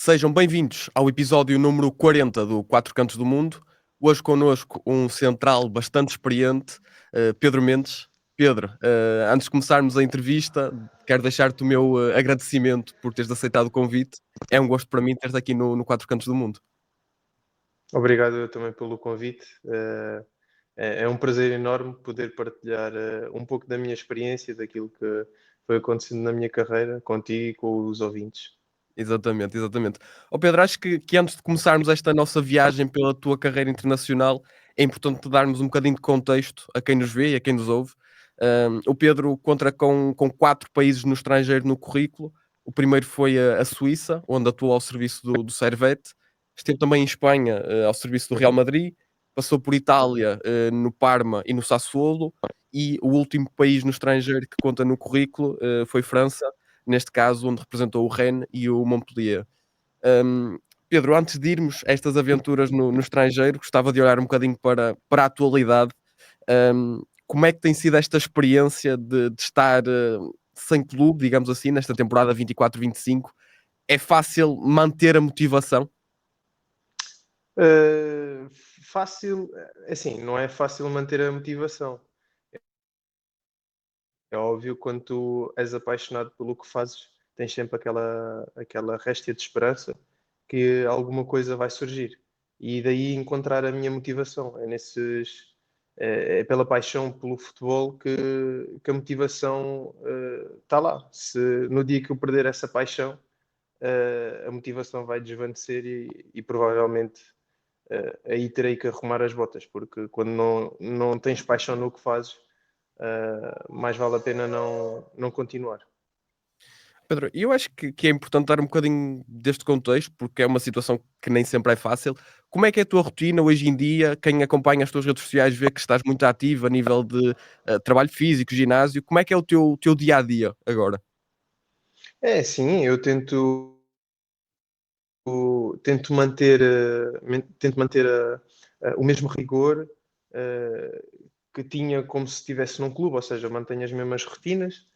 Sejam bem-vindos ao episódio número 40 do Quatro Cantos do Mundo. Hoje connosco um central bastante experiente, Pedro Mendes. Pedro, antes de começarmos a entrevista, quero deixar-te o meu agradecimento por teres aceitado o convite. É um gosto para mim ter-te aqui no Quatro Cantos do Mundo. Obrigado eu também pelo convite. É um prazer enorme poder partilhar um pouco da minha experiência, daquilo que foi acontecendo na minha carreira, contigo e com os ouvintes. Exatamente, exatamente. Ó Pedro, acho que antes de começarmos esta nossa viagem pela tua carreira internacional, é importante darmos um bocadinho de contexto a quem nos vê e a quem nos ouve. O Pedro conta com 4 países no estrangeiro no currículo. O primeiro foi a Suíça, onde atuou ao serviço do Servette. Esteve também em Espanha, ao serviço do Real Uhum, Madrid. Passou por Itália, no Parma e no Sassuolo. E o último país no estrangeiro que conta no currículo, foi França, neste caso onde representou o Rennes e o Montpellier. Hum, Pedro, antes de irmos a estas aventuras no estrangeiro, gostava de olhar um bocadinho para a atualidade. Como é que tem sido esta experiência de estar sem clube, digamos assim, nesta temporada 24-25? É fácil manter a motivação? Uh, Fácil, assim, não é fácil manter a motivação. É óbvio, quando tu és apaixonado pelo que fazes, tens sempre aquela réstia de esperança que alguma coisa vai surgir. E daí encontrar a minha motivação. É pela paixão pelo futebol que a motivação está lá. Se no dia que eu perder essa paixão, a motivação vai desvanecer e provavelmente aí terei que arrumar as botas, porque quando não tens paixão no que fazes, mais vale a pena não continuar. Pedro, eu acho que é importante dar um bocadinho deste contexto, porque é uma situação que nem sempre é fácil. Como é que é a tua rotina hoje em dia? Quem acompanha as tuas redes sociais vê que estás muito ativo a nível de trabalho físico, ginásio. Como é que é o teu dia a dia agora? É, sim, eu tento manter o mesmo rigor que tinha como se estivesse num clube, ou seja, mantenho as mesmas rotinas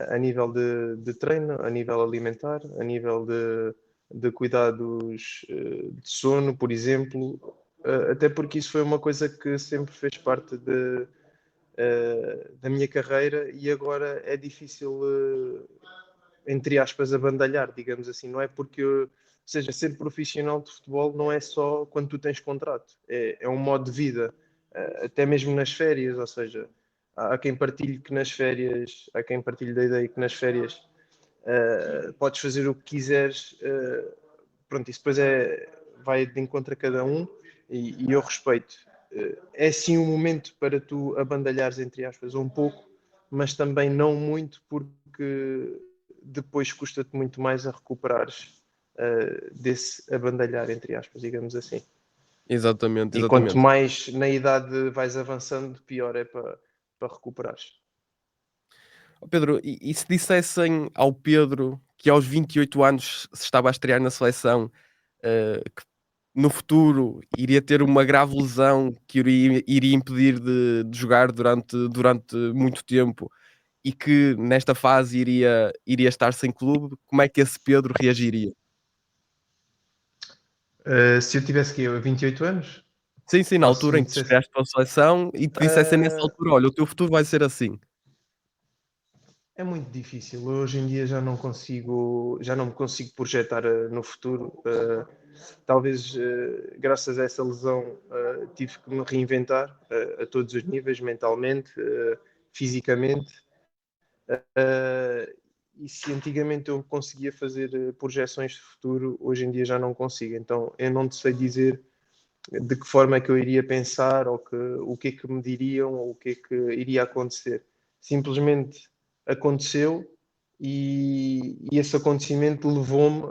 a nível de treino, a nível alimentar, a nível de cuidados de sono, por exemplo, até porque isso foi uma coisa que sempre fez parte da minha carreira e agora é difícil entre aspas, a bandalhar, digamos assim. Não é porque, ou seja, ser profissional de futebol não é só quando tu tens contrato, é um modo de vida, até mesmo nas férias, ou seja, há quem partilhe que nas férias, há quem partilhe da ideia que nas férias podes fazer o que quiseres, pronto, isso depois vai de encontro a cada um e eu respeito. É sim um momento para tu abandalhares, entre aspas, um pouco, mas também não muito, porque depois custa-te muito mais a recuperares desse abandalhar, entre aspas, digamos assim. Exatamente, E quanto exatamente. mais na idade vais avançando, pior é para recuperares. Ó Pedro, e se dissessem ao Pedro que aos 28 anos se estava a estrear na seleção, que no futuro iria ter uma grave lesão que iria impedir de jogar durante muito tempo e que nesta fase iria estar sem clube, como é que esse Pedro reagiria? Se eu tivesse que 28 anos, Sim, sim, na ou se altura me em que te dissesse. estreaste pela seleção e te dissessem nessa Uh, altura: "Olha, o teu futuro vai ser assim". É muito difícil. Hoje em dia já não me consigo projetar no futuro. Talvez graças a essa lesão tive que me reinventar a todos os níveis, mentalmente, fisicamente. E se antigamente eu conseguia fazer projeções de futuro, hoje em dia já não consigo. Então eu não te sei dizer de que forma é que eu iria pensar ou o que é que me diriam ou o que é que iria acontecer. Simplesmente aconteceu e esse acontecimento levou-me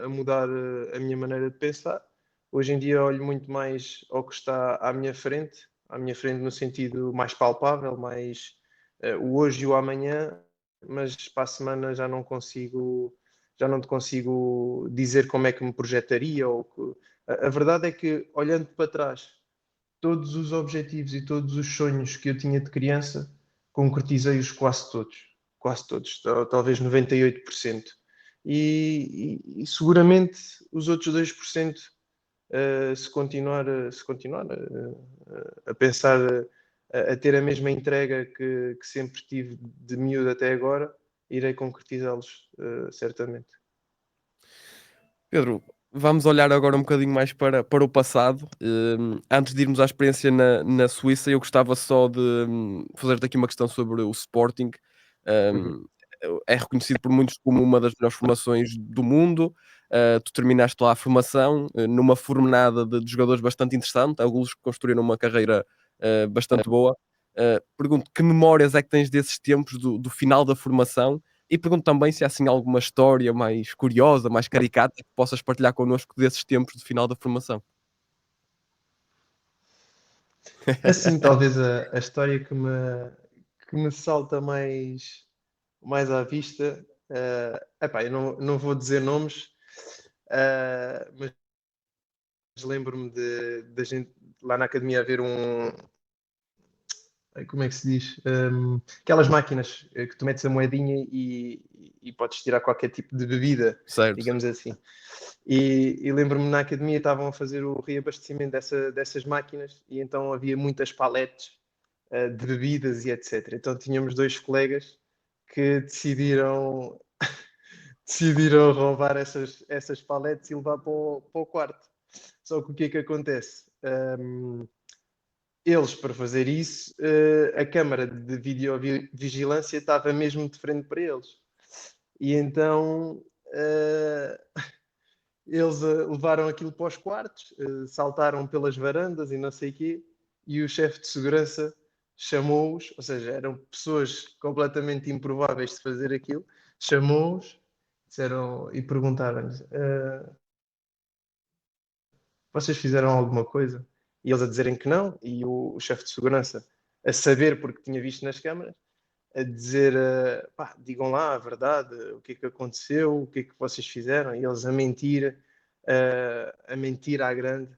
a mudar a minha maneira de pensar. Hoje em dia olho muito mais ao que está à minha frente no sentido mais palpável, mais o hoje e o amanhã, mas para a semana já não te consigo dizer como é que me projetaria ou a verdade é que, olhando para trás, todos os objetivos e todos os sonhos que eu tinha de criança, concretizei-os quase todos. Quase todos, talvez 98%. e seguramente os outros 2%, se continuar a pensar a ter a mesma entrega que sempre tive de miúdo até agora, irei concretizá-los, certamente. Pedro, vamos olhar agora um bocadinho mais para o passado. Antes de irmos à experiência na Suíça, eu gostava só de fazer-te aqui uma questão sobre o Sporting. Uhum. Hum, É reconhecido por muitos como uma das melhores formações do mundo. Tu terminaste lá a formação numa fornada de jogadores bastante interessante, alguns que construíram uma carreira bastante boa. Pergunto, que memórias é que tens desses tempos do final da formação? E pergunto também se há assim alguma história mais curiosa, mais caricata, que possas partilhar connosco desses tempos de final da formação. Assim, talvez a história que me salta mais à vista, epá, eu não vou dizer nomes, mas lembro-me de gente lá na academia haver como é que se diz? Aquelas máquinas que tu metes a moedinha e podes tirar qualquer tipo de bebida, Certo. digamos assim. E lembro-me na academia estavam a fazer o reabastecimento dessas máquinas e então havia muitas paletes de bebidas e etc. Então tínhamos dois colegas que decidiram roubar essas paletes e levar para o quarto. Só que o que é que acontece? Eles, para fazer isso, a câmara de videovigilância estava mesmo de frente para eles. E então eles levaram aquilo para os quartos, saltaram pelas varandas e não sei o quê, e o chefe de segurança chamou-os, ou seja, eram pessoas completamente improváveis de fazer aquilo, chamou-os e perguntaram-lhes: vocês fizeram alguma coisa? E eles a dizerem que não, e o chefe de segurança a saber porque tinha visto nas câmaras, a dizer, pá, digam lá a verdade, o que é que aconteceu, o que é que vocês fizeram, e eles a mentir à grande,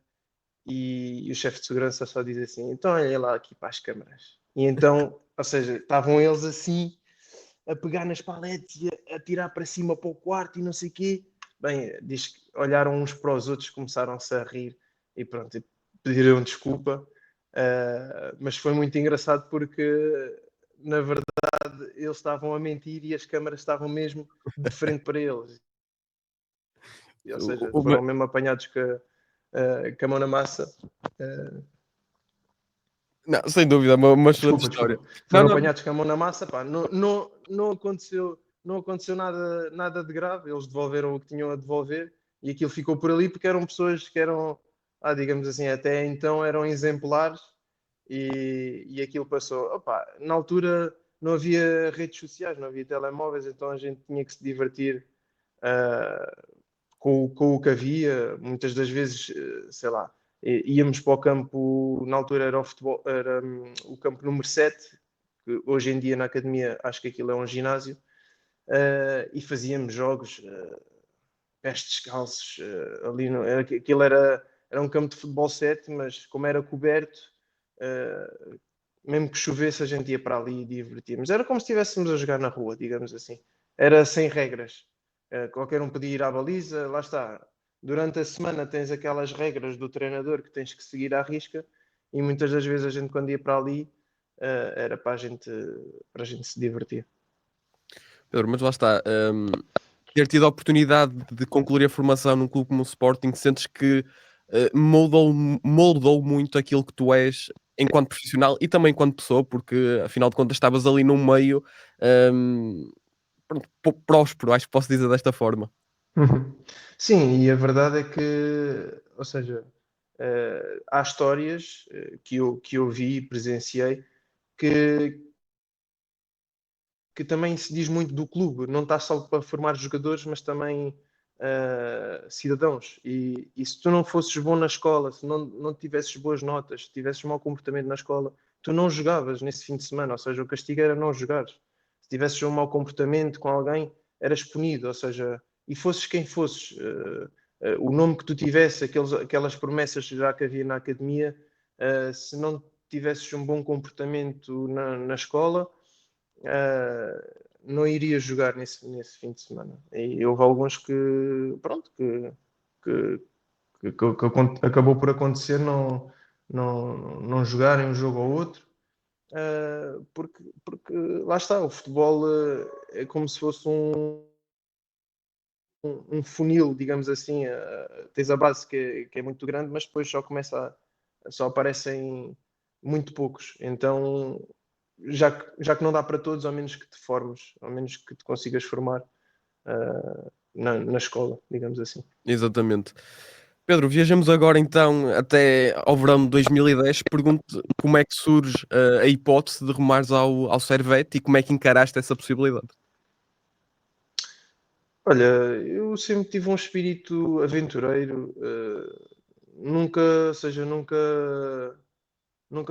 e o chefe de segurança só diz assim, então olha lá aqui para as câmaras. E então, ou seja, estavam eles assim, a pegar nas paletes e a tirar para cima para o quarto e não sei o quê. Bem, diz que olharam uns para os outros, começaram-se a rir e pronto, pediram desculpa. Mas foi muito engraçado porque, na verdade, eles estavam a mentir e as câmaras estavam mesmo de frente para eles. Ou O seja, o me foram mesmo apanhados com a mão na massa. Uh, Não, sem dúvida, é uma excelente Desculpa, história. desculpa. Não, Foram não, apanhados com a mão na massa, pá. Não aconteceu nada de grave. Eles devolveram o que tinham a devolver e aquilo ficou por ali porque eram pessoas que eram, digamos assim, até então eram exemplares e aquilo passou. Opa, na altura não havia redes sociais, não havia telemóveis, então a gente tinha que se divertir com o que havia. Muitas das vezes, sei lá, íamos para o campo, na altura era o futebol, era o campo número 7, que hoje em dia na academia acho que aquilo é um ginásio, e fazíamos jogos, pés descalços, ali aquilo era um campo de futebol 7, mas como era coberto, mesmo que chovesse a gente ia para ali e divertíamos. Era como se estivéssemos a jogar na rua, digamos assim. Era sem regras. Qualquer um podia ir à baliza, lá está. Durante a semana tens aquelas regras do treinador que tens que seguir à risca e muitas das vezes a gente quando ia para ali era para a gente se divertir. Pedro, mas lá está, ter tido a oportunidade de concluir a formação num clube como o Sporting, sentes que, moldou muito aquilo que tu és enquanto profissional e também enquanto pessoa, porque afinal de contas estavas ali num meio, hum, pronto, próspero, acho que posso dizer desta forma. Uhum. Sim, e a verdade é que, ou seja, há histórias que eu vi e presenciei que, que também se diz muito do clube, não está só para formar jogadores, mas também cidadãos. E se tu não fosses bom na escola, se não tivesses boas notas, se tivesses mau comportamento na escola, tu não jogavas nesse fim de semana, ou seja, o castigo era não jogares. Se tivesses um mau comportamento com alguém, eras punido, ou seja, e fosses quem fosses, o nome que tu tivesse, aquelas promessas já que havia na academia, se não tivesses um bom comportamento na escola, não iria jogar nesse fim de semana. E houve alguns que, pronto, que, acabou por acontecer não jogarem um jogo ou outro. Porque lá está, o futebol é como se fosse um funil, digamos assim. Tens a base que é muito grande, mas depois só aparecem muito poucos. Então, já que não dá para todos, ao menos que te formes, ao menos que te consigas formar na escola, digamos assim. Exatamente. Pedro, viajamos agora então até ao verão de 2010. Pergunto como é que surge a hipótese de rumares ao Servette e como é que encaraste essa possibilidade? Olha, eu sempre tive um espírito aventureiro, nunca, ou seja, nunca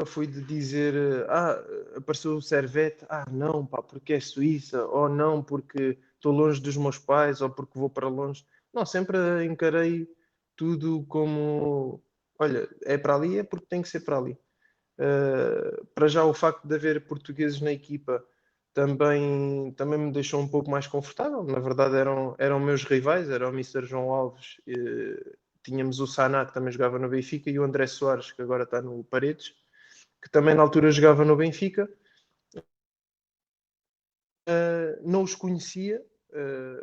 fui de dizer, apareceu o Servette, não, pá, porque é Suíça, ou não, porque estou longe dos meus pais, ou porque vou para longe. Não, sempre encarei tudo como, olha, é para ali, é porque tem que ser para ali. Para já o facto de haver portugueses na equipa também me deixou um pouco mais confortável. Na verdade eram meus rivais, era o Mister João Alves, tínhamos o Saná, que também jogava no Benfica, e o André Soares, que agora está no Paredes, que também na altura jogava no Benfica. Não os conhecia,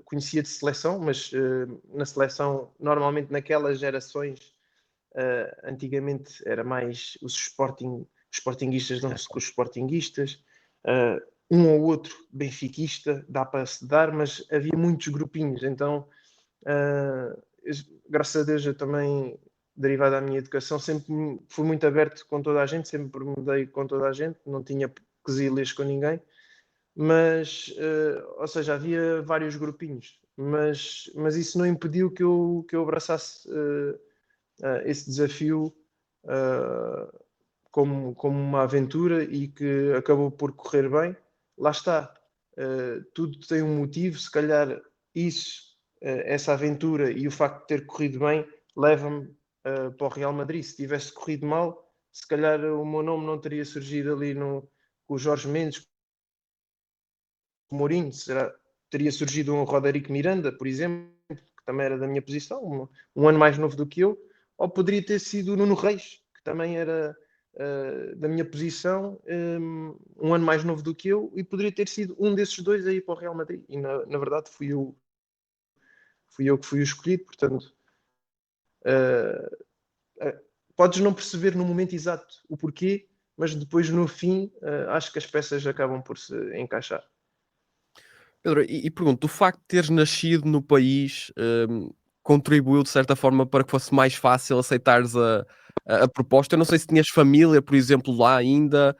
conhecia de seleção, mas na seleção, normalmente naquelas gerações, antigamente era mais os sportinguistas dão-se com os sportinguistas, um ou outro benfiquista, dá para se dar, mas havia muitos grupinhos, então graças a Deus eu também, derivado da minha educação, sempre fui muito aberto com toda a gente, sempre me dei com toda a gente, não tinha quesilhas com ninguém, mas, ou seja, havia vários grupinhos, mas isso não impediu que eu abraçasse esse desafio como uma aventura e que acabou por correr bem. Lá está, tudo tem um motivo, se calhar essa aventura e o facto de ter corrido bem leva-me para o Real Madrid. Se tivesse corrido mal, se calhar o meu nome não teria surgido ali com o Jorge Mendes, com o Mourinho, teria surgido um Roderick Miranda, por exemplo, que também era da minha posição, um ano mais novo do que eu, ou poderia ter sido o Nuno Reis, que também era da minha posição, um ano mais novo do que eu, e poderia ter sido um desses dois aí para o Real Madrid. E na verdade fui eu que fui o escolhido, portanto, uh, uh, podes não perceber no momento exato o porquê, mas depois no fim acho que as peças acabam por se encaixar. Pedro, e pergunto, o facto de teres nascido no país, contribuiu de certa forma para que fosse mais fácil aceitares a proposta? Eu não sei se tinhas família, por exemplo, lá ainda,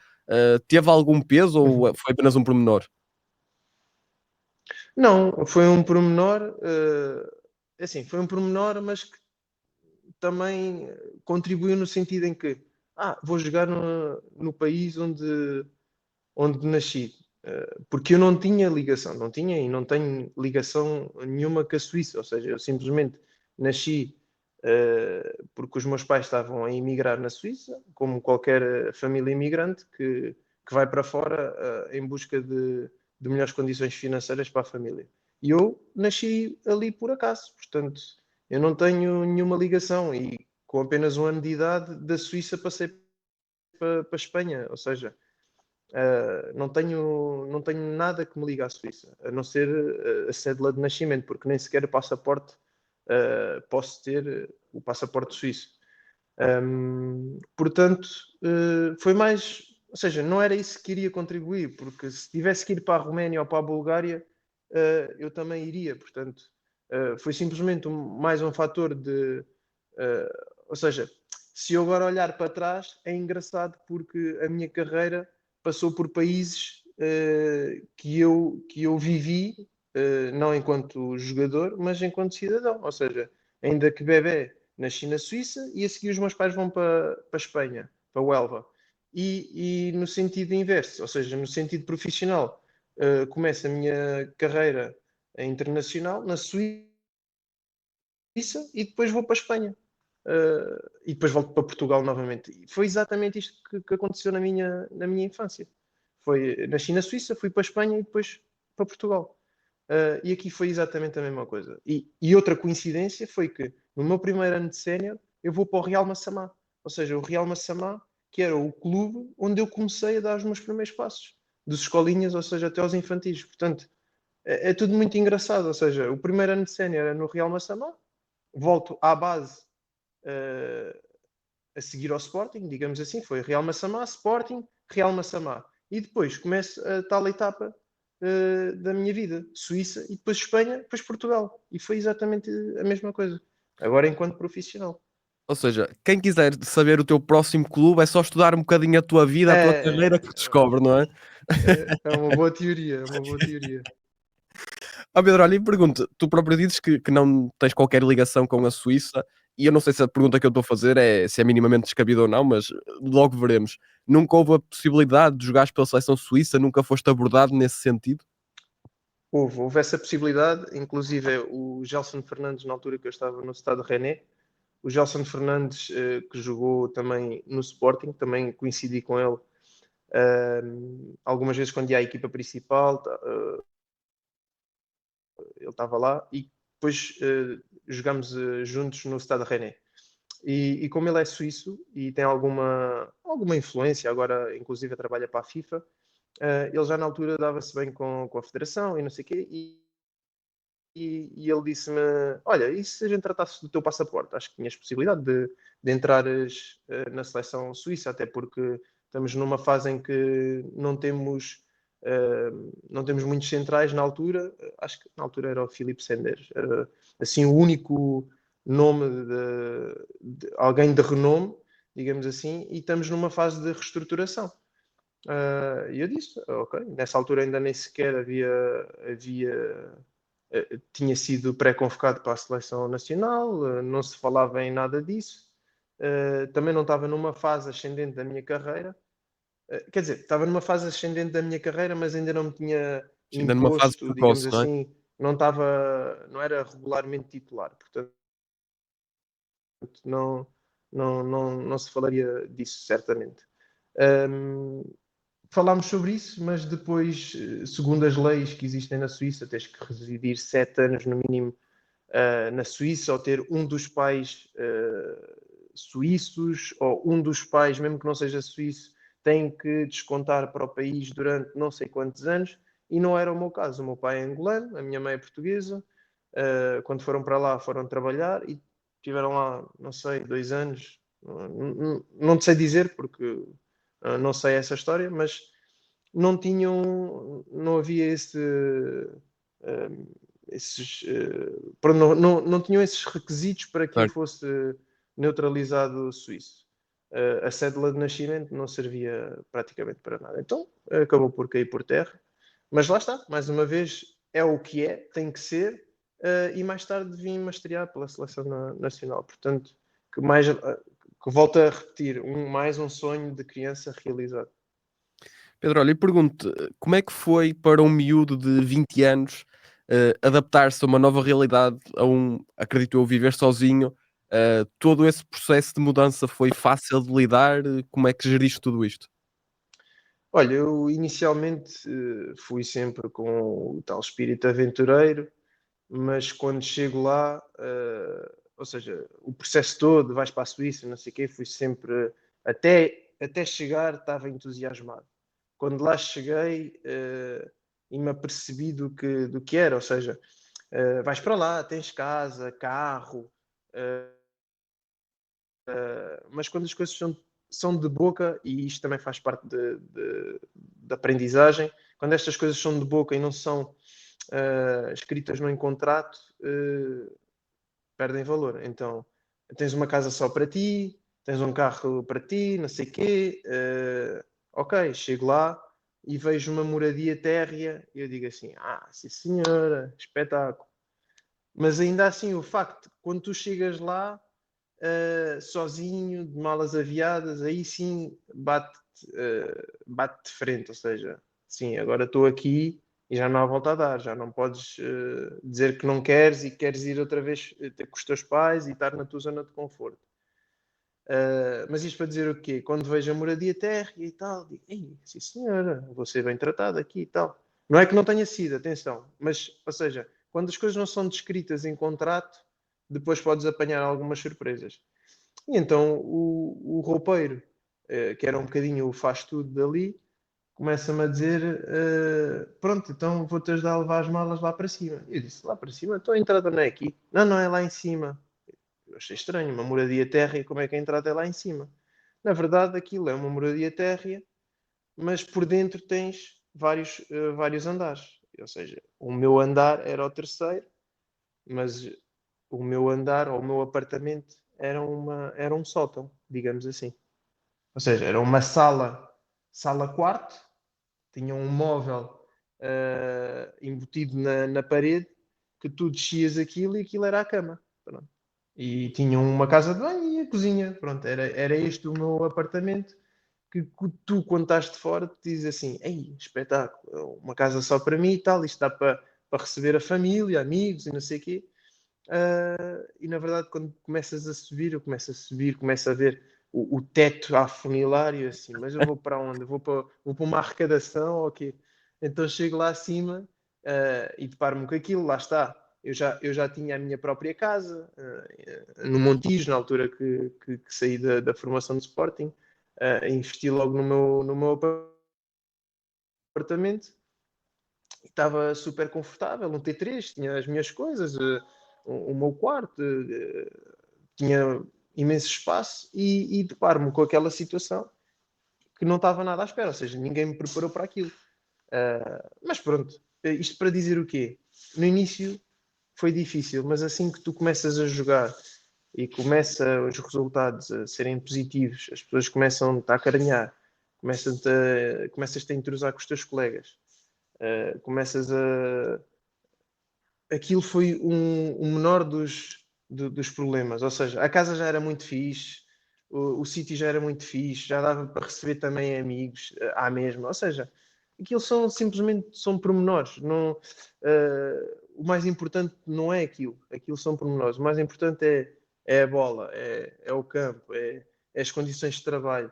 teve algum peso ou foi apenas um pormenor? Não, foi um pormenor, assim, foi um pormenor, mas que também contribuiu no sentido em que, vou jogar no país onde nasci. Porque eu não tinha ligação, não tinha e não tenho ligação nenhuma com a Suíça, ou seja, eu simplesmente nasci porque os meus pais estavam a emigrar na Suíça, como qualquer família imigrante que vai para fora em busca de melhores condições financeiras para a família. E eu nasci ali por acaso, portanto, eu não tenho nenhuma ligação e com apenas um ano de idade da Suíça passei para a Espanha, ou seja, não tenho nada que me ligue à Suíça, a não ser a cédula de nascimento, porque nem sequer o passaporte posso ter o passaporte suíço. Portanto, foi mais, ou seja, não era isso que iria contribuir, porque se tivesse que ir para a Roménia ou para a Bulgária, eu também iria. Portanto, foi simplesmente mais um fator ou seja, se eu agora olhar para trás, é engraçado porque a minha carreira passou por países que eu vivi, não enquanto jogador, mas enquanto cidadão. Ou seja, ainda que bebê, nasci na Suíça e a seguir os meus pais vão para a Espanha, para o Elva. E no sentido inverso, ou seja, no sentido profissional, começo a minha carreira internacional na Suíça e depois vou para a Espanha. E depois volto para Portugal novamente. E foi exatamente isto que aconteceu na minha infância. Nasci na Suíça, fui para a Espanha e depois para Portugal. E aqui foi exatamente a mesma coisa. E outra coincidência foi que no meu primeiro ano de sénior eu vou para o Real Massamá. Ou seja, o Real Massamá, que era o clube onde eu comecei a dar os meus primeiros passos. Dos escolinhas, ou seja, até aos infantis. Portanto, é tudo muito engraçado. Ou seja, o primeiro ano de sénior era no Real Massamá. Volto à base a seguir ao Sporting, digamos assim. Foi Real Massamá, Sporting, Real Massamá. E depois começo a tal etapa da minha vida. Suíça e depois Espanha, depois Portugal. E foi exatamente a mesma coisa. Agora enquanto profissional. Ou seja, quem quiser saber o teu próximo clube é só estudar um bocadinho a tua vida, a tua carreira que descobre, não é? É uma boa teoria, é uma boa teoria. Ó Pedro, olha, e pergunto, tu próprio dizes que não tens qualquer ligação com a Suíça, e eu não sei se a pergunta que eu estou a fazer é se é minimamente descabida ou não, mas logo veremos. Nunca houve a possibilidade de jogares pela seleção suíça? Nunca foste abordado nesse sentido? Houve essa possibilidade, inclusive o Gelson Fernandes, na altura que eu estava no Stade Rennais, o Gelson Fernandes, que jogou também no Sporting, também coincidi com ele algumas vezes quando ia à equipa principal, ele estava lá e depois jogámos juntos no Stade Rennais. E como ele é suíço e tem alguma influência, agora inclusive trabalha para a FIFA, ele já na altura dava-se bem com a federação e não sei o quê, e ele disse-me: Olha, e se a gente tratasse do teu passaporte? Acho que tinhas possibilidade de entrares na seleção suíça, até porque estamos numa fase em que não temos muitos centrais na altura. Acho que na altura era o Filipe Senders, era assim o único nome de alguém de renome, digamos assim, e estamos numa fase de reestruturação. E eu disse, ok, nessa altura ainda nem sequer tinha sido pré-convocado para a seleção nacional, não se falava em nada disso, também não estava numa fase ascendente da minha carreira, quer dizer, estava numa fase ascendente da minha carreira, mas ainda não me tinha Ainda numa fase imposto, digamos precoce, não é? assim, não era regularmente titular, portanto não se falaria disso certamente. Um, Falámos sobre isso, mas depois, segundo as leis que existem na Suíça, tens que residir 7 anos no mínimo na Suíça, ou ter um dos pais suíços, ou um dos pais, mesmo que não seja suíço, tem que descontar para o país durante não sei quantos anos, e não era o meu caso. O meu pai é angolano, a minha mãe é portuguesa. Quando foram para lá, foram trabalhar e tiveram lá, não sei, 2 anos. Não te sei dizer, porque não sei essa história, mas não havia esses, não tinham esses requisitos para que eu Certo. fosse neutralizado suíço. A cédula de nascimento não servia praticamente para nada. Então acabou por cair por terra. Mas lá está, mais uma vez, é o que é, tem que ser, e mais tarde vim mastrear pela seleção nacional. Portanto, que volta a repetir, mais um sonho de criança realizado. Pedro, olha, e pergunto, como é que foi para um miúdo de 20 anos, adaptar-se a uma nova realidade, acredito eu, viver sozinho? Todo esse processo de mudança foi fácil de lidar? Como é que geriste tudo isto? Olha, eu inicialmente fui sempre com o tal espírito aventureiro, mas quando chego lá, ou seja, o processo todo, vais para a Suíça, não sei o quê, fui sempre, até chegar, estava entusiasmado. Quando lá cheguei e me apercebi do que era, ou seja, vais para lá, tens casa, carro, mas quando as coisas são de boca, e isto também faz parte da aprendizagem, quando estas coisas são de boca e não são escritas num contrato, perdem valor. Então, tens uma casa só para ti, tens um carro para ti, não sei o quê. Ok, chego lá e vejo uma moradia térrea e eu digo assim: sim senhora, espetáculo. Mas ainda assim, o facto, quando tu chegas lá sozinho, de malas aviadas, aí sim bate de frente, ou seja, sim, agora estou aqui e já não há volta a dar, já não podes dizer que não queres e queres ir outra vez ter com os teus pais e estar na tua zona de conforto. Mas isto para dizer o quê? Quando vejo a moradia térrea e tal, digo, sim senhora, vou ser bem tratado aqui e tal. Não é que não tenha sido, atenção, mas, ou seja, quando as coisas não são descritas em contrato, depois podes apanhar algumas surpresas. E então o roupeiro, que era um bocadinho o faz tudo dali, começa-me a dizer: pronto, então vou-te ajudar a levar as malas lá para cima. Eu disse: lá para cima? Então a entrada não é aqui. Não, não, é lá em cima. Eu achei estranho, uma moradia térrea, como é que a entrada é lá em cima? Na verdade, aquilo é uma moradia térrea, mas por dentro tens vários andares. Ou seja, o meu andar era o terceiro, mas o meu andar ou o meu apartamento era um sótão, digamos assim. Ou seja, era uma sala-quarto, tinha um móvel embutido na parede, que tu descias aquilo e aquilo era a cama. Pronto. E tinha uma casa de banho e a cozinha. Pronto, era este o meu apartamento que tu, quando estás de fora, te dizes assim: ei, espetáculo, uma casa só para mim e tal, isto dá para receber a família, amigos e não sei o quê. E na verdade, quando começas a subir, eu começo a subir, começo a ver o teto a afunilar e eu assim, mas eu vou para onde? Vou para uma arrecadação ou quê? Então chego lá acima e deparo-me com aquilo, lá está. Eu já tinha a minha própria casa no Montijo, na altura que saí da formação de Sporting, investi logo no meu apartamento. Estava super confortável, um T3, tinha as minhas coisas, o meu quarto, tinha imenso espaço e deparo-me com aquela situação que não estava nada à espera, ou seja, ninguém me preparou para aquilo. Mas pronto, isto para dizer o quê? No início foi difícil, mas assim que tu começas a jogar e começa os resultados a serem positivos, as pessoas começam-te a acarinhar, começas-te a entrosar com os teus colegas, começas a. Aquilo foi um menor dos problemas, ou seja, a casa já era muito fixe, o sítio já era muito fixe, já dava para receber também amigos à mesma, ou seja, aquilo simplesmente são pormenores, não, o mais importante não é aquilo são pormenores, o mais importante é a bola, é o campo, é as condições de trabalho.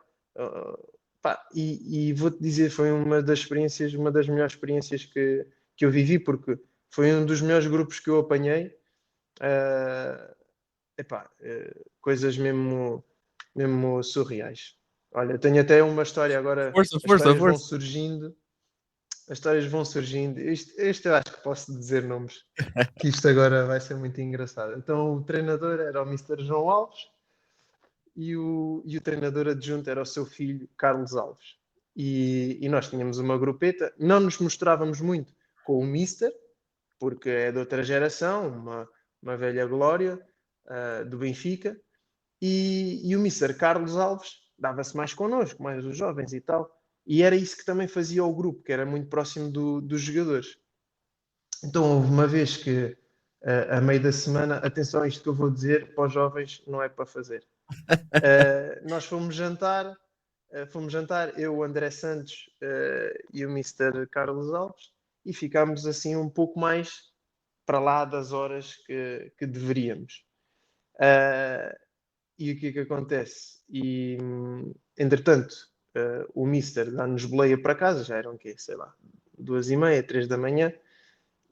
Pá, e vou-te dizer, foi uma das melhores experiências que eu vivi, porque foi um dos melhores grupos que eu apanhei. Epá, coisas mesmo surreais. Olha, tenho até uma história agora, Força, as força, histórias vão força. surgindo, as histórias vão surgindo. Este eu acho que posso dizer nomes, que isto agora vai ser muito engraçado. Então o treinador era o Mister João Alves e o treinador adjunto era o seu filho, Carlos Alves. E nós tínhamos uma grupeta, não nos mostrávamos muito com o Mister, porque é de outra geração, uma velha glória do Benfica, e o Mister Carlos Alves dava-se mais connosco, mais os jovens e tal, e era isso que também fazia o grupo, que era muito próximo dos jogadores. Então houve uma vez que, a meio da semana, atenção a isto que eu vou dizer, para os jovens não é para fazer. Nós fomos jantar, eu, o André Santos e o Mister Carlos Alves, e ficámos assim um pouco mais para lá das horas que deveríamos. E o que é que acontece? Entretanto, o Mister dá-nos boleia para casa, já eram o quê? Sei lá, 2h30, 3 da manhã,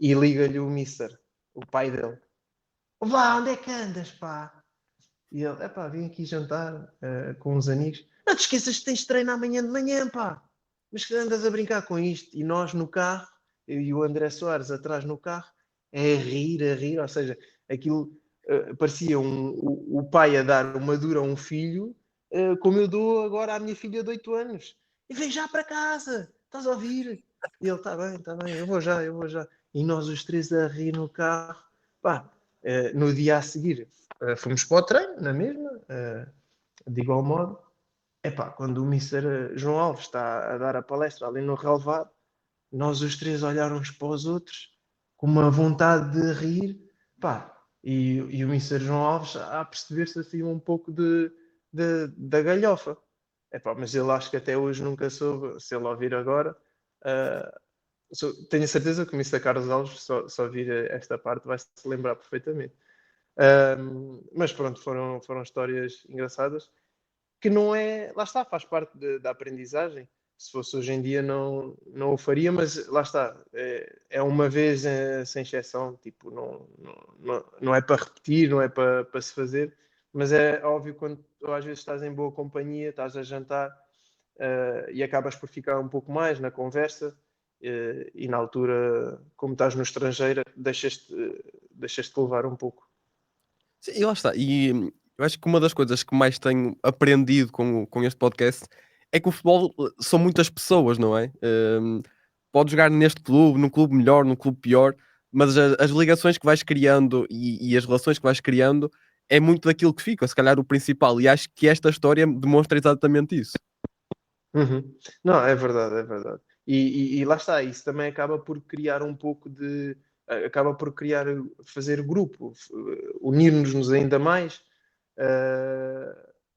e liga-lhe o Mister, o pai dele. Vá, onde é que andas, pá? E ele, epá, vim aqui jantar com uns amigos. Não te esqueças que tens treino amanhã de manhã, pá. Mas que andas a brincar com isto? E nós no carro, eu e o André Soares atrás no carro, a rir, ou seja, aquilo parecia o pai a dar uma dura a um filho, como eu dou agora à minha filha de 8 anos. E vem já para casa, estás a ouvir? E ele, está bem, eu vou já, eu vou já. E nós os três a rir no carro, pá, no dia a seguir fomos para o treino, na mesma, de igual modo. Epá, quando o Mister João Alves está a dar a palestra ali no relevado, nós os três olhamos para os outros com uma vontade de rir, pá, e o Mister João Alves a perceber-se assim um pouco da galhofa. Epá, mas ele acho que até hoje nunca soube, se ele ouvir agora, tenho a certeza que o Mister Carlos Alves só vir esta parte vai se lembrar perfeitamente. Mas pronto, foram histórias engraçadas que não é, lá está, faz parte da aprendizagem. Se fosse hoje em dia não o faria, mas lá está, é uma vez sem exceção, tipo, não é para repetir, não é para se fazer, mas é óbvio quando às vezes estás em boa companhia, estás a jantar e acabas por ficar um pouco mais na conversa e na altura, como estás no estrangeiro, deixas-te levar um pouco. Sim, e lá está. E eu acho que uma das coisas que mais tenho aprendido com este podcast é que o futebol são muitas pessoas, não é? Podes jogar neste clube, num clube melhor, num clube pior, mas as ligações que vais criando e as relações que vais criando é muito daquilo que fica, se calhar o principal. E acho que esta história demonstra exatamente isso. Uhum. Não, é verdade, é verdade. E lá está, isso também acaba por criar um pouco de. Acaba por criar, fazer grupo, unir-nos ainda mais.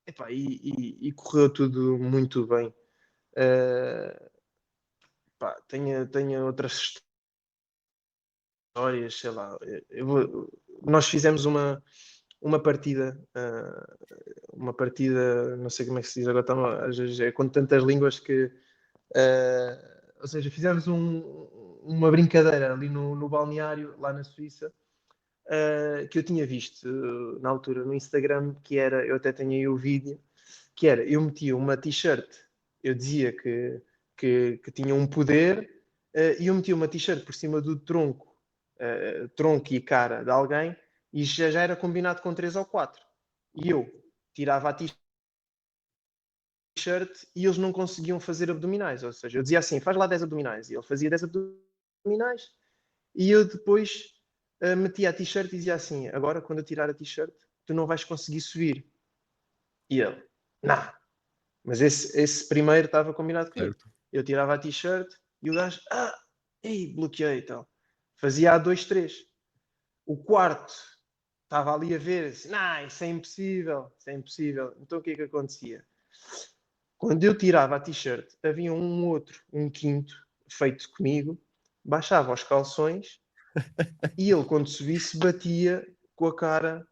Epá, e correu tudo muito bem. Uh, Pá, tenho outras histórias, sei lá. Nós fizemos uma partida, não sei como é que se diz agora, às vezes é com tantas línguas que. Ou seja, fizemos uma brincadeira ali no balneário, lá na Suíça, que eu tinha visto na altura no Instagram, que era, eu até tenho aí o vídeo, que era, eu metia uma t-shirt, eu dizia que tinha um poder, e eu metia uma t-shirt por cima do tronco e cara de alguém, e já era combinado com 3 ou 4. E eu tirava a t-shirt e eles não conseguiam fazer abdominais. Ou seja, eu dizia assim, faz lá 10 abdominais. E ele fazia 10 abdominais. E eu depois metia a t-shirt e dizia assim, agora quando eu tirar a t-shirt, tu não vais conseguir subir. E ele, não. Mas esse primeiro estava combinado comigo. Certo. Eu tirava a t-shirt e o gajo, ei, bloqueei e tal. Fazia a 2, 3. O quarto estava ali a ver, assim, não, isso é impossível, isso é impossível. Então o que é que acontecia? Quando eu tirava a t-shirt, havia um outro, um quinto, feito comigo, baixava os calções e ele, quando subisse, batia com a cara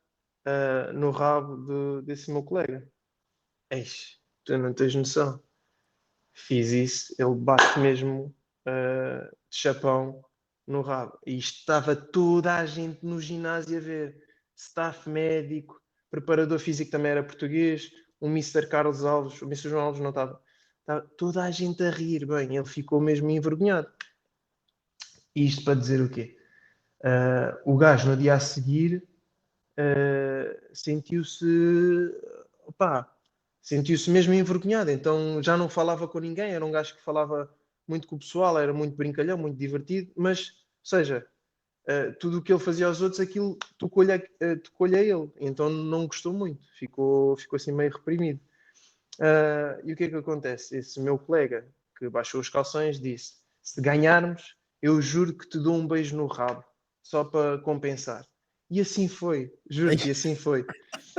no rabo desse meu colega. Eis, tu não tens noção. Fiz isso, ele bate mesmo de chapão no rabo. E estava toda a gente no ginásio a ver. Staff médico, preparador físico também era português, o Mister Carlos Alves, o Mister João Alves não estava. Estava toda a gente a rir, bem, ele ficou mesmo envergonhado. E isto para dizer o quê? O gajo no dia a seguir sentiu-se, opá, sentiu-se mesmo envergonhado, então já não falava com ninguém, era um gajo que falava muito com o pessoal, era muito brincalhão, muito divertido, mas, ou seja, tudo o que ele fazia aos outros, aquilo tocou-lhe a ele, então não gostou muito, ficou assim meio reprimido. E o que é que acontece? Esse meu colega que baixou os calções disse: se ganharmos, eu juro que te dou um beijo no rabo, só para compensar. E assim foi, juro-te, e assim foi.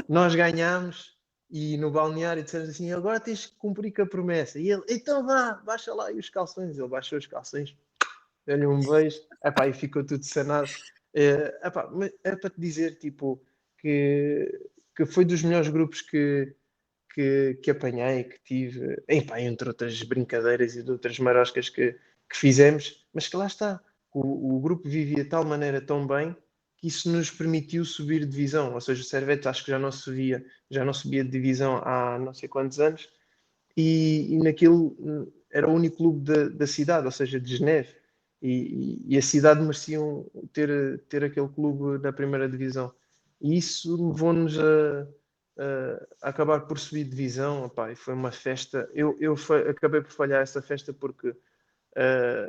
Nós ganhámos e no balneário dissemos assim: agora tens que cumprir com a promessa. E ele: então vá, baixa lá e os calções. Ele baixou os calções, deu-lhe um beijo, epá, e ficou tudo sanado. Epá, mas é para te dizer, tipo, que foi dos melhores grupos que apanhei, que tive, entre outras brincadeiras e de outras maroscas que fizemos, mas que lá está. O grupo vivia de tal maneira tão bem que isso nos permitiu subir de divisão. Ou seja, o Servete acho que já não subia de divisão há não sei quantos anos, e naquilo era o único clube da cidade, ou seja, de Geneve. E a cidade mereciam ter aquele clube na primeira divisão. E isso levou-nos a acabar por subir de divisão. Opá, e foi uma festa. Eu acabei por falhar essa festa porque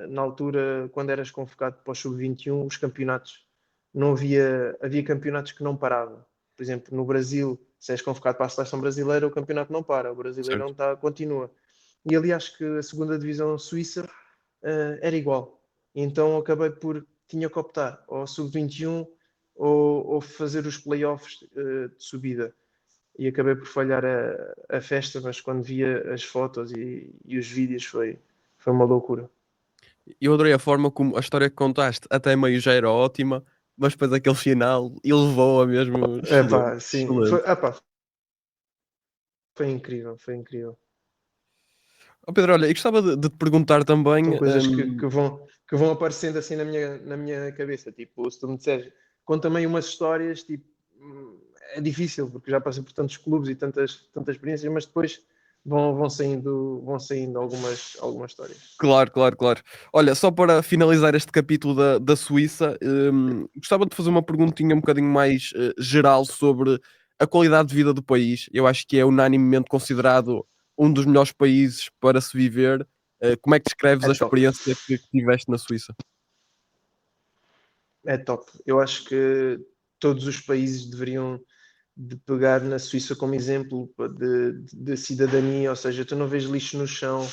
na altura, quando eras convocado para o Sub-21, os campeonatos não havia campeonatos que não paravam. Por exemplo, no Brasil, se és convocado para a seleção brasileira, o campeonato não para, o Brasileirão Certo. continua. E ali acho que a segunda divisão suíça era igual. Então acabei tinha que optar ou Sub-21 ou fazer os playoffs de subida. E acabei por falhar a festa, mas quando via as fotos e os vídeos foi uma loucura. Eu adorei a forma como a história que contaste até meio já era ótima, mas depois aquele final elevou-a mesmo excelente, Epá, sim, excelente. foi incrível, foi incrível. Ó Pedro, olha, e gostava de te perguntar também, São coisas que vão aparecendo assim na minha cabeça. Tipo, se tu me disseres, conta-me aí umas histórias, tipo, é difícil, porque já passei por tantos clubes e tantas experiências, mas depois vão saindo algumas histórias. claro, claro, claro. Olha, só para finalizar este capítulo da Suíça, gostava de fazer uma perguntinha um bocadinho mais geral sobre a qualidade de vida do país. Eu acho que é unanimemente considerado um dos melhores países para se viver. Como é que descreves É a top, experiência que tiveste na Suíça? é top. Eu acho que todos os países deveriam de pegar na Suíça como exemplo de cidadania, ou seja, tu não vês lixo no chão,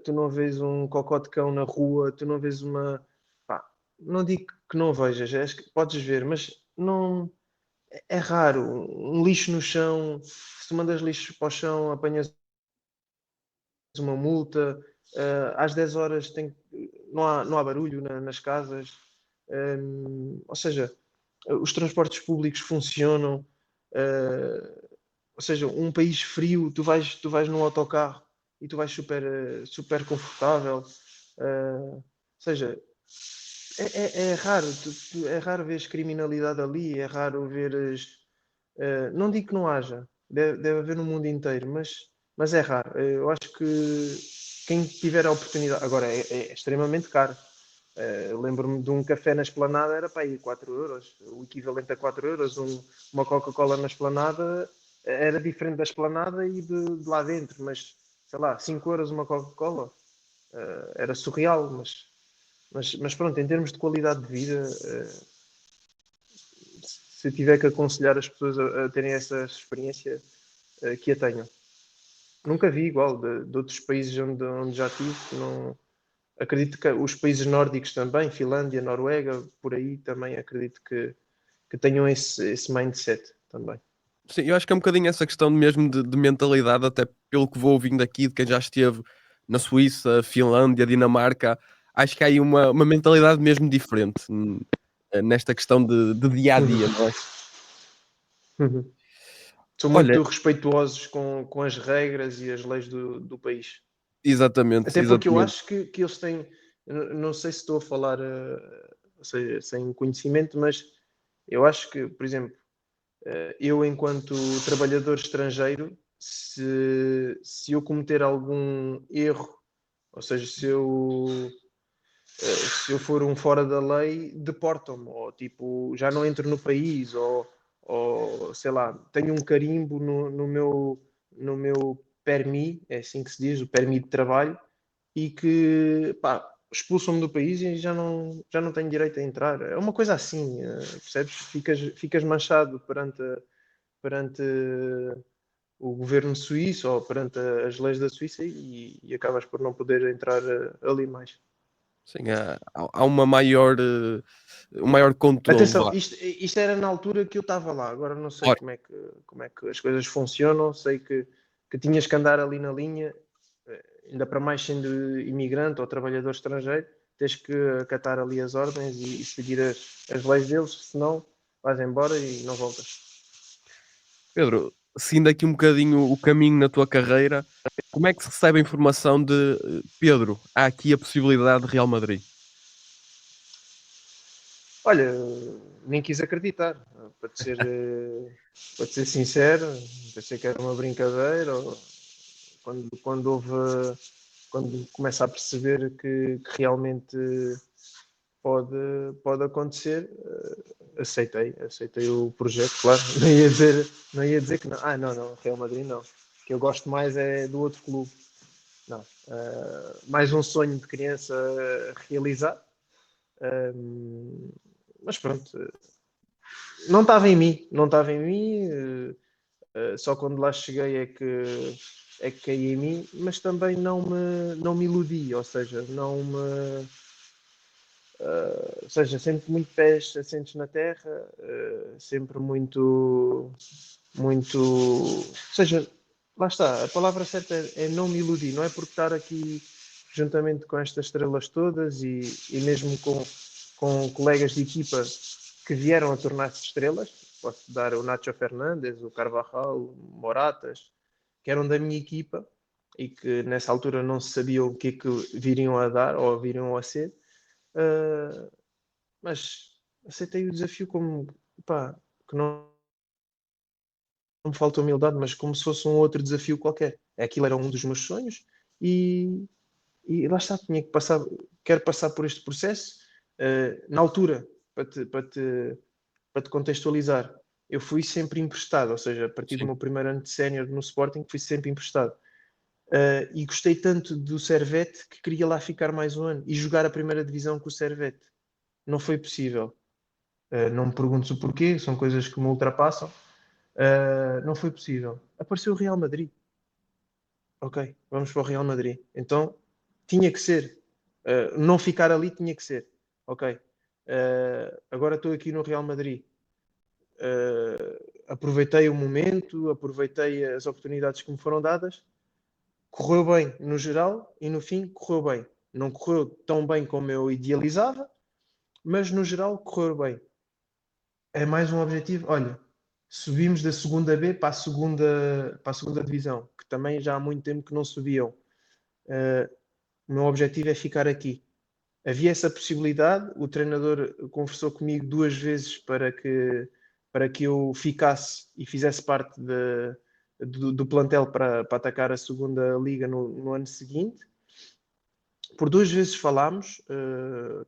tu não vês um cocó de cão na rua, tu não vês uma. Pá, não digo que não vejas, é que podes ver, mas não. É raro. Um lixo no chão, se tu mandas lixo para o chão, apanhas uma multa, às 10 horas não há barulho nas casas, ou seja, os transportes públicos funcionam, ou seja, um país frio, tu vais num autocarro e tu vais super confortável, ou seja, é raro, é raro ver criminalidade ali, é raro veres. Não digo que não haja, deve haver no mundo inteiro, mas é raro. Eu acho que quem tiver a oportunidade. Agora, é extremamente caro. Lembro-me de um café na Esplanada, era para aí 4 euros, o equivalente a 4 euros. Uma Coca-Cola na Esplanada era diferente da Esplanada e de lá dentro, mas sei lá, 5 euros uma Coca-Cola era surreal, mas pronto, em termos de qualidade de vida, se tiver que aconselhar as pessoas a terem essa experiência, que a tenham. Nunca vi igual de outros países onde já tive. Não, acredito que os países nórdicos também, Finlândia, Noruega, por aí também acredito que tenham esse mindset também. Sim, eu acho que é um bocadinho essa questão mesmo de mentalidade, até pelo que vou ouvindo aqui, de quem já esteve na Suíça, Finlândia, Dinamarca, acho que há aí uma mentalidade mesmo diferente nesta questão de dia a Uhum. dia, não é? Uhum. São Olha, muito respeituosos com as regras e as leis do país. exatamente, Até porque eu exatamente. acho que eles têm, não sei se estou a falar ou seja, sem conhecimento, mas eu acho que, por exemplo, eu, enquanto trabalhador estrangeiro, se eu cometer algum erro, ou seja, se eu for um fora da lei, deportam-me, ou tipo, já não entro no país, ou sei lá, tenho um carimbo no meu permis, é assim que se diz, o permis de trabalho, e que pá, expulsam-me do país e já não tenho direito a entrar. É uma coisa assim, percebes? Ficas manchado perante o governo suíço ou perante as leis da Suíça e acabas por não poder entrar ali mais. Sim, há uma maior, um maior controle, Atenção, vá. isto era na altura que eu estava lá, agora não sei Claro. como é que as coisas funcionam, sei que tinhas que andar ali na linha, ainda para mais sendo imigrante ou trabalhador estrangeiro, tens que acatar ali as ordens e seguir as leis deles, senão vais embora e não voltas. Pedro, seguindo aqui um bocadinho o caminho na tua carreira, como é que se recebe a informação de Pedro, há aqui a possibilidade de Real Madrid? Olha, nem quis acreditar, para te ser sincero, pensei que era uma brincadeira, ou quando quando começa a perceber que realmente pode, pode acontecer, aceitei o projeto, claro, não ia dizer que não. Não, Real Madrid não, que eu gosto mais é do outro clube, não, mais um sonho de criança realizado, mas pronto, não estava em mim, não estava em mim, só quando lá cheguei é que caí em mim, mas também não me iludi, ou seja, não me. Ou seja, sempre muito pés assentes na terra, sempre ou seja, lá está, a palavra certa é não me iludir, não é porque estar aqui juntamente com estas estrelas todas e mesmo com colegas de equipa que vieram a tornar-se estrelas, posso dar o Nacho Fernandes, o Carvajal, o Moratas, que eram da minha equipa, e que nessa altura não se sabiam o que é que viriam a dar ou viriam a ser, mas aceitei o desafio como, pá, que não me falta humildade, mas como se fosse um outro desafio qualquer. Aquilo era um dos meus sonhos e, e lá está, tinha que passar, quero passar por este processo. Na altura, para te contextualizar, eu fui sempre emprestado, ou seja, a partir do Sim, meu primeiro ano de sénior no Sporting, fui sempre emprestado. E gostei tanto do Servette que queria lá ficar mais um ano e jogar a primeira divisão com o Servette. Não foi possível. Não me perguntes o porquê, são coisas que me ultrapassam. Não foi possível. Apareceu o Real Madrid. Ok, vamos para o Real Madrid. Então, tinha que ser. Não ficar ali tinha que ser. Ok. Agora estou aqui no Real Madrid. Aproveitei o momento, aproveitei as oportunidades que me foram dadas. Correu bem no geral e no fim correu bem. Não correu tão bem como eu idealizava, mas no geral correu bem. É mais um objetivo. Olha, subimos da segunda B para a segunda divisão, que também já há muito tempo que não subiam. O meu objetivo é ficar aqui. Havia essa possibilidade, o treinador conversou comigo 2 vezes para que eu ficasse e fizesse parte do plantel para atacar a segunda liga no ano seguinte. Por 2 vezes falámos,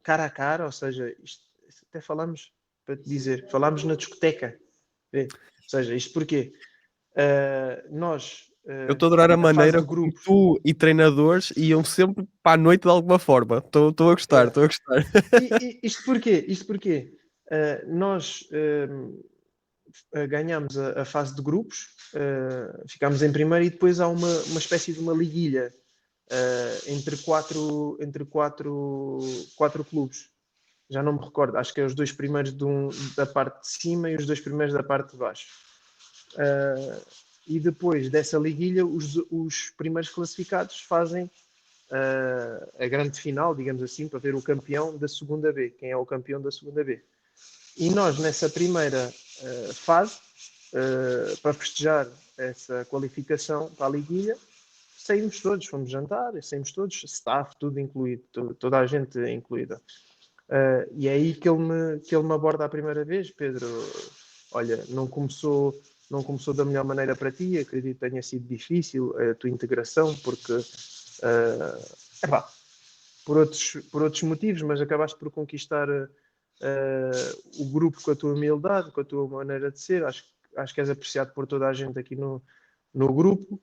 cara a cara, ou seja, isto até falámos, para te dizer, falámos na discoteca. Vê? Ou seja, isto porquê? Nós, eu estou a adorar a na fase maneira de como grupos, tu e treinadores iam sempre para a noite de alguma forma. Estou a gostar, yeah. estou a gostar. Isto porquê? Isto porquê? Nós ganhámos a fase de grupos, ficámos em primeiro e depois há uma espécie de uma liguilha entre quatro clubes. Já não me recordo, acho que é os 2 primeiros da parte de cima e os 2 primeiros da parte de baixo. E depois dessa liguilha, os primeiros classificados fazem a grande final, digamos assim, para ver o campeão da segunda B, quem é o campeão da segunda B. E nós, nessa primeira fase, para festejar essa qualificação para a liguilha, saímos todos, fomos jantar, saímos todos, staff, tudo incluído, toda a gente incluída. E é aí que ele me aborda a primeira vez, Pedro. Olha, não começou da melhor maneira para ti, acredito que tenha sido difícil a tua integração, porque epá, por outros motivos, mas acabaste por conquistar o grupo com a tua humildade, com a tua maneira de ser. Acho que és apreciado por toda a gente aqui no grupo.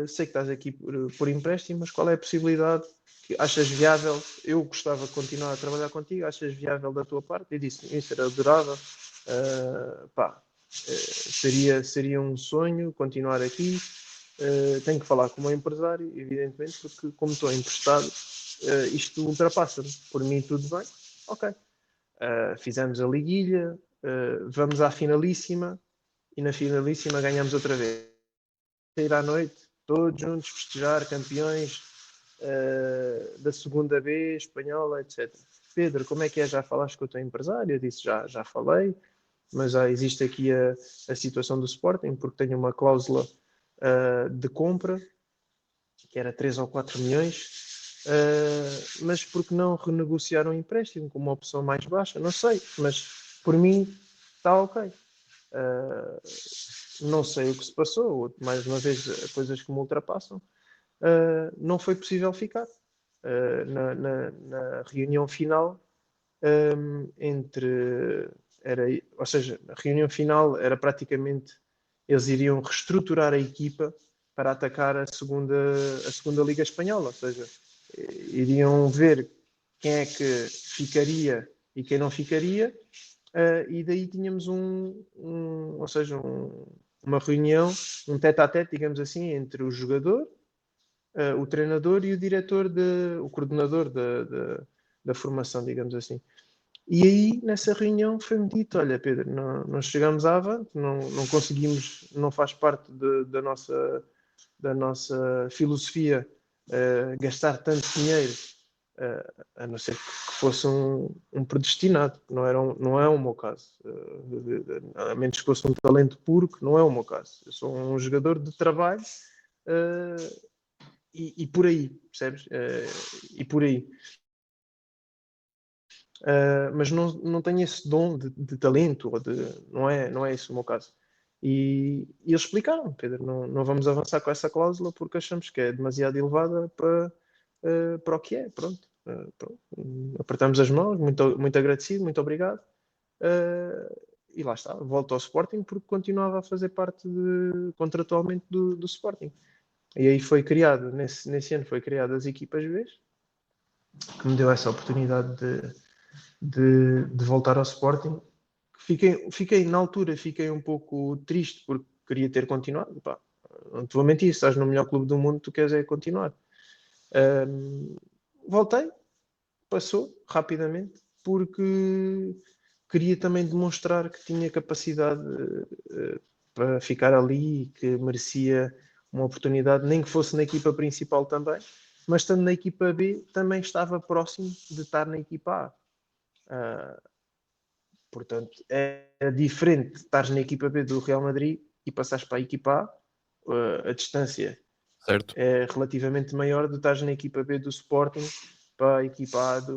Sei que estás aqui por empréstimo, mas qual é a possibilidade que achas viável? Eu gostava de continuar a trabalhar contigo, achas viável da tua parte? Eu disse, isso era adorável. Seria um sonho continuar aqui. Tenho que falar com o meu empresário, evidentemente, porque como estou emprestado, isto ultrapassa-me. Por mim, tudo bem. Ok. Fizemos a liguilha, vamos à finalíssima e na finalíssima ganhamos outra vez. Sair à noite, todos juntos, festejar, campeões da segunda B, espanhola, etc. Pedro, como é que é? Já falaste com o teu empresário? Eu disse, já falei, mas já existe aqui a situação do Sporting, porque tenho uma cláusula de compra, que era 3 ou 4 milhões, mas porque não renegociar um empréstimo com uma opção mais baixa? Não sei, mas por mim está ok. Não sei o que se passou, mais uma vez, coisas que me ultrapassam. Não foi possível ficar. Na reunião final, ou seja, a reunião final era praticamente eles iriam reestruturar a equipa para atacar a segunda Liga Espanhola, ou seja, iriam ver quem é que ficaria e quem não ficaria, e daí tínhamos ou seja, uma reunião, um tete-a-tete, digamos assim, entre o jogador, o treinador e o diretor, o coordenador da formação, digamos assim. E aí, nessa reunião, foi-me dito: olha, Pedro, não chegamos à avante, não conseguimos, não faz parte da nossa filosofia gastar tanto dinheiro, a não ser que fosse um predestinado, não é o meu caso. A menos que fosse um talento puro, que não é o meu caso. Eu sou um jogador de trabalho e por aí, percebes? E por aí. Mas não tenho esse dom de talento, não é esse o meu caso. E eles explicaram, Pedro, não vamos avançar com essa cláusula porque achamos que é demasiado elevada para o que é. Pronto, pronto. Apertamos as mãos, muito agradecido, muito obrigado. E lá está, volto ao Sporting porque continuava a fazer parte contratualmente do Sporting. E aí foi criado, nesse ano foi criado as equipas B, que me deu essa oportunidade de voltar ao Sporting. Na altura, fiquei um pouco triste porque queria ter continuado. Pá, não te vou mentir, se estás no melhor clube do mundo, tu queres é continuar. Voltei, passou rapidamente, porque queria também demonstrar que tinha capacidade para ficar ali e que merecia uma oportunidade, nem que fosse na equipa principal também, mas estando na equipa B também estava próximo de estar na equipa A. Portanto, é diferente estar na equipa B do Real Madrid e passares para a equipa A. A distância Certo. é relativamente maior de estar na equipa B do Sporting para a equipa A da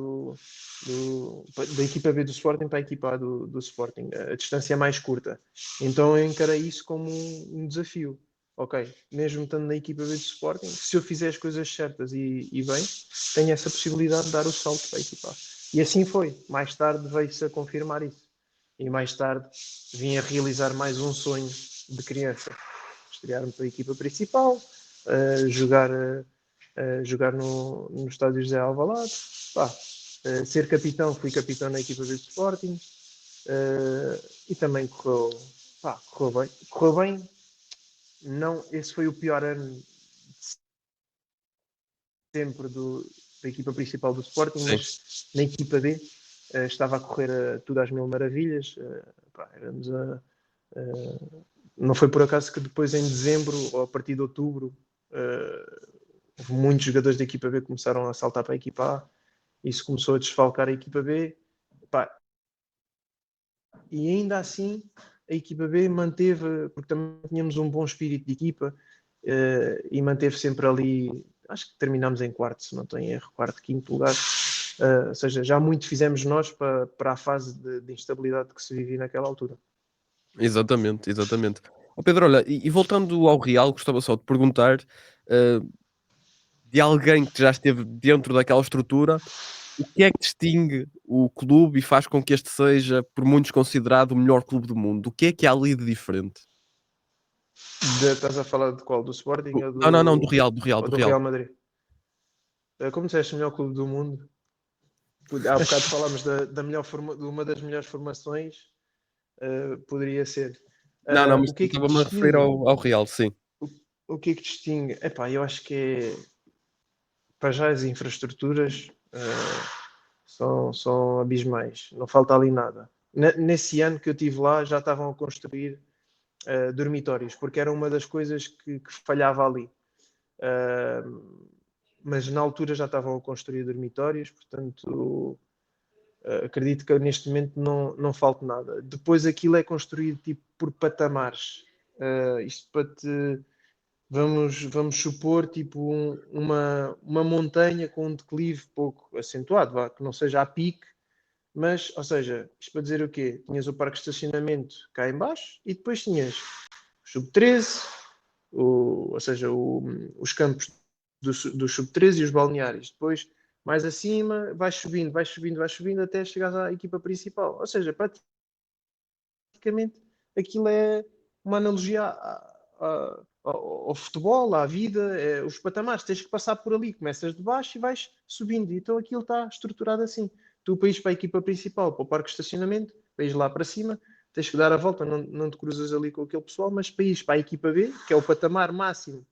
equipa B do Sporting para a equipa A do Sporting. A distância é mais curta. Então eu encarei isso como um desafio. Ok, mesmo estando na equipa B do Sporting, se eu fizer as coisas certas e bem, tenho essa possibilidade de dar o salto para a equipa A. E assim foi. Mais tarde veio-se a confirmar isso. E mais tarde vim a realizar mais um sonho de criança. Estrear-me para a equipa principal, jogar no estádio José Alvalade, ser capitão, fui capitão na equipa do Sporting, e também correu bem. Correu bem, não, esse foi o pior ano de sempre da equipa principal do Sporting, Sim. mas na equipa D estava a correr tudo às mil maravilhas. Não foi por acaso que depois em dezembro ou a partir de outubro muitos jogadores da equipa B começaram a saltar para a equipa A, isso começou a desfalcar a equipa B. Pá, e ainda assim a equipa B manteve, porque também tínhamos um bom espírito de equipa, e manteve sempre ali, acho que terminámos em quarto, se não estou em erro, quarto, quinto lugar. Ou seja, já muito fizemos nós para a fase de instabilidade que se vivia naquela altura. Exatamente, exatamente. Ó Pedro, olha, e voltando ao Real, gostava só de perguntar, de alguém que já esteve dentro daquela estrutura, o que é que distingue o clube e faz com que este seja, por muitos, considerado o melhor clube do mundo? O que há ali de diferente? Estás a falar de qual? Do Sporting Não, não, não, do Real, do Real, ou do do Real. Real Madrid? Como disseste, o melhor clube do mundo. Há bocado falámos de uma das melhores formações, poderia ser. Não, não, mas O que eu é que estava-me a referir distingue? ao Real, sim. O que é que distingue? Epá, eu acho que para já as infraestruturas são abismais, não falta ali nada. Nesse ano que eu estive lá já estavam a construir dormitórios, porque era uma das coisas que falhava ali. Mas na altura já estavam a construir dormitórios, portanto acredito que neste momento não falte nada. Depois aquilo é construído tipo por patamares. Isto para te. Vamos supor tipo uma montanha com um declive pouco acentuado, que não seja a pique, mas, ou seja, isto para dizer o quê? Tinhas o parque de estacionamento cá em baixo e depois tinhas o sub-13, ou seja, os campos do sub-13 e os balneários. Depois, mais acima, vais subindo, vais subindo, vais subindo até chegares à equipa principal. Ou seja, praticamente aquilo é uma analogia ao futebol, à vida, os patamares, tens que passar por ali, começas de baixo e vais subindo, então aquilo está estruturado assim. Tu para ires para a equipa principal, para o parque de estacionamento, para ires lá para cima, tens que dar a volta, não te cruzas ali com aquele pessoal, mas para ires para a equipa B, que é o patamar máximo,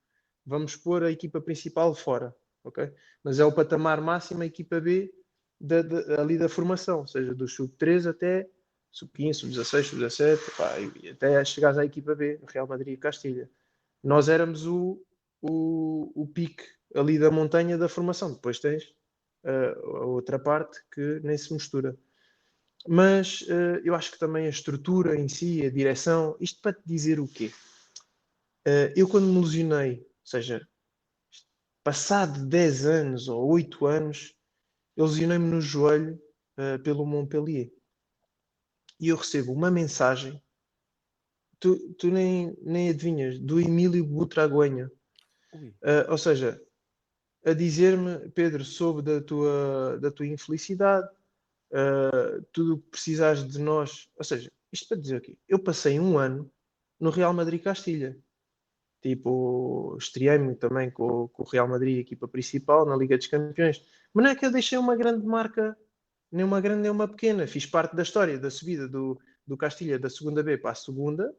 vamos pôr a equipa principal fora, ok? Mas é o patamar máximo a equipa B ali da formação, ou seja, do sub-13 até sub-15, sub-16, sub-17, e até chegares à equipa B, Real Madrid e Castilha. Nós éramos o pique ali da montanha da formação. Depois tens a outra parte que nem se mistura. Mas eu acho que também a estrutura em si, a direção, isto para te dizer o quê? Eu quando me lesionei, ou seja, Passado 10 anos ou 8 anos, eu lesionei-me no joelho pelo Montpellier. E eu recebo uma mensagem, tu nem adivinhas, do Emílio Butraguenha. Ui. Ou seja, a dizer-me, Pedro, soube da tua infelicidade, tudo o que precisares de nós. Ou seja, isto para dizer aqui, eu passei um ano no Real Madrid Castilha. Tipo, estreiei-me também com o Real Madrid, equipa principal, na Liga dos Campeões. Mas não é que eu deixei uma grande marca, nem uma grande nem uma pequena. Fiz parte da história da subida do Castilha da segunda B para a segunda,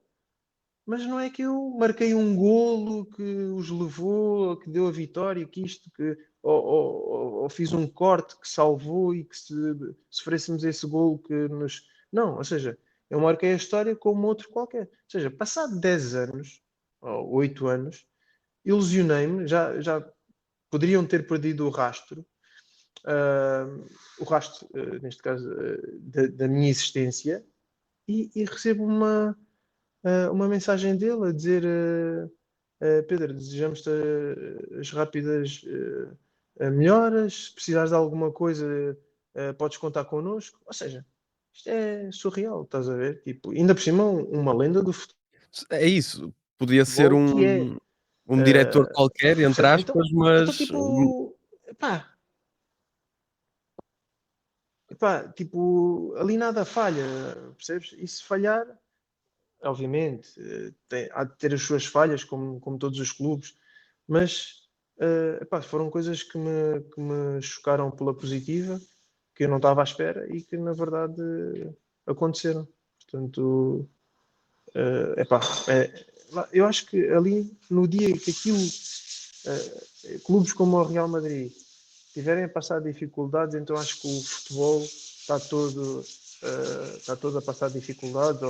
mas não é que eu marquei um golo que os levou, que deu a vitória, que isto, que, ou fiz um corte que salvou e que se sofrêssemos esse golo que nos. Não, ou seja, eu marquei a história como outro qualquer. Ou seja, passado 10 anos, ou 8 anos, ilusionei-me, já poderiam ter perdido o rastro, neste caso, da minha existência, e recebo uma mensagem dele a dizer: Pedro, desejamos-te as rápidas melhoras. Se precisares de alguma coisa, podes contar connosco. Ou seja, isto é surreal, estás a ver? Tipo, ainda por cima, uma lenda do É isso, podia ser futebol que é. um diretor qualquer, entre Percebes? Então, aspas, mas tipo, tipo, ali nada falha, percebes? E se falhar, obviamente, há de ter as suas falhas, como todos os clubes, mas foram coisas que me chocaram pela positiva, que eu não estava à espera e que na verdade aconteceram. Portanto, eu acho que ali no dia que aquilo, clubes como o Real Madrid tiverem a passar dificuldades, então acho que o futebol está todo a passar dificuldades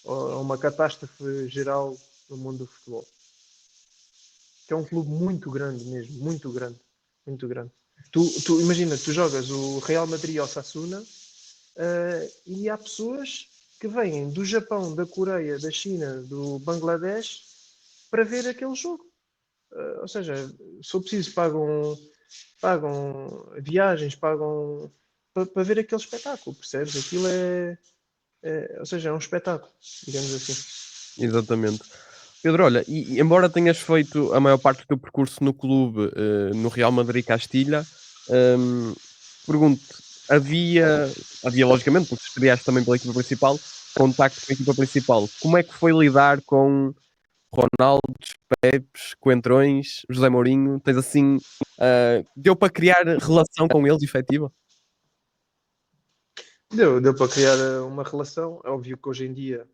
ou uma catástrofe geral no mundo do futebol. Que é um clube muito grande mesmo, muito grande, muito grande. Tu imagina, tu jogas o Real Madrid ao Osasuna e há pessoas que vêm do Japão, da Coreia, da China, do Bangladesh para ver aquele jogo. Ou seja, se for preciso, pagam viagens, pagam para ver aquele espetáculo, percebes? Aquilo ou seja, é um espetáculo, digamos assim. exatamente. Pedro, olha, e embora tenhas feito a maior parte do teu percurso no clube, no Real Madrid Castilha, hum, pergunto, havia logicamente, porque estreaste também pela equipa principal, contacto com a equipa principal. Como é que foi lidar com Ronaldos, Pepes, Coentrões, José Mourinho? Tens assim, deu para criar relação com eles efetiva? Deu para criar uma relação. É óbvio que hoje em dia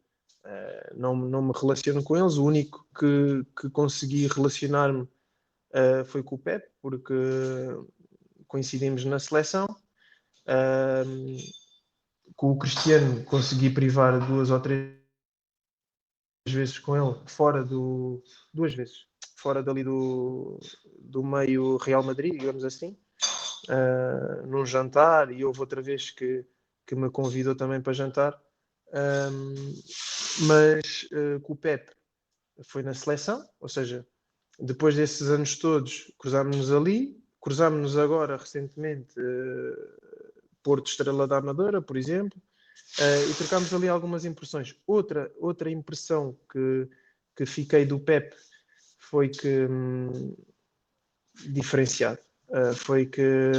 não me relaciono com eles. O único que consegui relacionar-me foi com o Pep, porque coincidimos na seleção. Com o Cristiano consegui privar 2 ou 3 vezes com ele, duas vezes, fora dali do meio Real Madrid, digamos assim, num jantar, e houve outra vez que me convidou também para jantar. Mas com o Pep foi na seleção, ou seja, depois desses anos todos cruzámos-nos ali, cruzámos-nos agora recentemente Porto Estrela da Amadora, por exemplo, e trocámos ali algumas impressões. Outra impressão que fiquei do Pep foi que, diferenciado, foi que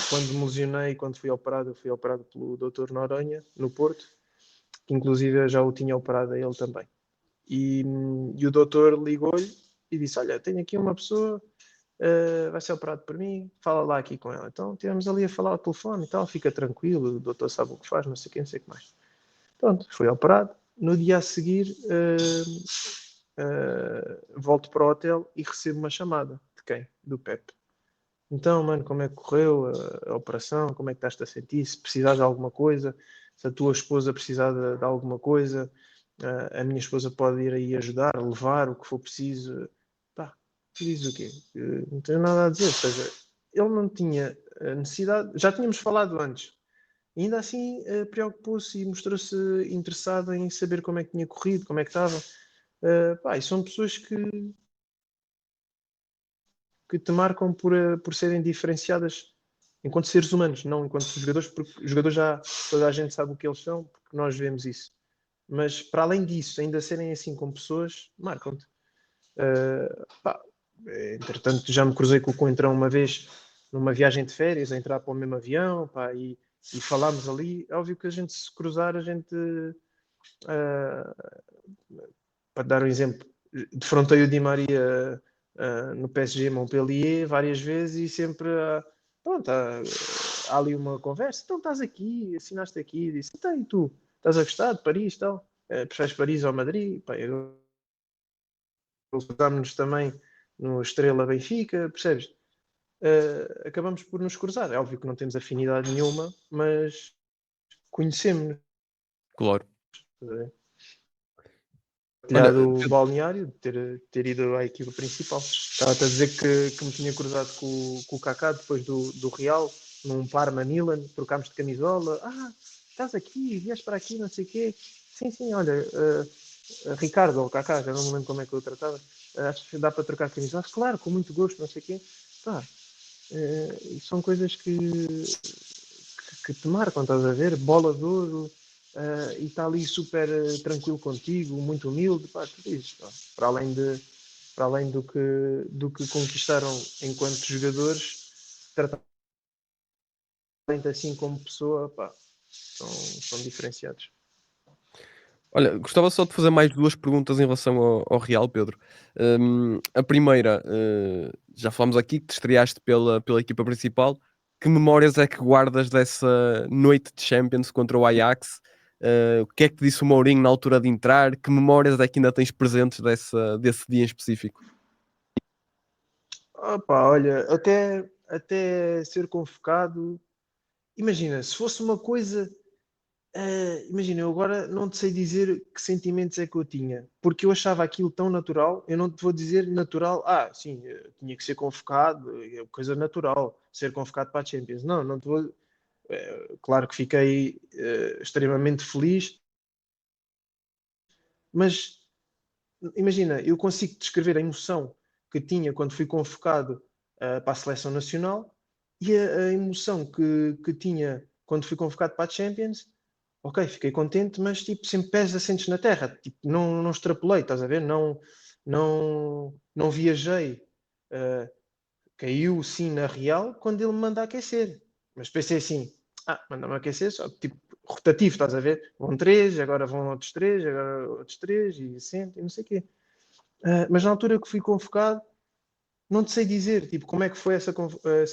quando me lesionei, quando fui operado, eu fui operado pelo Dr. Noronha, no Porto, que inclusive eu já o tinha operado a ele também. E o doutor ligou-lhe e disse: Olha, tenho aqui uma pessoa, vai ser operado por mim, fala lá aqui com ela. Então tivemos ali a falar ao telefone e tal, fica tranquilo, o doutor sabe o que faz, não sei quem, não sei o que mais. Pronto, foi operado. No dia a seguir, volto para o hotel e recebo uma chamada. De quem? Do Pepe. Então, mano, como é que correu a operação? Como é que estás-te a sentir? Se precisares de alguma coisa, se a tua esposa precisar de alguma coisa, a minha esposa pode ir aí ajudar, levar o que for preciso. Pá, tu dizes o quê? Não tenho nada a dizer. Ou seja, ele não tinha necessidade. Já tínhamos falado antes. E ainda assim, preocupou-se e mostrou-se interessado em saber como é que tinha corrido, como é que estava. E são pessoas que que te marcam por serem diferenciadas enquanto seres humanos, não enquanto jogadores, porque os jogadores já toda a gente sabe o que eles são, porque nós vemos isso. Mas para além disso, ainda serem assim como pessoas, marcam-te. Pá, entretanto, já me cruzei com o Coentrão uma vez numa viagem de férias, a entrar para o mesmo avião, pá, e falámos ali. É óbvio que a gente se cruzar, a gente, para dar um exemplo, defrontei o Di Maria no PSG Montpellier várias vezes e sempre, pronto, há ali uma conversa. Então estás aqui, assinaste aqui, disse, então e tu? Estás a gostar de Paris, tal? Preferes Paris ou Madrid? Pá, cruzámos-nos também no Estrela Benfica, percebes? Acabamos por nos cruzar. É óbvio que não temos afinidade nenhuma, mas conhecemos-nos. Claro. Olha, Partilhado o balneário, de ter ido à equipa principal. Estava-te a dizer que me tinha cruzado com o Kaká depois do Real, num Parma Milan, trocámos de camisola. Estás aqui, vieste para aqui, não sei o quê. Sim, olha, Ricardo ou Kaká, já não me lembro como é que eu tratava. Acho que dá para trocar camisolas? Claro, com muito gosto, não sei o quê. Pá, são coisas que te marcam, estás a ver? Bola de ouro, e está ali super tranquilo contigo, muito humilde, pá, tudo isso. Pá. Para além do que conquistaram enquanto jogadores, tratam assim como pessoa, pá, são diferenciados. Olha, gostava só de fazer mais 2 perguntas em relação ao Real, Pedro. A primeira, já falámos aqui que te estreaste pela equipa principal. Que memórias é que guardas dessa noite de Champions contra o Ajax? O que é que te disse o Mourinho na altura de entrar? Que memórias é que ainda tens presentes desse dia em específico? Opa, olha, até ser convocado, imagina, se fosse uma coisa. Imagina, eu agora não te sei dizer que sentimentos é que eu tinha, porque eu achava aquilo tão natural. Eu não te vou dizer natural, sim, tinha que ser convocado, é coisa natural, ser convocado para a Champions. Não te vou. Claro que fiquei extremamente feliz, mas imagina, eu consigo descrever a emoção que tinha quando fui convocado para a seleção nacional e a emoção que tinha quando fui convocado para a Champions. Ok, fiquei contente, mas tipo, sempre pés assentes na terra. Tipo, não extrapolei, estás a ver? Não viajei. Uh, Caiu sim na real quando ele me manda aquecer. Mas pensei assim, manda-me aquecer, só tipo rotativo, estás a ver? Vão três, agora vão outros três, agora outros três, e assento, e não sei o quê. Mas na altura que fui convocado, não te sei dizer, tipo, como é que foi essa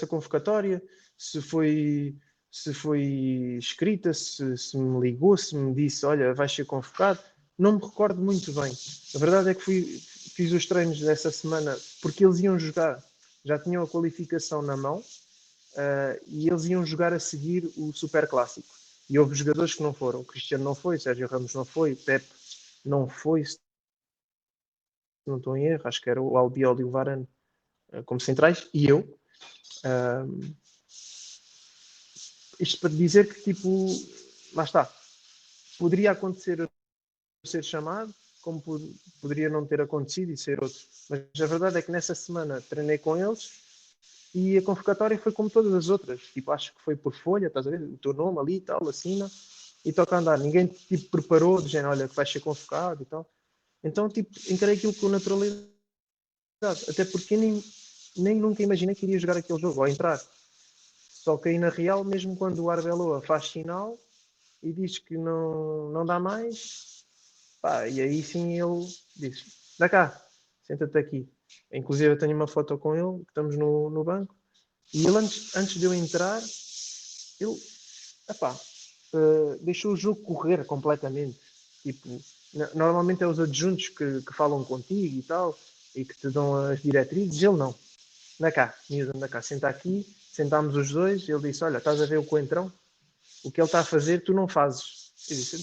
convocatória, se foi, se foi escrita, se me ligou, se me disse, olha, vais ser convocado, não me recordo muito bem. A verdade é que fiz os treinos dessa semana porque eles iam jogar, já tinham a qualificação na mão, e eles iam jogar a seguir o Super Clássico. E houve jogadores que não foram. O Cristiano não foi, Sérgio Ramos não foi, o Pepe não foi, se não estou em erro, acho que era o Albiol e o Varane como centrais, e eu. Isto para dizer que, tipo, lá está, poderia acontecer eu ser chamado, como poderia não ter acontecido e ser outro. Mas a verdade é que nessa semana treinei com eles e a convocatória foi como todas as outras. Tipo, acho que foi por folha, estás a ver? O teu nome ali e tal, assina, e toca a andar. Ninguém, tipo, preparou, de género, olha, que vais ser convocado e tal. Então, tipo, encarei aquilo com naturalidade. Até porque nem nunca imaginei que iria jogar aquele jogo, ou entrar. Só que aí na Real, mesmo quando o Arbeloa faz sinal e diz que não dá mais, pá, e aí sim ele diz: dá cá, senta-te aqui. Inclusive eu tenho uma foto com ele, que estamos no banco, e ele antes de eu entrar, ele epá, deixou o jogo correr completamente. Tipo, normalmente é os adjuntos que falam contigo e tal, e que te dão as diretrizes, ele não. Anda cá, miúdo, anda cá, senta aqui, sentámos os dois, ele disse, olha, estás a ver o coentrão? O que ele está a fazer, tu não fazes. Eu disse,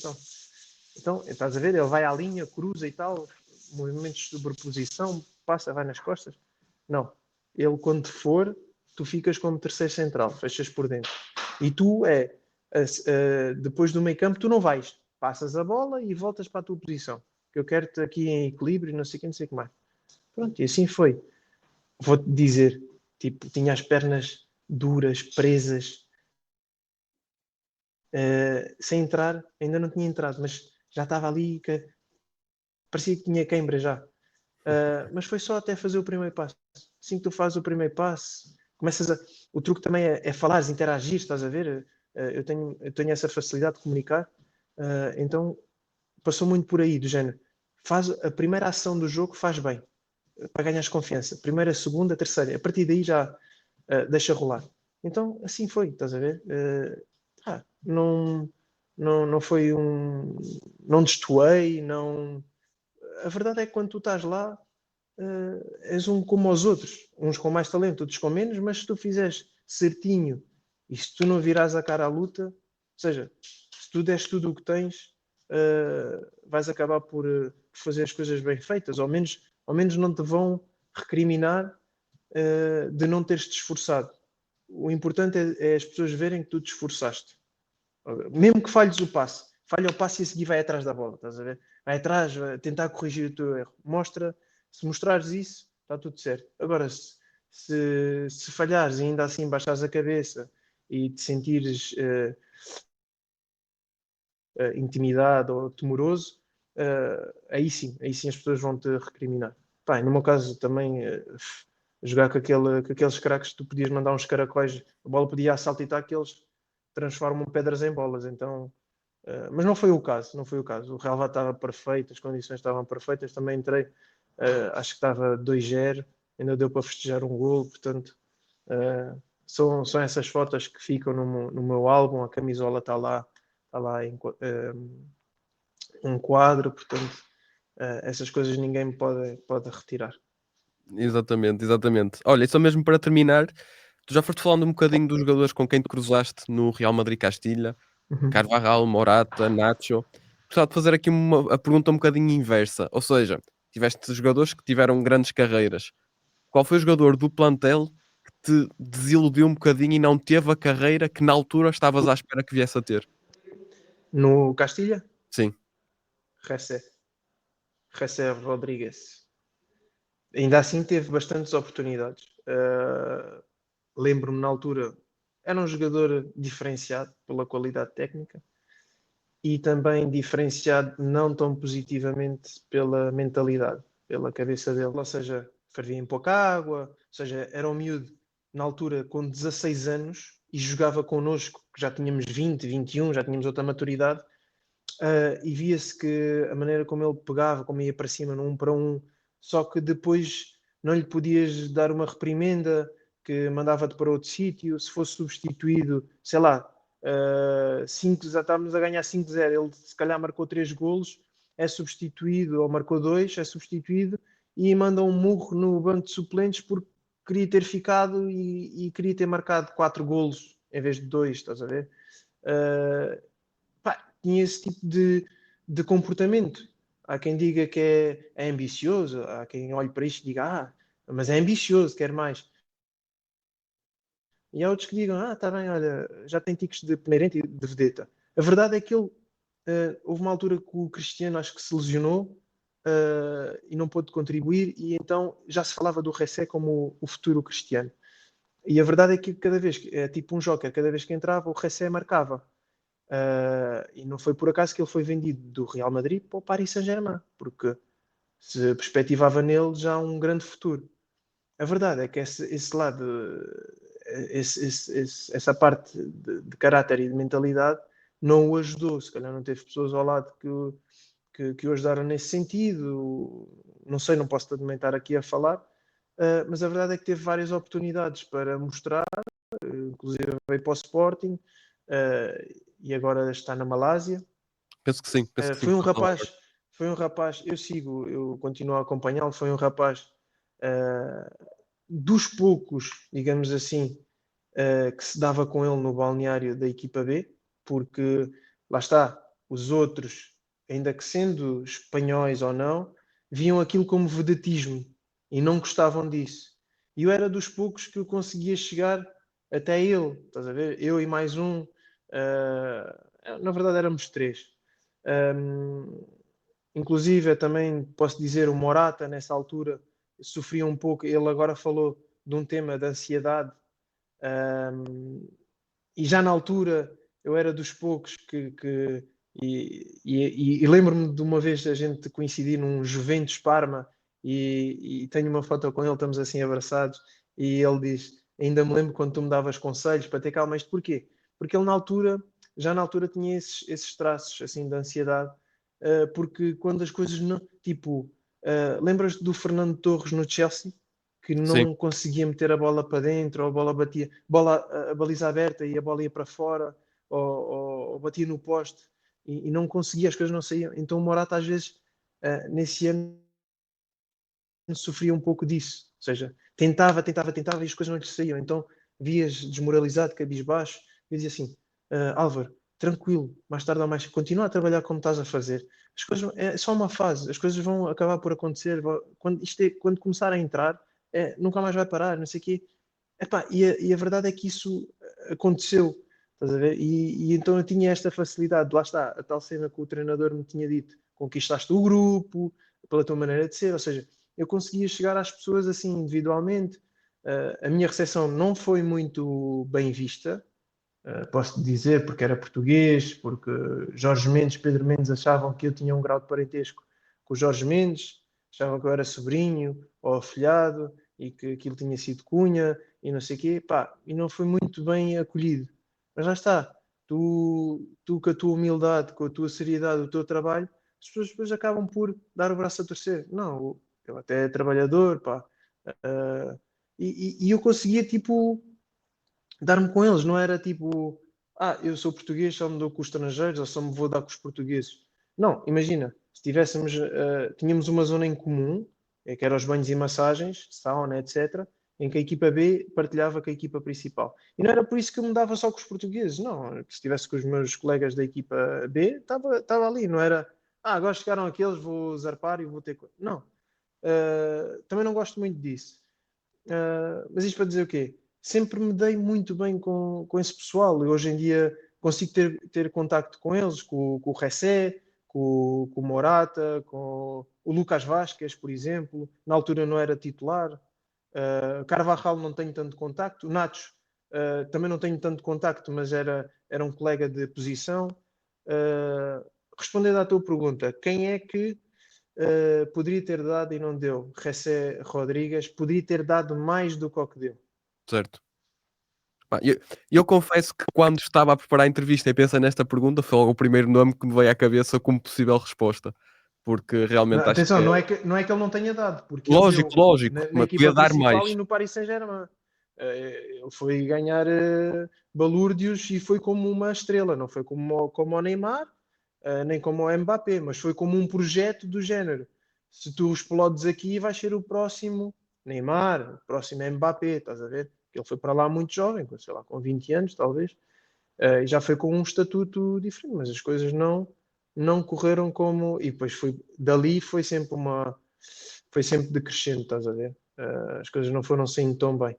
então, estás a ver, ele vai à linha, cruza e tal, movimentos de sobreposição, passa, vai nas costas. Não, ele quando for, tu ficas como terceiro central, fechas por dentro. E tu depois do meio campo, tu não vais, passas a bola e voltas para a tua posição. Que eu quero-te aqui em equilíbrio, não sei o que mais. Pronto, e assim foi. vou-te dizer, tipo, tinha as pernas duras, presas, sem entrar, ainda não tinha entrado, mas já estava ali, que parecia que tinha queimbra já. Mas foi só até fazer o primeiro passo. Assim que tu fazes o primeiro passo, começas a. O truque também é falares, interagir, estás a ver? Eu tenho essa facilidade de comunicar, então passou muito por aí, do género. Faz a primeira ação do jogo, faz bem, para ganhares confiança. Primeira, segunda, terceira. A partir daí já deixa rolar. Então, assim foi, estás a ver? Não, não foi um. Não destoei, não. A verdade é que quando tu estás lá, és um como os outros, uns com mais talento, outros com menos, mas se tu fizeres certinho e se tu não virares a cara à luta, ou seja, se tu deres tudo o que tens, vais acabar por fazer as coisas bem feitas, ao menos não te vão recriminar de não teres te esforçado. O importante é as pessoas verem que tu te esforçaste. Mesmo que falhes o passe, falha o passe e a seguir vai atrás da bola, estás a ver? Vai atrás, vai tentar corrigir o teu erro. Se mostrares isso, está tudo certo. Agora, se falhares e ainda assim baixares a cabeça e te sentires intimidado ou temoroso, aí sim as pessoas vão te recriminar. Pá, no meu caso também, jogar com aqueles craques, tu podias mandar uns caracóis, a bola podia saltitar que eles transformam pedras em bolas, então. Mas não foi o caso, não foi o caso. O relvado estava perfeito, as condições estavam perfeitas. Também entrei, acho que estava 2-0, ainda deu para festejar um gol. Portanto, são essas fotos que ficam no meu álbum. A camisola está lá em um quadro. Portanto, essas coisas ninguém me pode retirar. Exatamente, exatamente. Olha, e só mesmo para terminar, tu já foste falando um bocadinho dos jogadores com quem te cruzaste no Real Madrid Castilha, Uhum. Carvajal, Morata, Nacho. Gostava de fazer aqui a pergunta um bocadinho inversa, ou seja, tiveste jogadores que tiveram grandes carreiras. Qual foi o jogador do plantel que te desiludiu um bocadinho e não teve a carreira que na altura estavas à espera que viesse a ter? No Castilha, Sim, José Rodrigues. Ainda assim teve bastantes oportunidades. Lembro-me na altura, era um jogador diferenciado pela qualidade técnica e também diferenciado não tão positivamente pela mentalidade, pela cabeça dele. Ou seja, fervia em pouca água, ou seja, era um miúdo na altura com 16 anos e jogava connosco, que já tínhamos 20, 21, já tínhamos outra maturidade, e via-se que a maneira como ele pegava, como ia para cima no 1 para 1, só que depois não lhe podias dar uma reprimenda que mandava-te para outro sítio, se fosse substituído, sei lá, já estávamos a ganhar 5-0, ele se calhar marcou 3 golos, é substituído, ou marcou 2, é substituído, e manda um murro no banco de suplentes porque queria ter ficado e queria ter marcado 4 golos em vez de 2, estás a ver? Uh, Tinha esse tipo de comportamento. Há quem diga que é ambicioso, há quem olhe para isto e diga, mas é ambicioso, quer mais. E há outros que digam, está bem, olha, já tem tiques de peneirente e de vedeta. A verdade é que ele, houve uma altura que o Cristiano acho que se lesionou e não pôde contribuir, e então já se falava do Ressé como o futuro Cristiano. E a verdade é que cada vez, é tipo um joker, cada vez que entrava, o Ressé marcava. E não foi por acaso que ele foi vendido do Real Madrid para o Paris Saint-Germain, porque se perspectivava nele já um grande futuro. A verdade é que esse lado, essa parte de caráter e de mentalidade não o ajudou. Se calhar não teve pessoas ao lado que o ajudaram nesse sentido. Não sei, não posso também estar aqui a falar, mas a verdade é que teve várias oportunidades para mostrar, inclusive veio para o Sporting, e agora está na Malásia. penso que sim, Foi que um estás a falar. rapaz, eu continuo a acompanhá-lo, foi um rapaz dos poucos, digamos assim, que se dava com ele no balneário da equipa B, porque lá está, os outros, ainda que sendo espanhóis ou não, viam aquilo como vedetismo e não gostavam disso. E eu era dos poucos que eu conseguia chegar até ele, estás a ver? Eu e mais um, na verdade éramos três. Um, Inclusive, também posso dizer o Morata, nessa altura, sofria um pouco. Ele agora falou de um tema de ansiedade, e já na altura eu era dos poucos e lembro-me de uma vez a gente coincidir num Juventus Parma e tenho uma foto com ele, estamos assim abraçados e ele diz, ainda me lembro quando tu me davas conselhos para ter calma, isto porquê? Porque ele já na altura tinha esses traços assim de ansiedade, porque quando as coisas não, tipo, lembras-te do Fernando Torres no Chelsea? Que Sim, não conseguia meter a bola para dentro, ou a bola batia, a baliza aberta e a bola ia para fora, ou batia no poste e não conseguia, as coisas não saíam. Então o Morata às vezes nesse ano sofria um pouco disso, ou seja, tentava e as coisas não lhe saíam. Então vias desmoralizado, cabisbaixo, e dizia assim: Álvaro, tranquilo, mais tarde ou mais continua a trabalhar como estás a fazer. As coisas é só uma fase, as coisas vão acabar por acontecer. Quando começar a entrar, nunca mais vai parar, não sei o quê. Epá, e a verdade é que isso aconteceu, estás a ver? E então eu tinha esta facilidade, lá está, a tal cena que o treinador me tinha dito: conquistaste o grupo, pela tua maneira de ser, ou seja, eu conseguia chegar às pessoas assim individualmente. A minha recepção não foi muito bem vista, posso dizer, porque era português, porque Jorge Mendes, Pedro Mendes achavam que eu tinha um grau de parentesco com o Jorge Mendes, achavam que eu era sobrinho ou afilhado e que aquilo tinha sido cunha e não sei o quê, pá, e não foi muito bem acolhido. Mas lá está, tu com a tua humildade, com a tua seriedade, o teu trabalho, as pessoas depois acabam por dar o braço a torcer. Não, eu até é trabalhador, pá. E eu conseguia, tipo, dar-me com eles, não era tipo, eu sou português, só me dou com os estrangeiros ou só me vou dar com os portugueses. Não, imagina, se tivéssemos, tínhamos uma zona em comum, que era os banhos e massagens, sauna, etc., em que a equipa B partilhava com a equipa principal. E não era por isso que eu me dava só com os portugueses, não. Se estivesse com os meus colegas da equipa B, estava ali, não era, agora chegaram aqueles, vou zarpar e vou ter. Não. Também não gosto muito disso. Mas isto para dizer o quê? Sempre me dei muito bem com esse pessoal e hoje em dia consigo ter contacto com eles, com o Ressé, com o Morata, com o Lucas Vasquez, por exemplo. Na altura não era titular. Carvajal não tenho tanto contacto. Nacho também não tenho tanto contacto, mas era um colega de posição. Respondendo à tua pergunta, quem é que poderia ter dado e não deu? José Rodrigues poderia ter dado mais do que o que deu. certo. Pá, eu confesso que quando estava a preparar a entrevista e pensei nesta pergunta, foi logo o primeiro nome que me veio à cabeça como possível resposta, porque Não, realmente acho atenção, que é não é que ele não tenha dado, porque ele lógico, deu lógico, na mas equipa podia dar mais. principal e no Paris Saint-Germain. Ele foi ganhar balúrdios e foi como uma estrela, não foi como o Neymar, nem como o Mbappé, mas foi como um projeto do género. Se tu explodes aqui, vais ser o próximo Neymar, o próximo Mbappé, estás a ver? Ele foi para lá muito jovem, sei lá, com 20 anos, talvez. E já foi com um estatuto diferente, mas as coisas não correram como. E depois dali foi sempre decrescente, estás a ver? As coisas não foram saindo tão bem.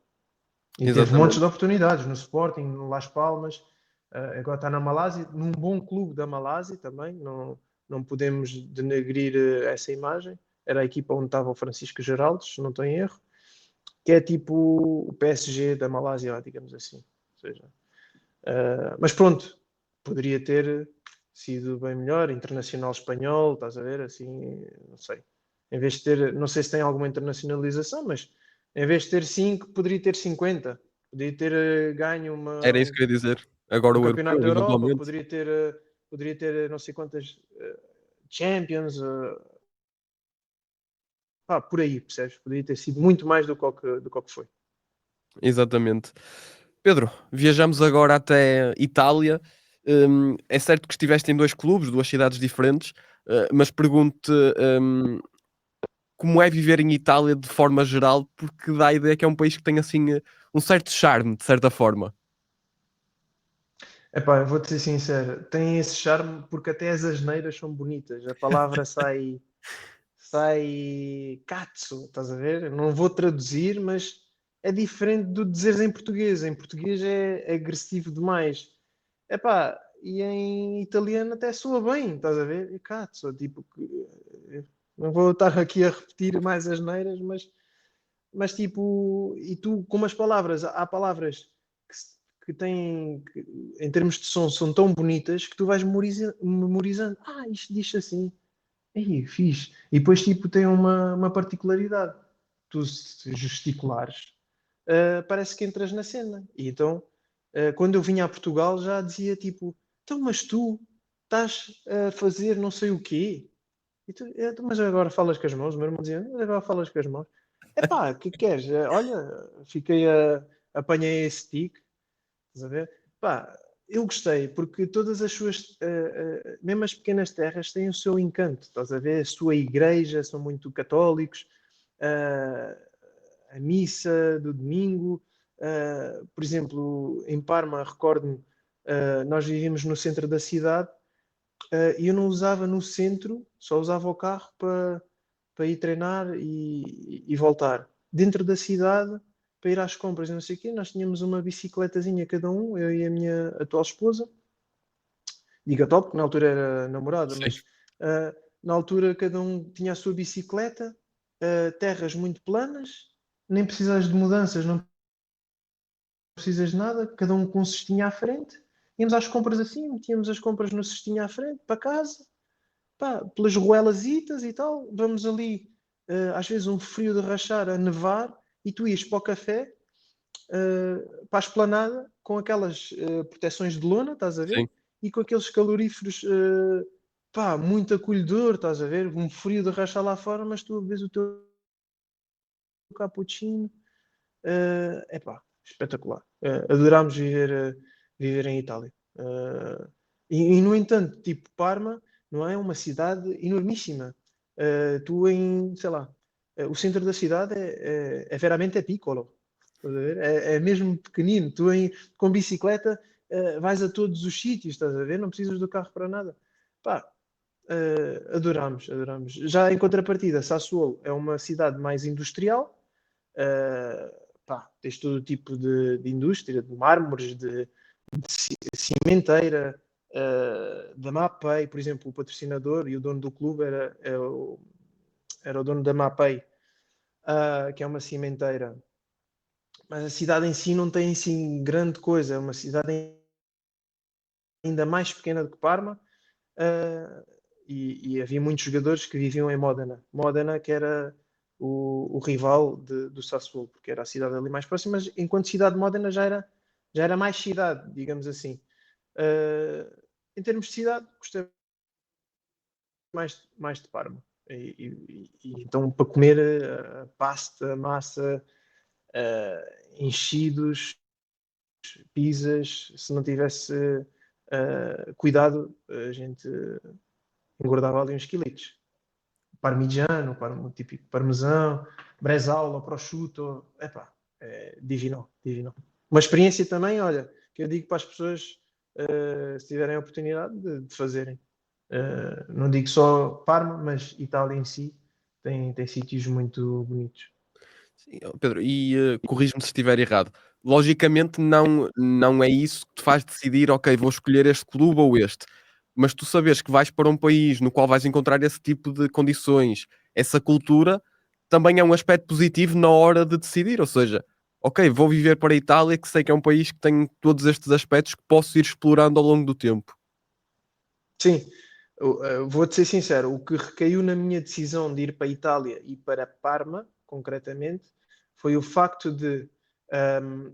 E teve montes de Exatamente. oportunidades no Sporting, no Las Palmas, agora está na Malásia, num bom clube da Malásia também, não podemos denegrir essa imagem. Era a equipa onde estava o Francisco Geraldo, se não estou em erro, que é tipo o PSG da Malásia, digamos assim. Ou seja, mas pronto, poderia ter sido bem melhor, internacional espanhol, estás a ver, assim, não sei. Em vez de ter, não sei se tem alguma internacionalização, mas em vez de ter 5, poderia ter 50. Poderia ter ganho Era isso que eu ia dizer. Agora um o campeonato europeu, da Europa, eventualmente. poderia ter não sei quantas Champions, por aí, percebes? Poderia ter sido muito mais do que foi. Exatamente. Pedro, viajamos agora até Itália. É certo que estiveste em 2 clubes, 2 cidades diferentes, mas pergunto-te, como é viver em Itália de forma geral, porque dá a ideia que é um país que tem, assim, um certo charme, de certa forma. Epá, eu vou-te ser sincero, tem esse charme porque até as asneiras são bonitas. A palavra sai cazzo, estás a ver? Não vou traduzir, mas é diferente do dizeres em português. Em português é agressivo demais. Epá, e em italiano até soa bem, estás a ver? E cazzo, tipo, não vou estar aqui a repetir mais asneiras, mas mas tipo, e tu com umas palavras, há palavras que têm, que, em termos de som, são tão bonitas que tu vais memorizando. Ah, isto diz assim. Aí, fixe. E depois, tipo, tem uma particularidade. Tu, se gesticulares, parece que entras na cena. E então, quando eu vinha a Portugal, já dizia tipo: então, mas tu estás a fazer não sei o quê? E tu, mas agora falas com as mãos? O meu irmão dizia: mas agora falas com as mãos? Epá, o que queres? Olha, apanhei esse tique, estás a ver? Pá, eu gostei, porque todas as suas, mesmo as pequenas terras, têm o seu encanto, estás a ver? A sua igreja, são muito católicos, uh, a missa do domingo, por exemplo, em Parma, recordo-me, nós vivíamos no centro da cidade, e eu não usava no centro, só usava o carro para ir treinar e voltar. Dentro da cidade, para ir às compras e não sei o quê, nós tínhamos uma bicicletazinha cada um, eu e a minha atual esposa. Digo atual porque na altura era namorada, Sim. mas na altura cada um tinha a sua bicicleta, terras muito planas, nem precisas de mudanças, não precisas de nada, cada um com um cestinho à frente. Íamos às compras assim, metíamos as compras no cestinho à frente, para casa, pá, pelas ruelasitas e tal, vamos ali, às vezes um frio de rachar, a nevar, e tu ias para o café, para a esplanada, com aquelas proteções de lona, estás a ver? Sim. E com aqueles caloríferos, pá, muito acolhedor, estás a ver? Um frio de rachar lá fora, mas tu vês o teu cappuccino, é pá, espetacular. Adorámos viver em Itália. No entanto, tipo, Parma não é uma cidade enormíssima. Tu sei lá, o centro da cidade é veramente piccolo. Estás a ver? É mesmo pequenino. Com bicicleta vais a todos os sítios, estás a ver? Não precisas do carro para nada. Pá, adorámos, adorámos. Já em contrapartida, Sassuolo é uma cidade mais industrial. Pá, tens todo tipo de indústria, de mármores, de cimenteira, da MAPEI, por exemplo, o patrocinador e o dono do clube era o dono da MAPEI, que é uma cimenteira. Mas a cidade em si não tem assim grande coisa, é uma cidade ainda mais pequena do que Parma, e havia muitos jogadores que viviam em Módena. Módena, que era o rival do Sassuolo, porque era a cidade ali mais próxima, mas enquanto cidade de Módena já era mais cidade, digamos assim. Em termos de cidade, gostei mais de Parma. Então, para comer pasta, massa, enchidos, pizzas, se não tivesse cuidado, a gente engordava ali uns quilitos. Parmigiano, o típico parmesão, bresaola, prosciutto, epá, divino, divino. Uma experiência também, olha, que eu digo para as pessoas, se tiverem a oportunidade de fazerem. Não digo só Parma, mas Itália em si tem sítios muito bonitos. Sim, ó Pedro, e, corrige-me se estiver errado. Logicamente não é isso que te faz decidir: "Ok, vou escolher este clube ou este", mas tu saberes que vais para um país no qual vais encontrar esse tipo de condições, essa cultura, também é um aspecto positivo na hora de decidir, ou seja: "Ok, vou viver para a Itália, que sei que é um país que tem todos estes aspectos que posso ir explorando ao longo do tempo". Sim, vou-te ser sincero, o que recaiu na minha decisão de ir para a Itália e para Parma, concretamente, foi o facto de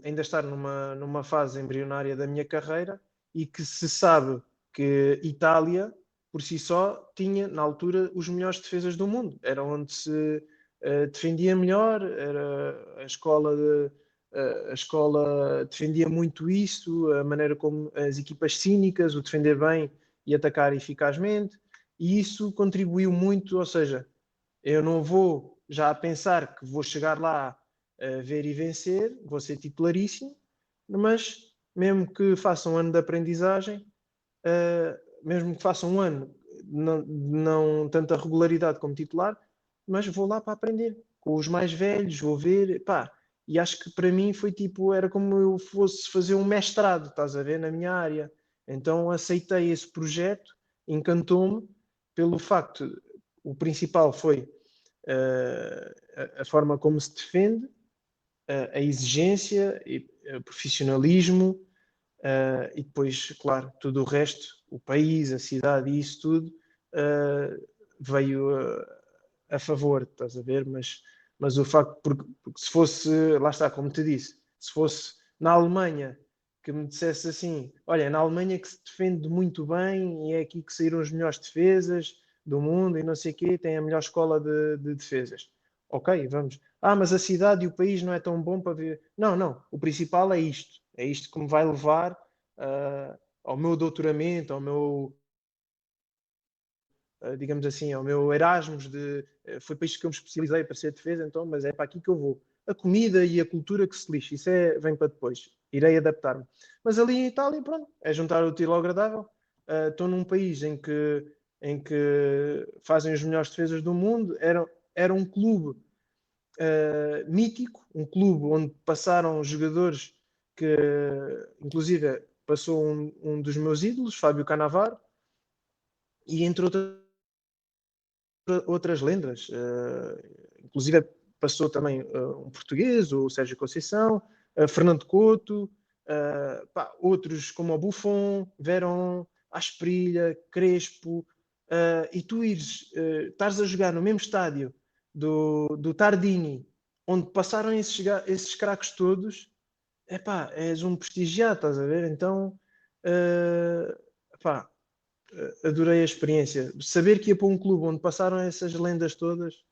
ainda estar numa fase embrionária da minha carreira e que se sabe que Itália, por si só, tinha, na altura, os melhores defesas do mundo. Era onde se defendia melhor, era a escola defendia muito isso, a maneira como as equipas cínicas, o defender bem e atacar eficazmente, e isso contribuiu muito, ou seja, eu não vou já pensar que vou chegar lá a ver e vencer, vou ser titularíssimo, mas mesmo que faça um ano de aprendizagem, mesmo que faça um ano, não tanta regularidade como titular, mas vou lá para aprender com os mais velhos, vou ver, pá, e acho que para mim foi tipo, era como eu fosse fazer um mestrado, estás a ver, na minha área. Então aceitei esse projeto, encantou-me pelo facto, o principal foi a forma como se defende, a exigência, o profissionalismo, e depois, claro, tudo o resto, o país, a cidade e isso tudo, veio a favor, estás a ver? Mas o facto, porque se fosse, lá está, como te disse, se fosse na Alemanha que me dissesse assim, olha, na Alemanha que se defende muito bem e é aqui que saíram as melhores defesas do mundo e não sei o quê, tem a melhor escola de defesas. Ok, vamos. Mas a cidade e o país não é tão bom para ver. Não, não. O principal é isto. É isto que me vai levar ao meu doutoramento, ao meu, digamos assim, ao meu Erasmus foi para isto que eu me especializei para ser defesa, então, mas é para aqui que eu vou. A comida e a cultura que se lixe, isso vem para depois. Irei adaptar-me. Mas ali em Itália, pronto, é juntar o útil ao agradável. Estou num país em que fazem os melhores defesas do mundo. Era um clube mítico, um clube onde passaram jogadores que, inclusive, passou um dos meus ídolos, Fábio Cannavaro, e entre outras lendas. Inclusive, passou também um português, o Sérgio Conceição, Fernando Couto, outros como o Buffon, Verón, Asprilla, Crespo, e tu estares a jogar no mesmo estádio do Tardini, onde passaram esses craques todos, és um prestigiado, estás a ver? Então, adorei a experiência. Saber que ia para um clube onde passaram essas lendas todas,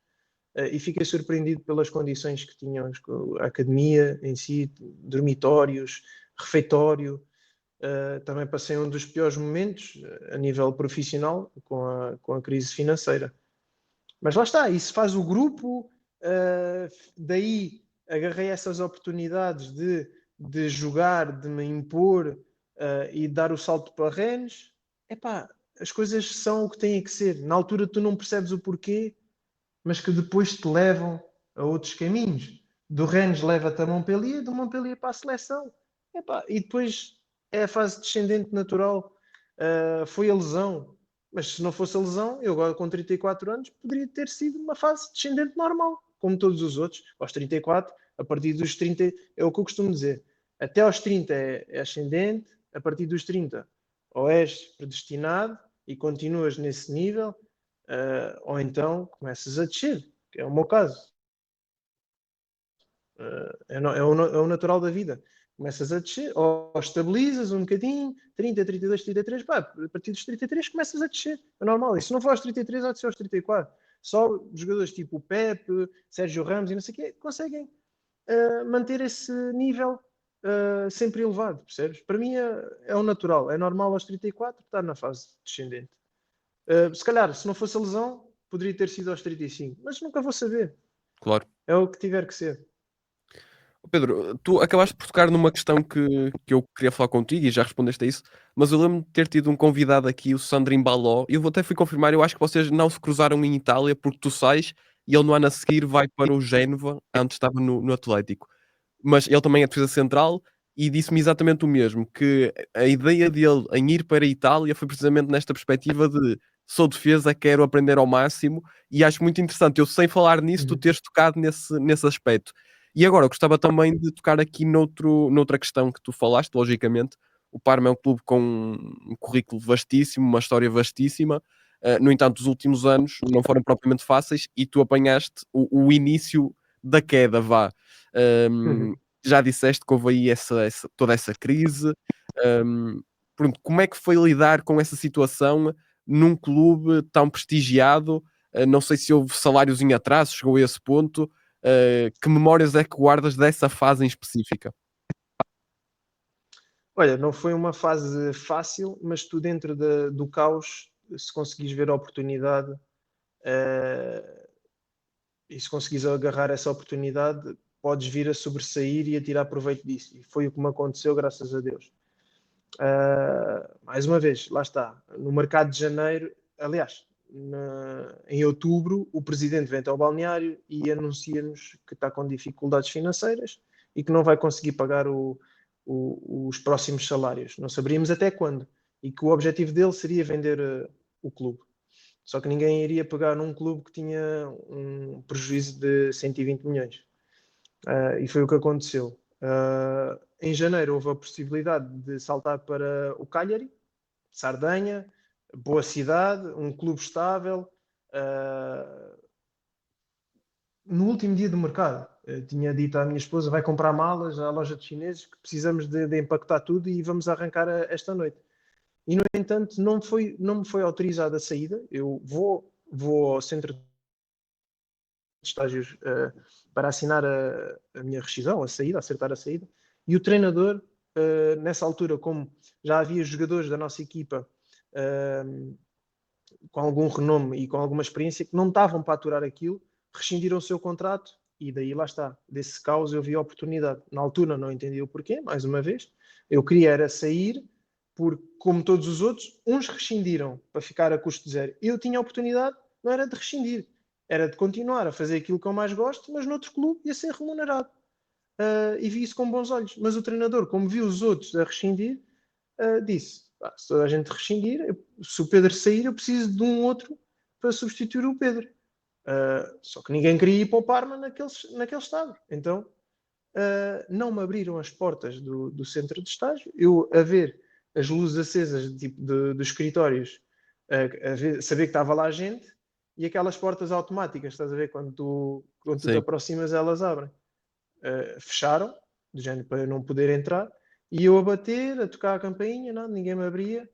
e fiquei surpreendido pelas condições que tinham, a academia em si, dormitórios, refeitório. Também passei um dos piores momentos a nível profissional com a crise financeira. Mas lá está, isso faz o grupo, daí agarrei essas oportunidades de jogar, de me impor e dar o salto para Rennes. As coisas são o que têm que ser. Na altura tu não percebes o porquê, mas que depois te levam a outros caminhos. Do Rennes leva-te a Montpellier, do Montpellier para a seleção. E depois é a fase descendente natural. Foi a lesão. Mas se não fosse a lesão, eu agora com 34 anos poderia ter sido uma fase descendente normal, como todos os outros. Aos 34, a partir dos 30, é o que eu costumo dizer. Até aos 30 é ascendente, a partir dos 30 ou és predestinado e continuas nesse nível, ou então começas a descer, que é o meu caso. É o natural da vida. Começas a descer, ou estabilizas um bocadinho, 30, 32, 33, a partir dos 33 começas a descer. É normal. E se não for aos 33, há de ser aos 34. Só jogadores tipo o Pepe, Sérgio Ramos e não sei o quê, conseguem manter esse nível sempre elevado, percebes? Para mim é o natural. É normal aos 34 estar na fase descendente. Se calhar, se não fosse a lesão, poderia ter sido aos 35, mas nunca vou saber. Claro. É o que tiver que ser. Pedro, tu acabaste por tocar numa questão que eu queria falar contigo e já respondeste a isso, mas eu lembro-me de ter tido um convidado aqui, o Sandro Baló, e eu até fui confirmar, eu acho que vocês não se cruzaram em Itália porque tu sais e ele no ano a seguir vai para o Génova, antes estava no Atlético. Mas ele também é defesa central e disse-me exatamente o mesmo, que a ideia dele em ir para a Itália foi precisamente nesta perspectiva de sou defesa, quero aprender ao máximo e acho muito interessante, eu sem falar nisso, tu teres tocado nesse aspecto. E agora, eu gostava também de tocar aqui noutra questão que tu falaste, logicamente. O Parma é um clube com um currículo vastíssimo, uma história vastíssima. No entanto, os últimos anos não foram propriamente fáceis e tu apanhaste o início da queda, vá. Um, já disseste que houve aí toda essa crise. Pronto, como é que foi lidar com essa situação num clube tão prestigiado? Não sei se houve salários em atraso, chegou a esse ponto. Que memórias é que guardas dessa fase em específica? Olha, não foi uma fase fácil, mas tu dentro do caos, se conseguires ver a oportunidade e se conseguires agarrar essa oportunidade, podes vir a sobressair e a tirar proveito disso. E foi o que me aconteceu, graças a Deus. Mais uma vez, lá está, no mercado de janeiro, aliás, em outubro, o presidente vem ao balneário e anuncia-nos que está com dificuldades financeiras e que não vai conseguir pagar os próximos salários. Não saberíamos até quando. E que o objetivo dele seria vender o clube. Só que ninguém iria pegar num clube que tinha um prejuízo de 120 milhões. E foi o que aconteceu. Em janeiro houve a possibilidade de saltar para o Cagliari, Sardenha, boa cidade, um clube estável. No último dia do mercado, tinha dito à minha esposa: vai comprar malas à loja de chineses, que precisamos de empacotar tudo e vamos arrancar esta noite. E, no entanto, não me foi autorizada a saída. Eu vou ao centro de estágios para assinar a minha rescisão, a saída, acertar a saída. E o treinador, nessa altura, como já havia jogadores da nossa equipa com algum renome e com alguma experiência que não estavam para aturar aquilo, rescindiram o seu contrato e daí lá está. Desse caos eu vi a oportunidade. Na altura não entendi o porquê, mais uma vez. Eu queria era sair, porque, como todos os outros, uns rescindiram para ficar a custo zero. Eu tinha a oportunidade, não era de rescindir, era de continuar a fazer aquilo que eu mais gosto, mas noutro clube ia ser remunerado. E vi isso com bons olhos. Mas o treinador, como viu os outros a rescindir, disse: se toda a gente rescindir, se o Pedro sair, eu preciso de um outro para substituir o Pedro. Só que ninguém queria ir para o Parma naquele estado. Então, não me abriram as portas do centro de estágio. Eu, a ver as luzes acesas tipo, dos escritórios, saber que estava lá gente, e aquelas portas automáticas, estás a ver, quando tu te Sim. aproximas, elas abrem. Fecharam, do género para eu não poder entrar, e eu a bater, a tocar a campainha, nada, ninguém me abria,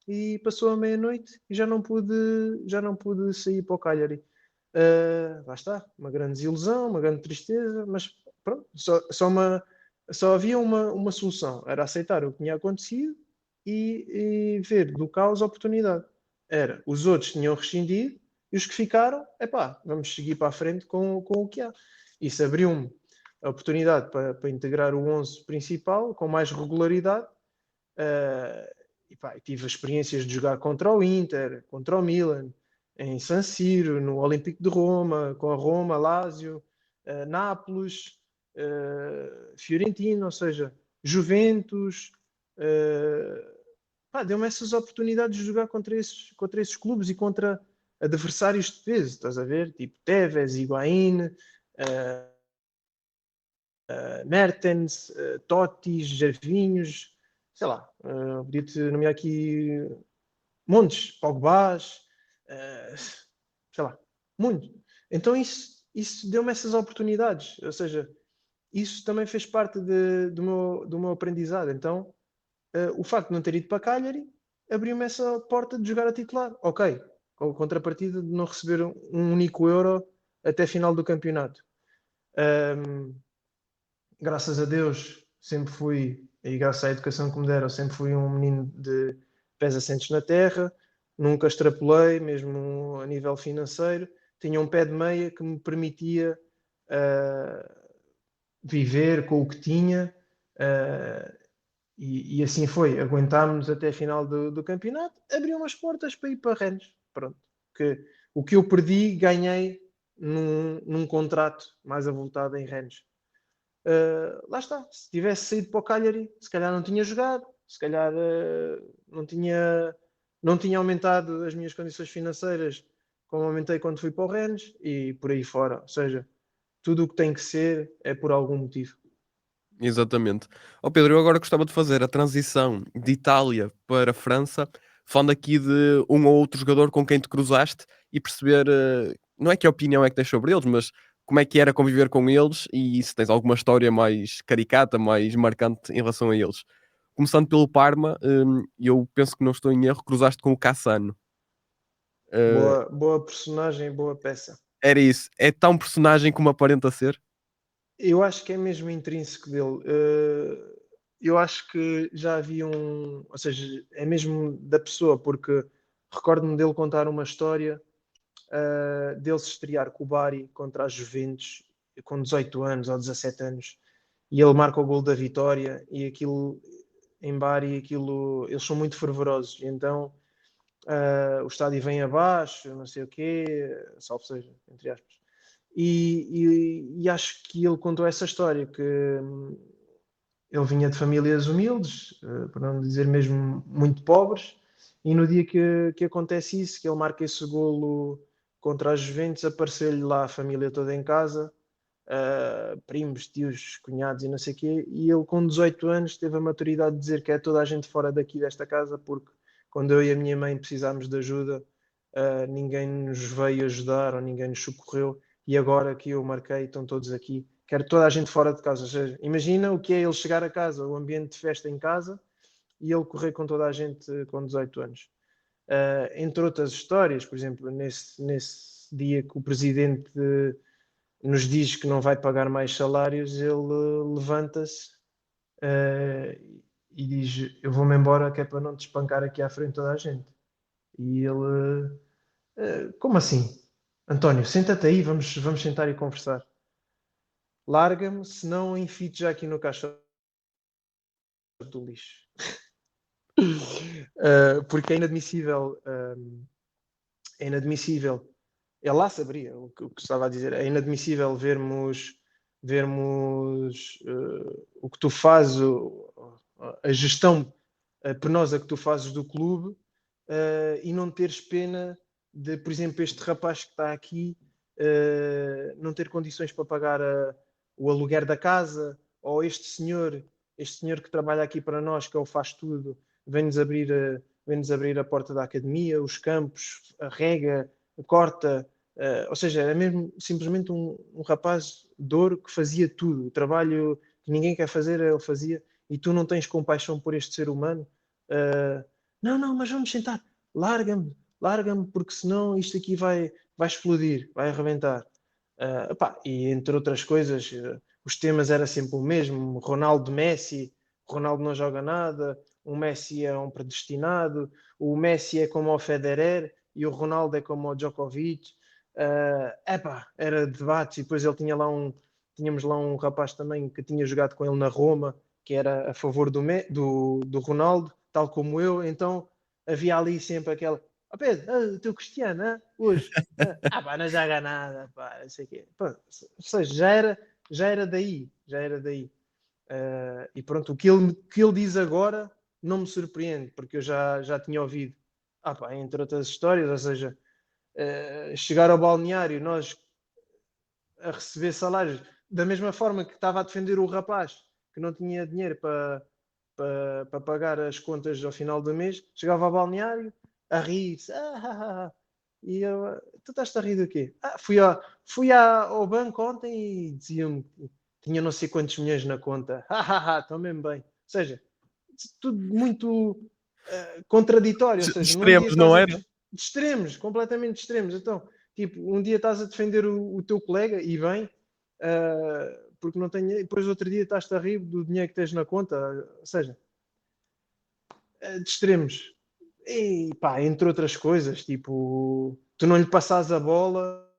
e passou a meia-noite e já não pude sair para o Cagliari. Lá está, uma grande desilusão, uma grande tristeza, mas pronto, só havia uma solução, era aceitar o que tinha acontecido e ver do caos a oportunidade. Era, os outros tinham rescindido e os que ficaram, vamos seguir para a frente com o que há. Isso abriu-me a oportunidade para integrar o 11 principal com mais regularidade. Tive experiências de jogar contra o Inter, contra o Milan, em San Siro, no Olímpico de Roma, com a Roma, Lazio, Nápoles, Fiorentina, ou seja, Juventus. Deu-me essas oportunidades de jogar contra esses clubes e contra adversários de peso, estás a ver? Tipo Tevez, Higuaín, Mertens, Totti, Gervinhos, sei lá, podia-te nomear aqui montes, Pogbás, sei lá, muito. Então isso deu-me essas oportunidades, ou seja, isso também fez parte do meu aprendizado. Então, o facto de não ter ido para Cagliari abriu-me essa porta de jogar a titular. Ok, com a contrapartida de não receber um único euro até final do campeonato. Graças a Deus, sempre fui, e graças à educação que me deram, sempre fui um menino de pés assentes na terra, nunca extrapolei, mesmo a nível financeiro. Tinha um pé de meia que me permitia viver com o que tinha, e assim foi. Aguentámos até a final do campeonato, abriu umas portas para ir para Rennes. Pronto. O que eu perdi, ganhei num contrato mais avultado em Rennes. Lá está, se tivesse saído para o Cagliari, se calhar não tinha jogado, se calhar não tinha aumentado as minhas condições financeiras como aumentei quando fui para o Rennes e por aí fora. Ou seja, tudo o que tem que ser é por algum motivo. Exatamente. Ó Pedro, eu agora gostava de fazer a transição de Itália para França, falando aqui de um ou outro jogador com quem te cruzaste e perceber, não é que a opinião é que tens sobre eles, mas como é que era conviver com eles e se tens alguma história mais caricata, mais marcante em relação a eles. Começando pelo Parma, eu penso que não estou em erro, cruzaste com o Cassano. Eh, Boa personagem, boa peça. Era isso. É tão personagem como aparenta ser? Eu acho que é mesmo intrínseco dele. Eu acho que já havia ou seja, é mesmo da pessoa, porque recordo-me dele contar uma história dele se estrear com o Bari contra a Juventus com 18 anos ou 17 anos e ele marca o gol da vitória e aquilo em Bari, eles são muito fervorosos, então o estádio vem abaixo, não sei o quê, salvo seja, entre aspas. E acho que ele contou essa história, que ele vinha de famílias humildes, para não dizer mesmo muito pobres, E no dia que acontece isso, que ele marca esse golo contra a Juventus, apareceu-lhe lá a família toda em casa, primos, tios, cunhados e não sei o quê, e ele com 18 anos teve a maturidade de dizer que é toda a gente fora daqui desta casa, porque quando eu e a minha mãe precisámos de ajuda, ninguém nos veio ajudar ou ninguém nos socorreu, e agora que eu marquei, estão todos aqui. Quero toda a gente fora de casa. Ou seja, imagina o que é ele chegar a casa, o ambiente de festa em casa, e ele correr com toda a gente com 18 anos. Entre outras histórias, por exemplo, nesse dia que o presidente nos diz que não vai pagar mais salários, ele levanta-se e diz: Eu vou-me embora, que é para não te espancar aqui à frente de toda a gente. E ele: Como assim? António, senta-te aí, vamos sentar e conversar. Larga-me, senão enfito já aqui no caixote do lixo. Porque é inadmissível. É inadmissível. Ele lá saberia o que estava a dizer. É inadmissível vermos o que tu fazes, a gestão penosa que tu fazes do clube e não teres pena de, por exemplo, este rapaz que está aqui não ter condições para pagar o aluguer da casa, ou este senhor que trabalha aqui para nós, que ele faz tudo, vem-nos abrir a porta da academia, os campos, a rega, a corta, ou seja, era mesmo simplesmente um rapaz de ouro que fazia tudo, o trabalho que ninguém quer fazer, ele fazia, e tu não tens compaixão por este ser humano. Não, não, mas vamos sentar, larga-me, porque senão isto aqui vai explodir, vai arrebentar. E entre outras coisas, os temas era sempre o mesmo: Ronaldo, Messi. Ronaldo não joga nada, o Messi é um predestinado, o Messi é como o Federer e o Ronaldo é como o Djokovic. Era debate. E depois tínhamos lá um rapaz também que tinha jogado com ele na Roma, que era a favor do Ronaldo, tal como eu. Então havia ali sempre aquela: Pedro, o teu Cristiano, hoje, não joga nada, pá, não sei o quê. Pá, ou seja, já era daí. E pronto, o que ele diz agora não me surpreende, porque eu já tinha ouvido, entre outras histórias, ou seja, chegar ao balneário, nós a receber salários, da mesma forma que estava a defender o rapaz que não tinha dinheiro para pagar as contas ao final do mês, chegava ao balneário a rir-se. E eu: Tu estás a rir do quê? Fui ao banco ontem e diziam-me que tinha não sei quantos milhões na conta. Estou mesmo bem. Ou seja, tudo muito contraditório. Ou De seja, num dia extremos, estás não a era? de extremos, completamente extremos. Então, tipo, um dia estás a defender o teu colega e bem, porque não tem, e depois outro dia estás-te a rir do dinheiro que tens na conta. Ou seja, de extremos. E pá, entre outras coisas, tipo, tu não lhe passas a bola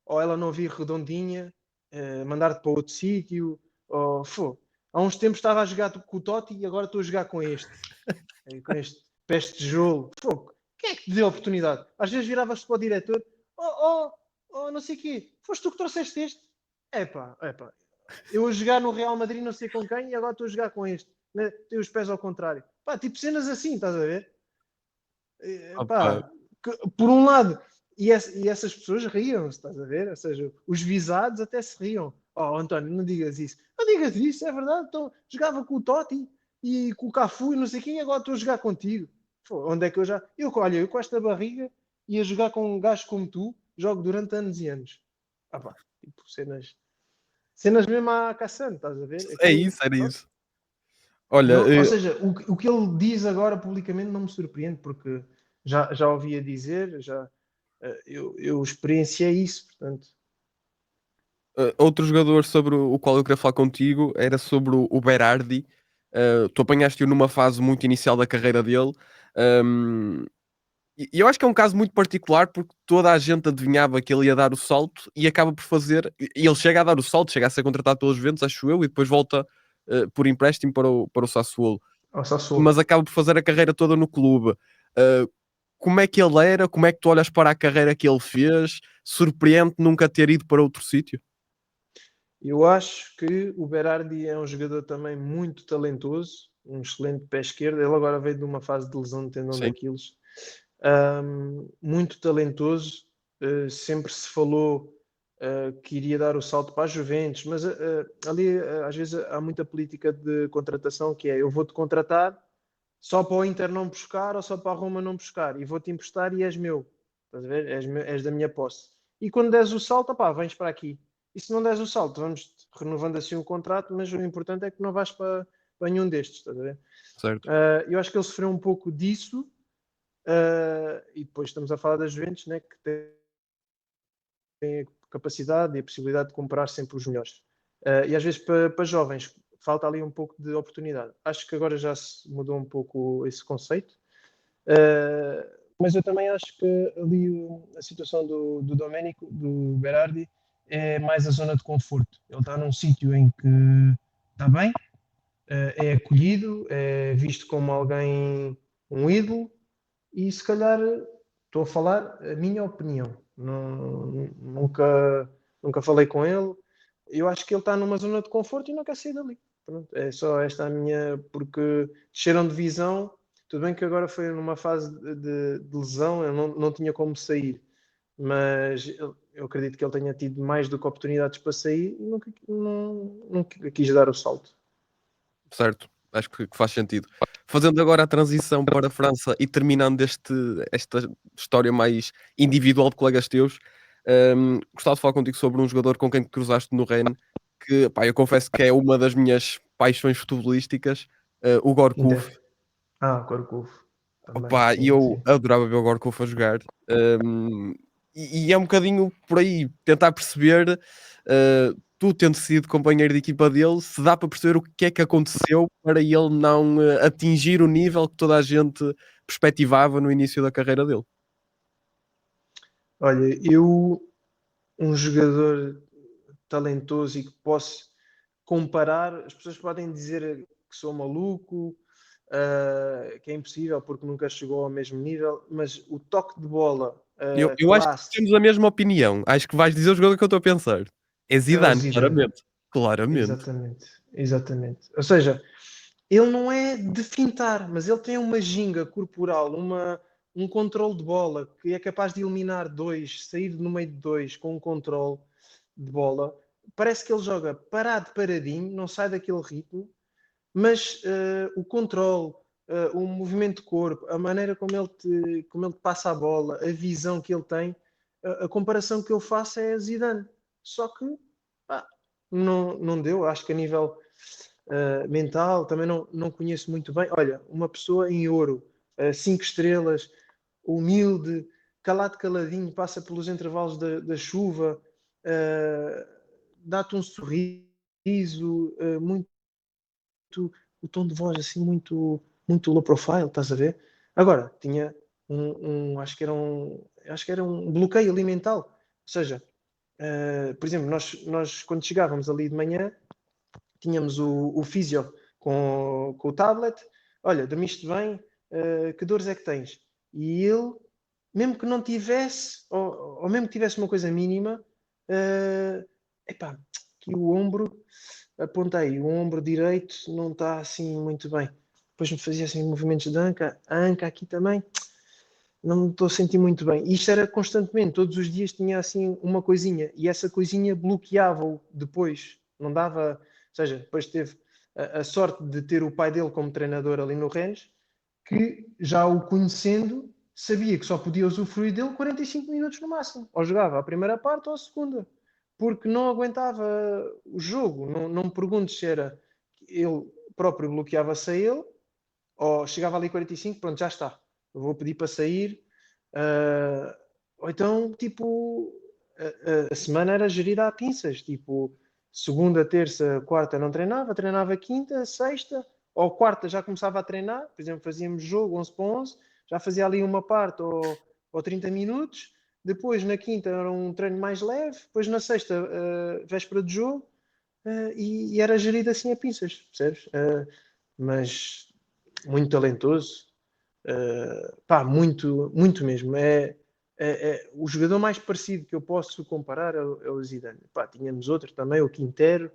ou ela não vir redondinha, mandar-te para outro sítio, ou há uns tempos estava a jogar com o Totti e agora estou a jogar com este peste de tijolo. Quem é que te deu a oportunidade? Às vezes viravas-te para o diretor: não sei o quê, foste tu que trouxeste este? Epá, eu a jogar no Real Madrid não sei com quem e agora estou a jogar com este, né? Tenho os pés ao contrário. Tipo cenas assim, estás a ver? Opa, Por um lado, e essas pessoas riam-se, estás a ver? Ou seja, os visados até se riam. António, não digas isso. Não digas isso, é verdade. Então, jogava com o Totti e com o Cafu e não sei quem, e agora estou a jogar contigo. Onde é que eu já. Olha, eu com esta barriga ia jogar com um gajo como tu, jogo durante anos e anos. Tipo, cenas mesmo à caçando, estás a ver? é Aquilo, isso, era pronto. isso. Olha, Não, ou seja, o que ele diz agora publicamente não me surpreende, porque já ouvia dizer, eu experienciei isso, portanto. outro jogador sobre o qual eu queria falar contigo era sobre o Berardi. Tu apanhaste-o numa fase muito inicial da carreira dele. Um, e eu acho que é um caso muito particular porque toda a gente adivinhava que ele ia dar o salto e acaba por fazer. E ele chega a dar o salto, chega a ser contratado pelos Juventus, acho eu, e depois volta por empréstimo para o Sassuolo. Ao Sassuolo. Mas acaba por fazer a carreira toda no clube. Uh, Como é que ele era? Como é que tu olhas para a carreira que ele fez? Surpreende nunca ter ido para outro sítio? Eu acho que o Berardi é um jogador também muito talentoso, um excelente pé esquerdo. Ele agora veio de uma fase de lesão de tendão de Sim, Aquiles. Muito talentoso, sempre se falou que iria dar o salto para a Juventus, mas ali às vezes há muita política de contratação que é eu vou-te contratar só para o Inter não buscar ou só para a Roma não buscar e vou-te emprestar e és meu, estás a ver? És da minha posse. E quando des o salto, opá, vens para aqui. E se não des o salto, vamos renovando assim o contrato, mas o importante é que não vais para nenhum destes, estás a ver? certo. Eu acho que ele sofreu um pouco disso. E depois estamos a falar das Juventus, né, que tem a capacidade e a possibilidade de comprar sempre os melhores. E às vezes para jovens falta ali um pouco de oportunidade. Acho que agora já se mudou um pouco esse conceito. Mas eu também acho que ali a situação do Domenico, do Berardi, é mais a zona de conforto. Ele está num sítio em que está bem, é acolhido, é visto como alguém, um ídolo, e se calhar estou a falar a minha opinião. Nunca falei com ele. Eu acho que ele está numa zona de conforto e não quer sair dali. Pronto, é só esta a minha. Porque desceram de divisão. Tudo bem que agora foi numa fase de lesão, eu não tinha como sair. Mas eu acredito que ele tenha tido mais do que oportunidades para sair e nunca quis dar o salto. Certo, acho que faz sentido. Fazendo agora a transição para a França e terminando esta história mais individual de colegas teus, gostava de falar contigo sobre um jogador com quem te cruzaste no Rennes, que, pá, eu confesso que é uma das minhas paixões futebolísticas, o Inter. Gourcuff. Corcov. Também, Opá, e sim, eu sim. adorava ver o Gorkuf a jogar. hum, e é um bocadinho por aí, tentar perceber, tu tendo sido companheiro de equipa dele, se dá para perceber o que é que aconteceu para ele não atingir o nível que toda a gente perspectivava no início da carreira dele. Olha, um jogador talentoso e que posso comparar, as pessoas podem dizer que sou maluco, que é impossível porque nunca chegou ao mesmo nível, mas o toque de bola, Eu acho que classe, temos a mesma opinião. Acho que vais dizer o jogador que eu estou a pensar. É é o Zidane, Zidane. claramente. Claramente. Exatamente, exatamente. Ou seja, ele não é de fintar, mas ele tem uma ginga corporal, um controle de bola que é capaz de eliminar dois, sair no meio de dois com um controle de bola. Parece que ele joga parado, paradinho, não sai daquele ritmo, mas o controle, o movimento de corpo, a maneira como ele te passa a bola, a visão que ele tem, a comparação que eu faço é a Zidane. Só que pá, não deu, acho que a nível mental também não conheço muito bem. Olha, uma pessoa em ouro, 5 estrelas, humilde, calado caladinho, passa pelos intervalos da chuva, dá-te um sorriso, muito o tom de voz assim muito low profile, estás a ver? Agora, tinha acho que era um bloqueio alimentar. Ou seja, por exemplo, nós quando chegávamos ali de manhã, tínhamos o físio com o tablet, olha, dormiste bem, que dores é que tens? E ele, mesmo que não tivesse, ou mesmo que tivesse uma coisa mínima, epá, que o ombro, apontei, o ombro direito não está assim muito bem. Depois me fazia assim movimentos de anca, a anca aqui também, não me estou a sentir muito bem. E isto era constantemente, todos os dias tinha assim uma coisinha, e essa coisinha bloqueava-o depois, não dava, ou seja, depois teve a sorte de ter o pai dele como treinador ali no Rennes, que já o conhecendo, sabia que só podia usufruir dele 45 minutos no máximo, ou jogava a primeira parte ou a segunda, porque não aguentava o jogo. Não me perguntes se era ele próprio bloqueava-se a ele, ou chegava ali 45, pronto, já está, eu vou pedir para sair. Uh, ou então, tipo, a semana era gerida a pinças, tipo, segunda, terça, quarta não treinava, treinava quinta, sexta, ou quarta já começava a treinar, por exemplo, fazíamos jogo 11 para 11, já fazia ali uma parte ou 30 minutos, depois na quinta era um treino mais leve, depois na sexta, véspera de jogo, e era gerido assim a pinças, percebes? Mas muito talentoso, pá, muito mesmo. O jogador mais parecido que eu posso comparar é o Zidane. Pá, tínhamos outro também, o Quintero,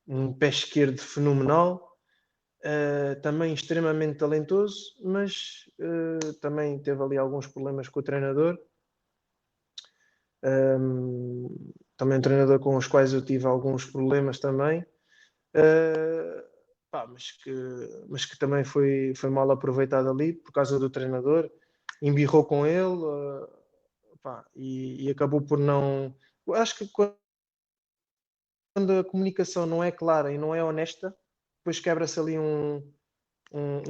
um pé esquerdo fenomenal. também extremamente talentoso, mas também teve ali alguns problemas com o treinador. Também um treinador com os quais eu tive alguns problemas também. Mas que também foi mal aproveitado ali por causa do treinador, embirrou com ele, e acabou por não. Eu acho que quando a comunicação não é clara e não é honesta, depois quebra-se ali um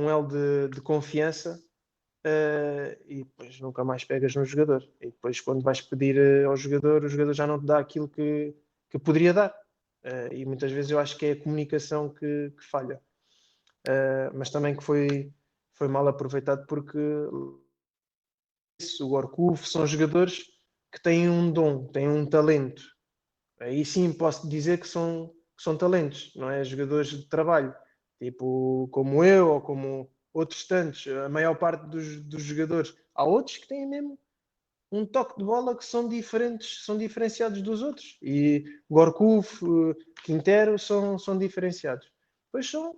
elo de confiança, e depois nunca mais pegas no jogador. E depois, quando vais pedir ao jogador, o jogador já não te dá aquilo que poderia dar. E muitas vezes eu acho que é a comunicação que falha. Mas também que foi mal aproveitado porque o Orkuf são jogadores que têm um dom, têm um talento. Aí sim posso dizer que são talentos, não é jogadores de trabalho, tipo como eu ou como outros tantos, a maior parte dos jogadores. Há outros que têm mesmo um toque de bola que são diferentes, são diferenciados dos outros. E Gorkuf, Quintero são diferenciados. Pois são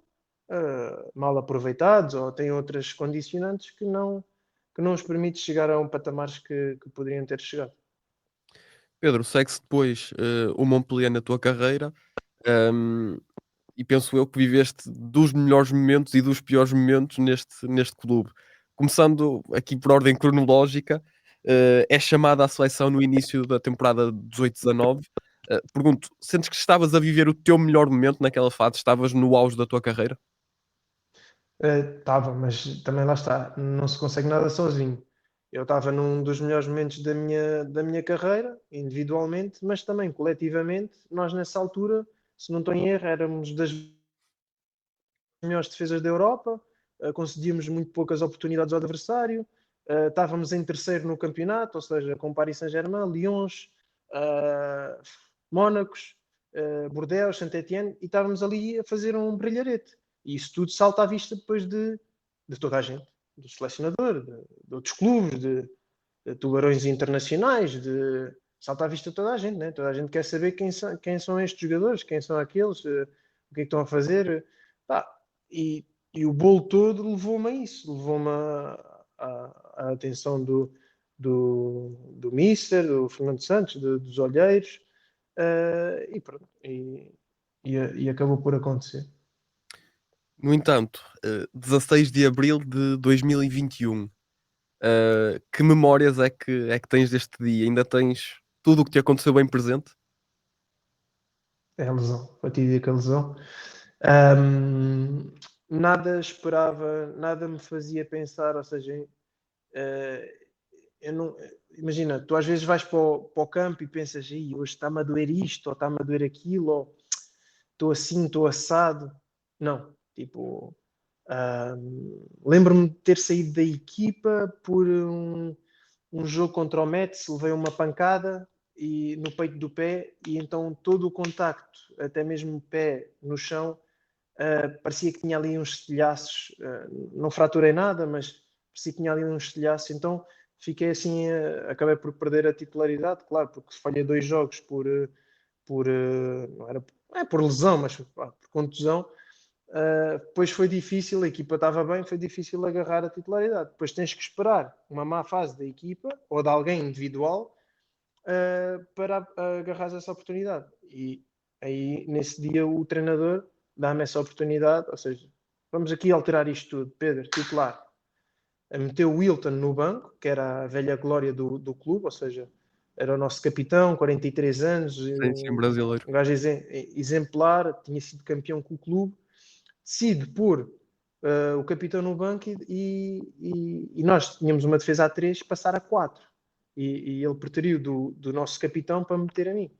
mal aproveitados ou têm outras condicionantes que não os permite chegar a um patamar que poderiam ter chegado. Pedro, segue-se depois o Montpellier na tua carreira, hum, e penso eu que viveste dos melhores momentos e dos piores momentos neste clube. Começando aqui por ordem cronológica, é chamada à seleção no início da temporada 18-19. Pergunto, sentes que estavas a viver o teu melhor momento naquela fase? Estavas no auge da tua carreira? Estava, mas também lá está, não se consegue nada sozinho. Eu estava num dos melhores momentos da minha carreira, individualmente, mas também coletivamente. Nós, nessa altura, se não estou em erro, éramos das melhores defesas da Europa, concedíamos muito poucas oportunidades ao adversário, estávamos em terceiro no campeonato, ou seja, com Paris Saint-Germain, Lyons, uh, Mónacos, Bordeaux, Saint-Étienne, e estávamos ali a fazer um brilharete. E isso tudo salta à vista depois de toda a gente, do selecionador, de outros clubes, de tubarões internacionais, salta à vista toda a gente, né? Toda a gente quer saber quem são estes jogadores, quem são aqueles, o que é que estão a fazer. Pá, e o bolo todo levou-me a isso, levou-me à atenção do Mister, do Fernando Santos, dos Olheiros, e pronto, e acabou por acontecer. No entanto, 16 de abril de 2021, que memórias é que tens deste dia? Ainda tens tudo o que te aconteceu bem presente? É a lesão, fatídica lesão. Um, Nada esperava, nada me fazia pensar, ou seja, eu não, imagina, tu às vezes vais para o campo e pensas, hoje está-me a doer isto, ou está-me a doer aquilo, ou estou assim, estou assado. Não, tipo, lembro-me de ter saído da equipa por um jogo contra o Metz, levei uma pancada no peito do pé, e então todo o contacto, até mesmo o pé no chão, parecia que tinha ali uns estilhaços, não fraturei nada, mas parecia que tinha ali uns estilhaços, então fiquei assim, acabei por perder a titularidade, claro, porque falhei 2 jogos não era, não é por lesão, mas por contusão. Depois foi difícil, a equipa estava bem, foi difícil agarrar a titularidade. Depois tens que esperar uma má fase da equipa ou de alguém individual, para agarrar essa oportunidade. E aí, nesse dia, o treinador dá-me essa oportunidade, ou seja, vamos aqui alterar isto tudo. Pedro, titular, meteu o Wilton no banco, que era a velha glória do clube, ou seja, era o nosso capitão, 43 anos, Sim, sim, brasileiro. um gajo exemplar, tinha sido campeão com o clube. Decide pôr o capitão no banco, e nós tínhamos uma defesa a 3, passar a 4. E ele preteriu do nosso capitão para meter a mim.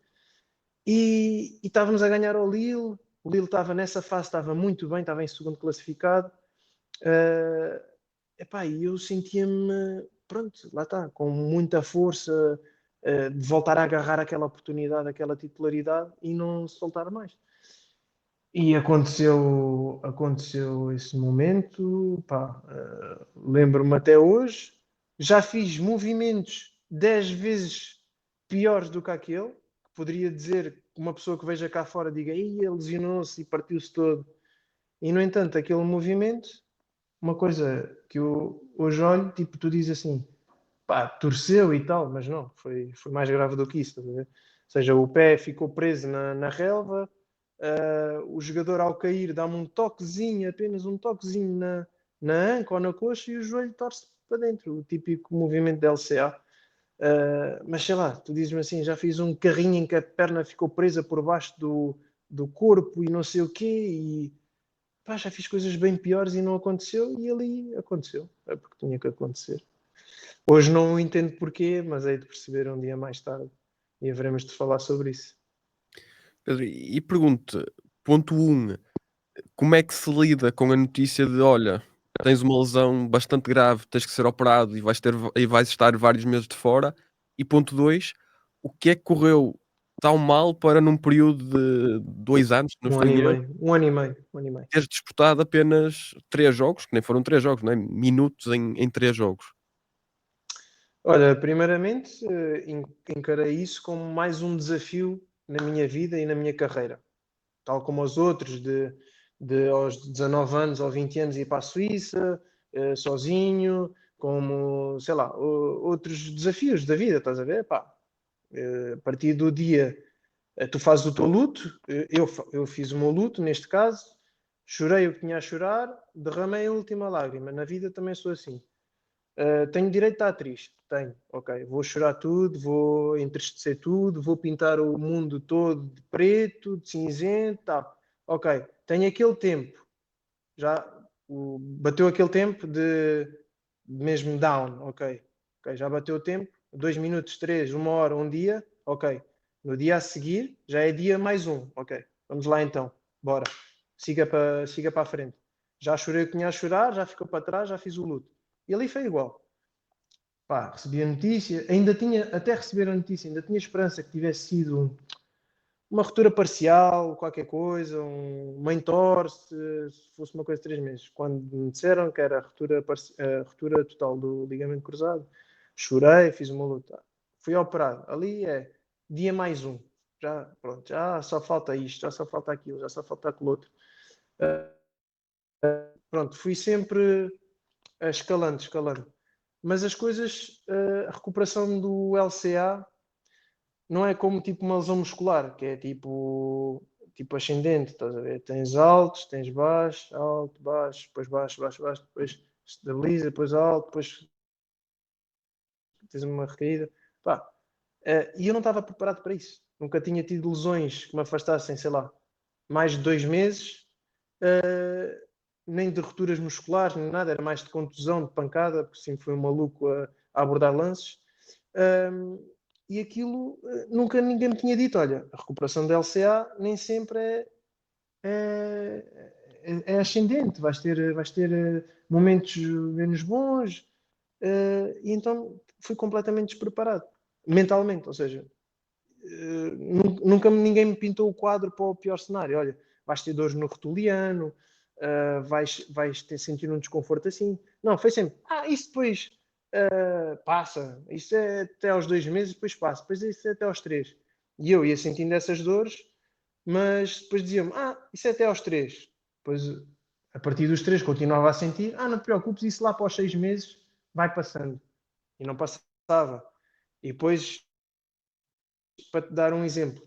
E estávamos a ganhar ao Lille. O Lille estava nessa fase, estava muito bem, estava em segundo classificado. E eu sentia-me, pronto, lá está, com muita força, de voltar a agarrar aquela oportunidade, aquela titularidade e não soltar mais. E aconteceu esse momento, pá, lembro-me até hoje. Já fiz movimentos 10 vezes piores do que aquele, que poderia dizer que uma pessoa que veja cá fora diga, ele lesionou-se e partiu-se todo. E, no entanto, aquele movimento, uma coisa que eu hoje olho, tipo, tu dizes assim, pá, torceu e tal, mas não, foi mais grave do que isso, estás a ver? Ou seja, o pé ficou preso na relva, o jogador ao cair dá-me um toquezinho, apenas um toquezinho na anca ou na coxa e o joelho torce para dentro, o típico movimento de LCA. Mas sei lá, tu dizes-me assim, já fiz um carrinho em que a perna ficou presa por baixo do corpo e não sei o quê, e pá, já fiz coisas bem piores e não aconteceu, e ali aconteceu, é porque tinha que acontecer. Hoje não entendo porquê, mas hei de perceber um dia mais tarde e haveremos de falar sobre isso. Pedro, e pergunto, ponto um, como é que se lida com a notícia de: "Olha, tens uma lesão bastante grave, tens que ser operado e vais estar vários meses de fora"? E ponto 2, o que é que correu tão mal para num período de 2 anos, se não Um estou ano e em erro, meio, um ano e meio, um ano e meio. teres disputado apenas 3 jogos, que nem foram 3 jogos, não é, minutos em 3 jogos? Olha, primeiramente, encarei isso como mais um desafio na minha vida e na minha carreira. Tal como os outros, de aos 19 anos ou 20 anos ir para a Suíça, sozinho, como, sei lá, outros desafios da vida, estás a ver? Pá, a partir do dia, tu fazes o teu luto, eu fiz o meu luto, neste caso, chorei o que tinha a chorar, derramei a última lágrima. Na vida também sou assim. Tenho direito a estar triste? Tenho, ok. Vou chorar tudo, vou entristecer tudo, vou pintar o mundo todo de preto, de cinzento, tal. Ok. Tenho aquele tempo, já bateu aquele tempo de mesmo down, ok. Ok, já bateu o tempo, 2 minutos, 3, 1 hora, um dia, ok. No dia a seguir, já é dia mais um, ok. Vamos lá então, bora. Siga para a frente. Já chorei o que tinha a chorar, já ficou para trás, já fiz o luto. E ali foi igual. Pá, recebi a notícia, ainda tinha, até receber a notícia, ainda tinha esperança que tivesse sido uma ruptura parcial, qualquer coisa, uma entorse, se fosse uma coisa de 3 meses. Quando me disseram que era a ruptura total do ligamento cruzado, chorei, fiz uma luta. Fui operado. Ali é dia mais um. Já, pronto, já só falta isto, já só falta aquilo, já só falta aquilo outro. Pronto, fui sempre escalando, escalando. Mas as coisas, a recuperação do LCA não é como tipo uma lesão muscular, que é tipo ascendente, estás a ver? Tens altos, tens baixos, alto, baixo, depois baixo, baixo, baixo, depois estabiliza, depois alto, depois tens uma recaída. Pá, e eu não estava preparado para isso. Nunca tinha tido lesões que me afastassem, sei lá, mais de 2 meses, nem de rupturas musculares, nem nada, era mais de contusão, de pancada, porque sempre fui um maluco a abordar lances. E aquilo nunca ninguém me tinha dito: olha, a recuperação da LCA nem sempre é ascendente, vais ter momentos menos bons, e então fui completamente despreparado, mentalmente, ou seja, nunca ninguém me pintou o quadro para o pior cenário. Olha, vais ter dores no rotuliano, vais ter sentir um desconforto assim. Não, foi sempre, isso depois passa, isso é até aos 2 meses, depois passa, depois isso é até aos 3. E eu ia sentindo essas dores, mas depois diziam-me, isso é até aos 3. Depois, a partir dos 3, continuava a sentir, não te preocupes, isso lá para os 6 meses vai passando. E não passava. E depois, para te dar um exemplo,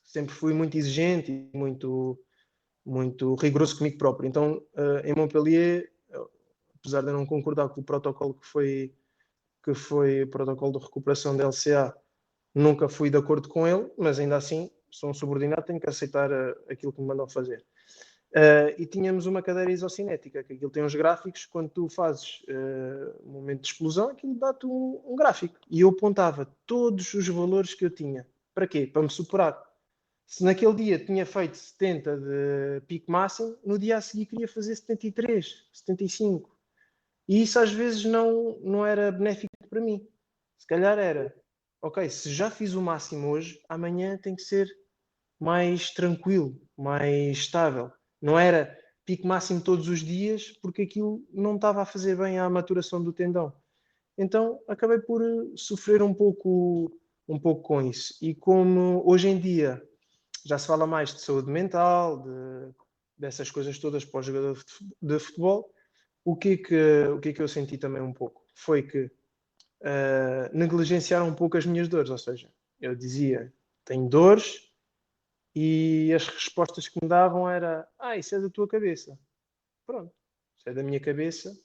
sempre fui muito exigente e muito rigoroso comigo próprio. Então, em Montpellier, apesar de eu não concordar com o protocolo que foi o protocolo de recuperação da LCA, nunca fui de acordo com ele, mas ainda assim sou um subordinado, tenho que aceitar aquilo que me mandam fazer. E tínhamos uma cadeira isocinética, que aquilo tem uns gráficos, quando tu fazes um momento de explosão, aquilo dá-te um gráfico. E eu apontava todos os valores que eu tinha. Para quê? Para me superar. Se naquele dia tinha feito 70 de pico máximo, no dia a seguir queria fazer 73, 75. E isso às vezes não era benéfico para mim. Se calhar era, ok, se já fiz o máximo hoje, amanhã tem que ser mais tranquilo, mais estável. Não era pico máximo todos os dias, porque aquilo não estava a fazer bem à maturação do tendão. Então acabei por sofrer um pouco com isso. E como hoje em dia já se fala mais de saúde mental, dessas coisas todas para o jogador de futebol, o que é que eu senti também um pouco? Foi que negligenciaram um pouco as minhas dores, ou seja, eu dizia, tenho dores, e as respostas que me davam era, isso é da tua cabeça. Pronto, isso é da minha cabeça,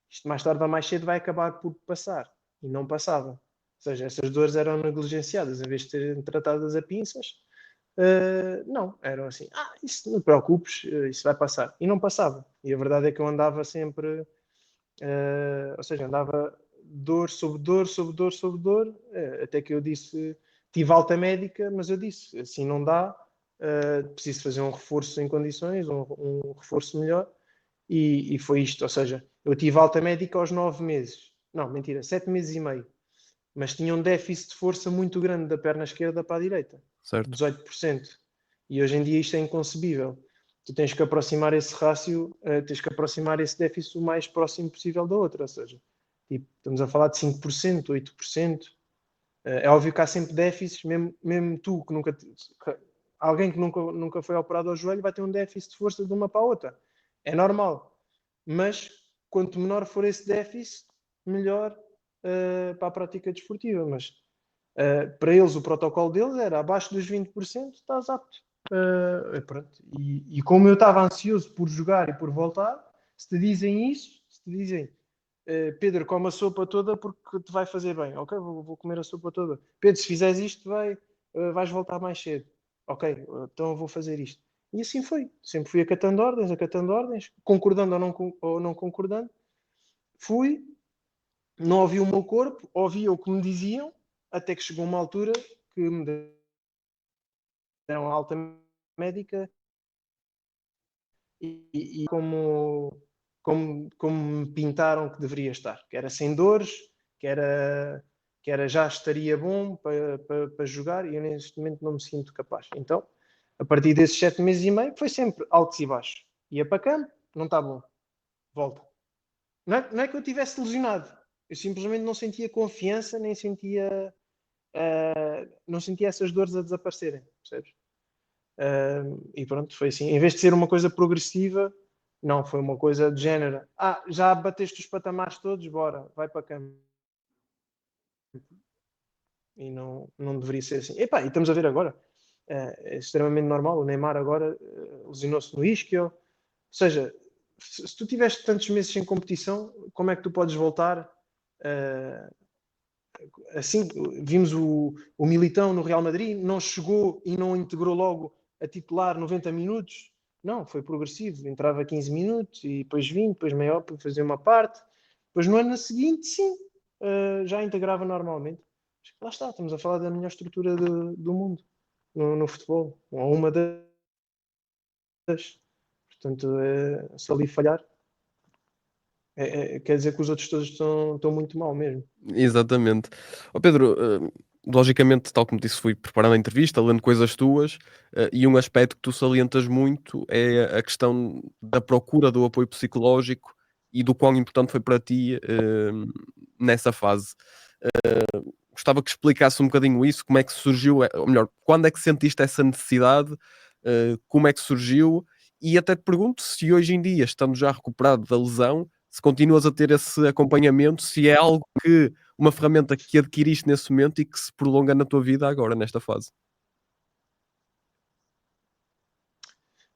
isto mais tarde ou mais cedo vai acabar por passar. E não passava. Ou seja, essas dores eram negligenciadas, em vez de serem tratadas a pinças, não, eram assim, isso não te preocupes, isso vai passar. E não passava. E a verdade é que eu andava sempre, ou seja, andava dor sobre dor, sobre dor, sobre dor, até que eu disse, tive alta médica, mas eu disse, assim não dá, preciso fazer um reforço em condições, um reforço melhor, e foi isto, ou seja, eu tive alta médica aos 9 meses, não, mentira, 7 meses e meio, mas tinha um déficit de força muito grande da perna esquerda para a direita, Certo. 18%, e hoje em dia isto é inconcebível. Tu tens que aproximar esse rácio, tens que aproximar esse déficit o mais próximo possível da outra, ou seja, tipo, estamos a falar de 5%, 8%. É óbvio que há sempre déficits, mesmo tu que nunca. Alguém que nunca foi operado ao joelho vai ter um déficit de força de uma para a outra. É normal. Mas quanto menor for esse déficit, melhor para a prática desportiva. Mas para eles, o protocolo deles era abaixo dos 20%, estás apto. Pronto. E como eu estava ansioso por jogar e por voltar, se te dizem isso, se te dizem Pedro, come a sopa toda porque te vai fazer bem. Ok, vou comer a sopa toda. Pedro, se fizeres isto, vais voltar mais cedo. Ok, então eu vou fazer isto. E assim foi. Sempre fui acatando ordens, concordando ou não concordando. Fui, não ouvi o meu corpo, ouvia o que me diziam, até que chegou uma altura que me deram alta médica e como me pintaram que deveria estar, que era sem dores, que era já estaria bom para jogar e eu neste momento não me sinto capaz. Então, a partir desses 7 meses e meio, foi sempre altos e baixos. Ia para campo, não está bom, volta. Não é que eu tivesse lesionado, eu simplesmente não sentia confiança, nem sentia, não sentia essas dores a desaparecerem, percebes? E pronto, foi assim. Em vez de ser uma coisa progressiva, não, foi uma coisa de género. Já bateste os patamares todos, bora, vai para a cama. E não deveria ser assim. E estamos a ver agora. É extremamente normal. O Neymar agora lesionou-se no isquio. Ou seja, se tu tiveste tantos meses sem competição, como é que tu podes voltar? Assim, vimos o Militão no Real Madrid, não chegou e não integrou logo a titular 90 minutos. Não, foi progressivo. Entrava 15 minutos e depois 20, depois meia hora para fazer uma parte. Depois no ano seguinte, sim, já integrava normalmente. Lá está, estamos a falar da melhor estrutura do mundo no futebol. Ou uma das. Portanto, se ali falhar, quer dizer que os outros todos estão muito mal mesmo. Exatamente. Ó Pedro, logicamente, tal como disse, fui preparando a entrevista, lendo coisas tuas, e um aspecto que tu salientas muito é a questão da procura do apoio psicológico e do quão importante foi para ti, nessa fase. Gostava que explicasse um bocadinho isso, como é que surgiu, ou melhor, quando é que sentiste essa necessidade, como é que surgiu, e até te pergunto se hoje em dia, estando já recuperado da lesão, se continuas a ter esse acompanhamento, se é algo que uma ferramenta que adquiriste nesse momento e que se prolonga na tua vida agora, nesta fase.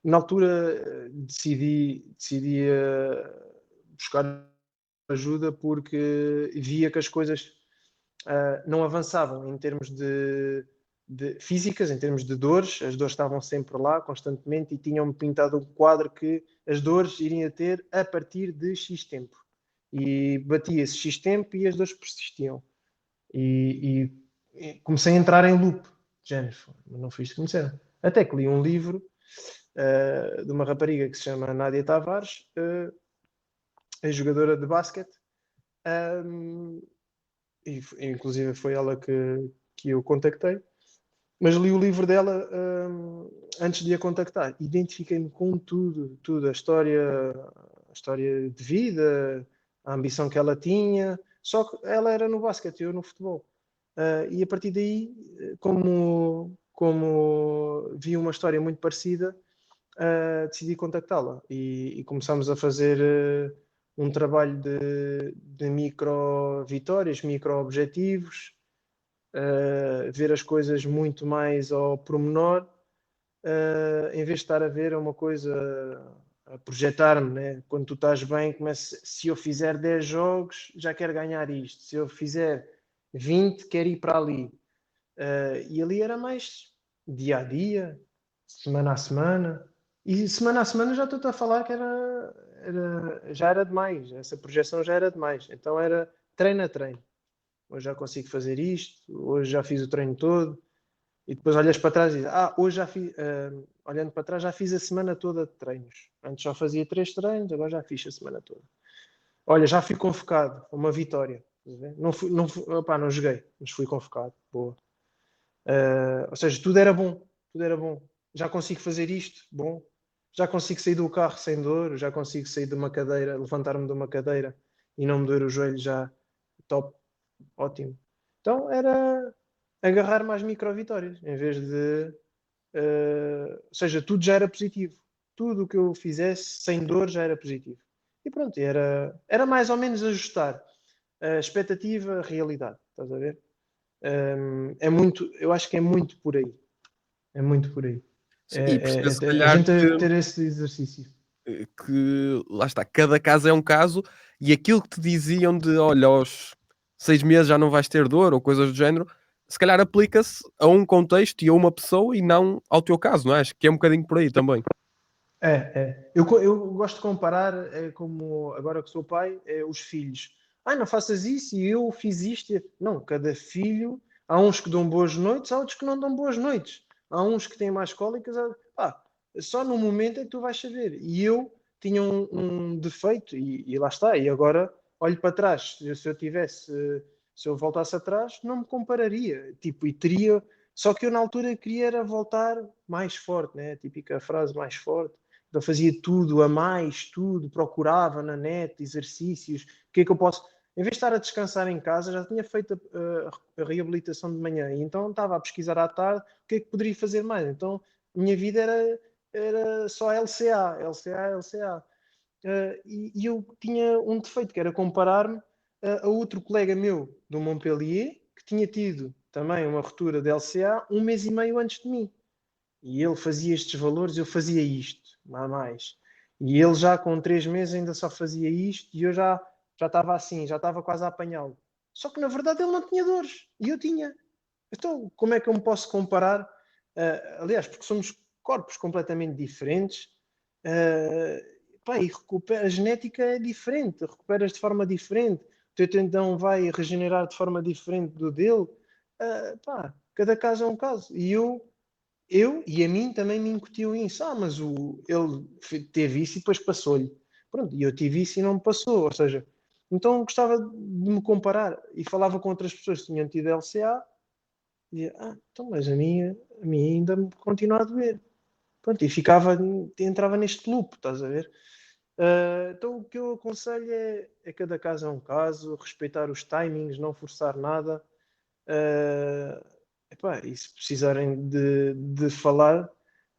Na altura decidi buscar ajuda porque via que as coisas não avançavam em termos de físicas, em termos de dores, as dores estavam sempre lá, constantemente, e tinham-me pintado um quadro que as dores iriam ter a partir de X tempo. E batia esse X tempo e as dores persistiam. E comecei a entrar em loop, género, não fiz o que me disseram. Até que li um livro de uma rapariga que se chama Nádia Tavares, é jogadora de basquete, e inclusive foi ela que eu contactei, mas li o livro dela antes de a contactar. Identifiquei-me com tudo, a história de vida, a ambição que ela tinha, só que ela era no basquete, eu no futebol. E a partir daí, como vi uma história muito parecida, decidi contactá-la e começámos a fazer um trabalho de micro vitórias, micro objetivos, ver as coisas muito mais ao pormenor, em vez de estar a ver uma coisa, a projetar-me, né? Quando tu estás bem, começa, se eu fizer 10 jogos, já quero ganhar isto, se eu fizer 20, quero ir para ali. E ali era mais dia a dia, semana a semana. E semana a semana já estou a falar que já era demais, essa projeção já era demais. Então era treino a treino. Hoje já consigo fazer isto, hoje já fiz o treino todo. E depois olhas para trás e dizes, hoje já fiz, olhando para trás, já fiz a semana toda de treinos. Antes só fazia 3 treinos, agora já fiz a semana toda. Olha, já fui convocado, uma vitória. Não joguei, mas fui convocado. Boa. Ou seja, tudo era bom, tudo era bom. Já consigo fazer isto, bom. Já consigo sair do carro sem dor, já consigo sair de uma cadeira, levantar-me de uma cadeira e não me doer o joelho já, top, ótimo. Então era agarrar mais micro-vitórias, em vez de... ou seja, tudo já era positivo. Tudo o que eu fizesse sem dor já era positivo. E pronto, era mais ou menos ajustar a expectativa à realidade, estás a ver? É muito, eu acho que é muito por aí. É muito por aí. E perceber se A calhar gente ter esse exercício. que lá está, cada caso é um caso e aquilo que te diziam de olha, aos 6 meses já não vais ter dor ou coisas do género, se calhar aplica-se a um contexto e a uma pessoa e não ao teu caso, não é? Acho que é um bocadinho por aí também. Eu gosto de comparar, como agora que sou pai, os filhos. Não faças isso e eu fiz isto. Não, cada filho, há uns que dão boas noites, há outros que não dão boas noites. Há uns que têm mais cólicas. Só no momento é que tu vais saber. E eu tinha um defeito e lá está. E agora olho para trás. Se eu voltasse atrás, não me compararia. Tipo, e teria. Só que eu na altura queria era voltar mais forte, né? A típica frase mais forte. Então fazia tudo a mais, tudo, procurava na net exercícios, o que é que eu posso. Em vez de estar a descansar em casa, já tinha feito a reabilitação de manhã e então estava a pesquisar à tarde o que é que poderia fazer mais. Então a minha vida era só LCA, LCA, LCA. E eu tinha um defeito que era comparar-me a outro colega meu do Montpellier que tinha tido também uma ruptura de LCA um mês e meio antes de mim. E ele fazia estes valores, eu fazia isto, não mais. E ele já com 3 meses ainda só fazia isto e eu já estava assim, já estava quase a apanhá-lo. Só que na verdade ele não tinha dores e eu tinha. Então, como é que eu me posso comparar? Aliás, porque somos corpos completamente diferentes. A genética é diferente, recuperas de forma diferente. O teu tendão vai regenerar de forma diferente do dele. Cada caso é um caso. E eu e a mim também me incutiu isso. Mas ele teve isso e depois passou-lhe. Pronto, e eu tive isso e não me passou. Ou seja, então gostava de me comparar e falava com outras pessoas que tinham tido LCA e dizia, então, mas a mim ainda me continua a doer. Pronto, e entrava neste loop, estás a ver? Então o que eu aconselho é cada caso é um caso, respeitar os timings, não forçar nada. E se precisarem de falar,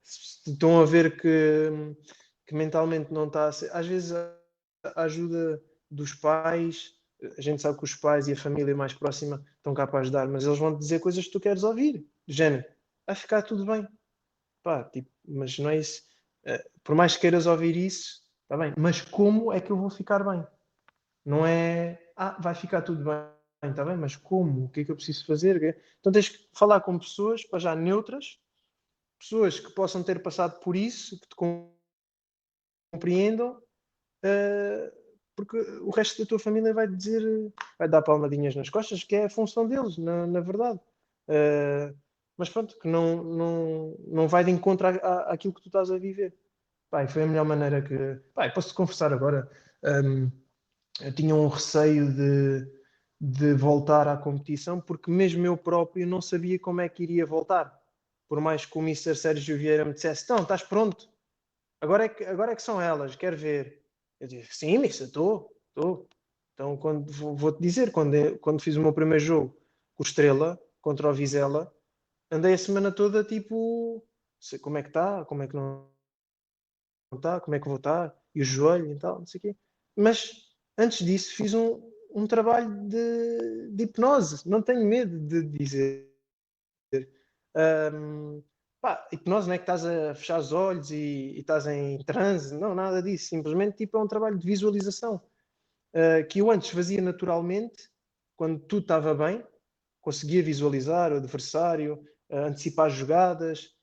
se estão a ver que mentalmente não está a ser. Às vezes a ajuda dos pais, a gente sabe que os pais e a família mais próxima estão cá para ajudar, mas eles vão te dizer coisas que tu queres ouvir. Do género, vai ficar tudo bem. Tipo, mas não é isso. Por mais que queiras ouvir isso, está bem, mas como é que eu vou ficar bem? Não é, vai ficar tudo bem, está bem, mas como? O que é que eu preciso fazer? Então tens que falar com pessoas, para já neutras, pessoas que possam ter passado por isso, que te compreendam, porque o resto da tua família vai dizer, vai dar palmadinhas nas costas, que é a função deles, na verdade. Mas pronto, que não vai de encontro àquilo que tu estás a viver. Foi a melhor maneira que. Posso-te confessar agora. Eu tinha um receio de voltar à competição, porque mesmo eu próprio não sabia como é que iria voltar. Por mais que o Mister Sérgio Vieira me dissesse: então, estás pronto? Agora é que são elas, quero ver. Eu disse: sim, Mister, estou. Então, vou-te dizer, quando fiz o meu primeiro jogo com o Estrela, contra o Vizela, andei a semana toda tipo: sei como é que está, como é que não estar, como é que vou estar, e o joelho e tal, não sei o quê. Mas antes disso fiz um trabalho de hipnose, não tenho medo de dizer. Um, hipnose não é que estás a fechar os olhos e estás em transe, não, nada disso, simplesmente tipo, é um trabalho de visualização que eu antes fazia naturalmente, quando tudo estava bem, conseguia visualizar o adversário, antecipar jogadas,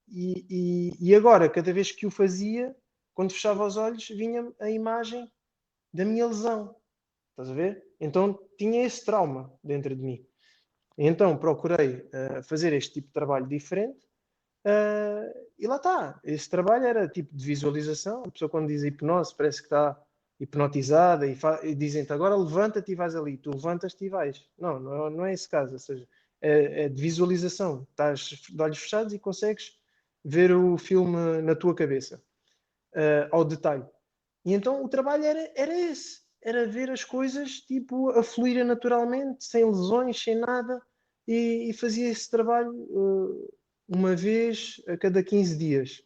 e agora, cada vez que o fazia, quando fechava os olhos, vinha a imagem da minha lesão. Estás a ver? Então tinha esse trauma dentro de mim. Então procurei fazer este tipo de trabalho diferente e lá está. Esse trabalho era tipo de visualização. A pessoa, quando diz hipnose, parece que está hipnotizada e dizem-te agora levanta-te e vais ali. Tu levantas-te e vais. Não, não é esse caso. Ou seja, é de visualização. Estás de olhos fechados e consegues ver o filme na tua cabeça, ao detalhe. E então o trabalho era esse. Era ver as coisas tipo a fluírem naturalmente, sem lesões, sem nada, e fazia esse trabalho uma vez a cada 15 dias.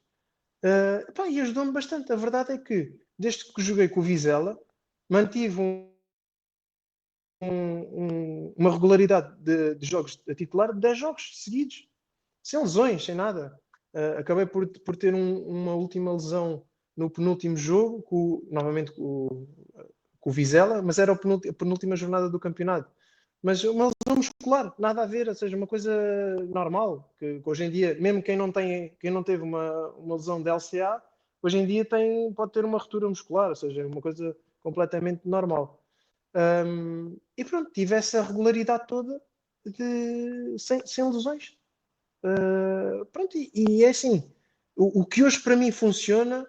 E ajudou-me bastante. A verdade é que, desde que joguei com o Vizela, mantive uma regularidade de jogos a titular de 10 jogos seguidos, sem lesões, sem nada. Acabei por ter uma última lesão no penúltimo jogo, novamente com o Vizela, mas era a penúltima jornada do campeonato. Mas uma lesão muscular, nada a ver, ou seja, uma coisa normal, que hoje em dia, mesmo quem não teve uma lesão de LCA, hoje em dia pode ter uma ruptura muscular, ou seja, uma coisa completamente normal. E pronto, tive essa regularidade toda sem lesões. Pronto, e é assim, o que hoje para mim funciona,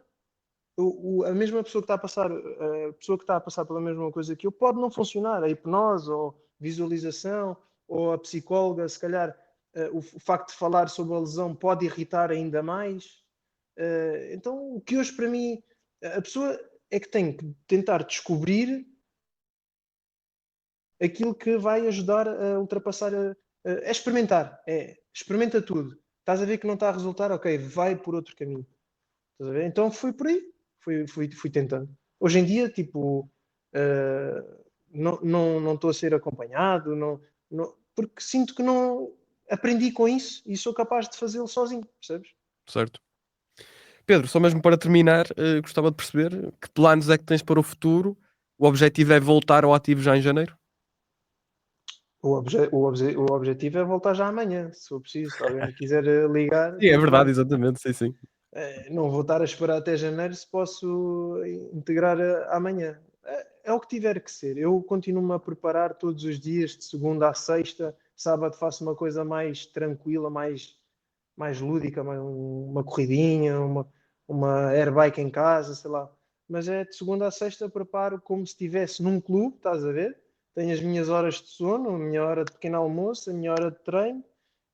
a mesma pessoa que está a passar, a pessoa que está a passar pela mesma coisa que eu, pode não funcionar, a hipnose ou visualização ou a psicóloga, se calhar o facto de falar sobre a lesão pode irritar ainda mais. Então, o que hoje para mim, a pessoa é que tem que tentar descobrir aquilo que vai ajudar a ultrapassar, é experimentar, experimenta tudo. Estás a ver que não está a resultar, ok, vai por outro caminho. Estás a ver? Então fui por aí, fui tentando. Hoje em dia, tipo, não estou a ser acompanhado, porque sinto que não aprendi com isso e sou capaz de fazê-lo sozinho, percebes? Certo. Pedro, só mesmo para terminar, gostava de perceber que planos é que tens para o futuro? O objetivo é voltar ao ativo já em janeiro? O objetivo é voltar já amanhã, se for preciso. Se alguém me quiser ligar, Sim, é tudo verdade, bem. exatamente, sim, sim. Não vou estar a esperar até janeiro se posso integrar amanhã. É o que tiver que ser. Eu continuo-me a preparar todos os dias, de segunda a sexta. Sábado faço uma coisa mais tranquila, mais lúdica, uma corridinha, uma airbike em casa, sei lá. Mas é de segunda a sexta preparo como se estivesse num clube, estás a ver? Tenho as minhas horas de sono, a minha hora de pequeno almoço, a minha hora de treino,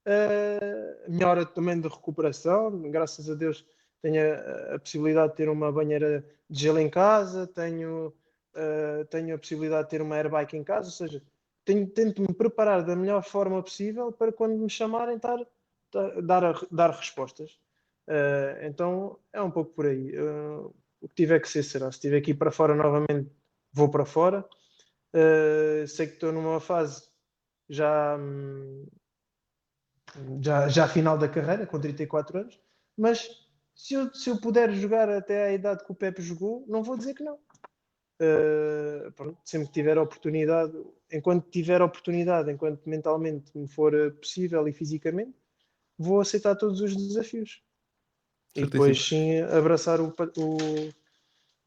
a minha hora também de recuperação. Graças a Deus tenho a possibilidade de ter uma banheira de gelo em casa, tenho a possibilidade de ter uma airbike em casa, ou seja, tento me preparar da melhor forma possível para quando me chamarem dar respostas. Então é um pouco por aí. O que tiver que ser será. Se tiver que ir para fora novamente, vou para fora. Sei que estou numa fase já, já final da carreira, com 34 anos, mas se eu puder jogar até à idade que o Pepe jogou, não vou dizer que não. Pronto, sempre que tiver oportunidade, enquanto mentalmente me for possível e fisicamente, vou aceitar todos os desafios. E Certíssimo. depois sim abraçar o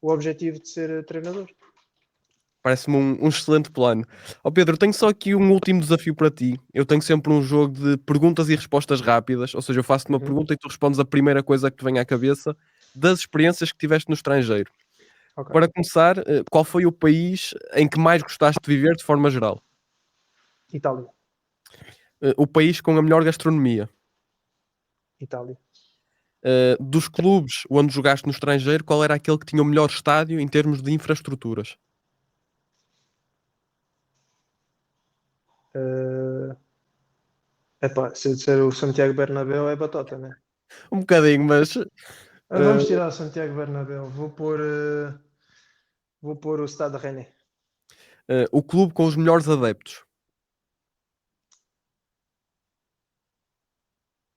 objetivo de ser treinador. Parece-me um excelente plano. Ó Pedro, tenho só aqui um último desafio para ti. Eu tenho sempre um jogo de perguntas e respostas rápidas, ou seja, eu faço-te uma Uhum. pergunta e tu respondes a primeira coisa que te vem à cabeça das experiências que tiveste no estrangeiro. Ok. Para começar, qual foi o país em que mais gostaste de viver de forma geral? Itália. O país com a melhor gastronomia? Itália. Dos clubes onde jogaste no estrangeiro, qual era aquele que tinha o melhor estádio em termos de infraestruturas? Uh, se eu disser o Santiago Bernabéu é batota, né? Um bocadinho, mas Vamos tirar o Santiago Bernabéu. Vou pôr o Stade Rennais. O clube com os melhores adeptos.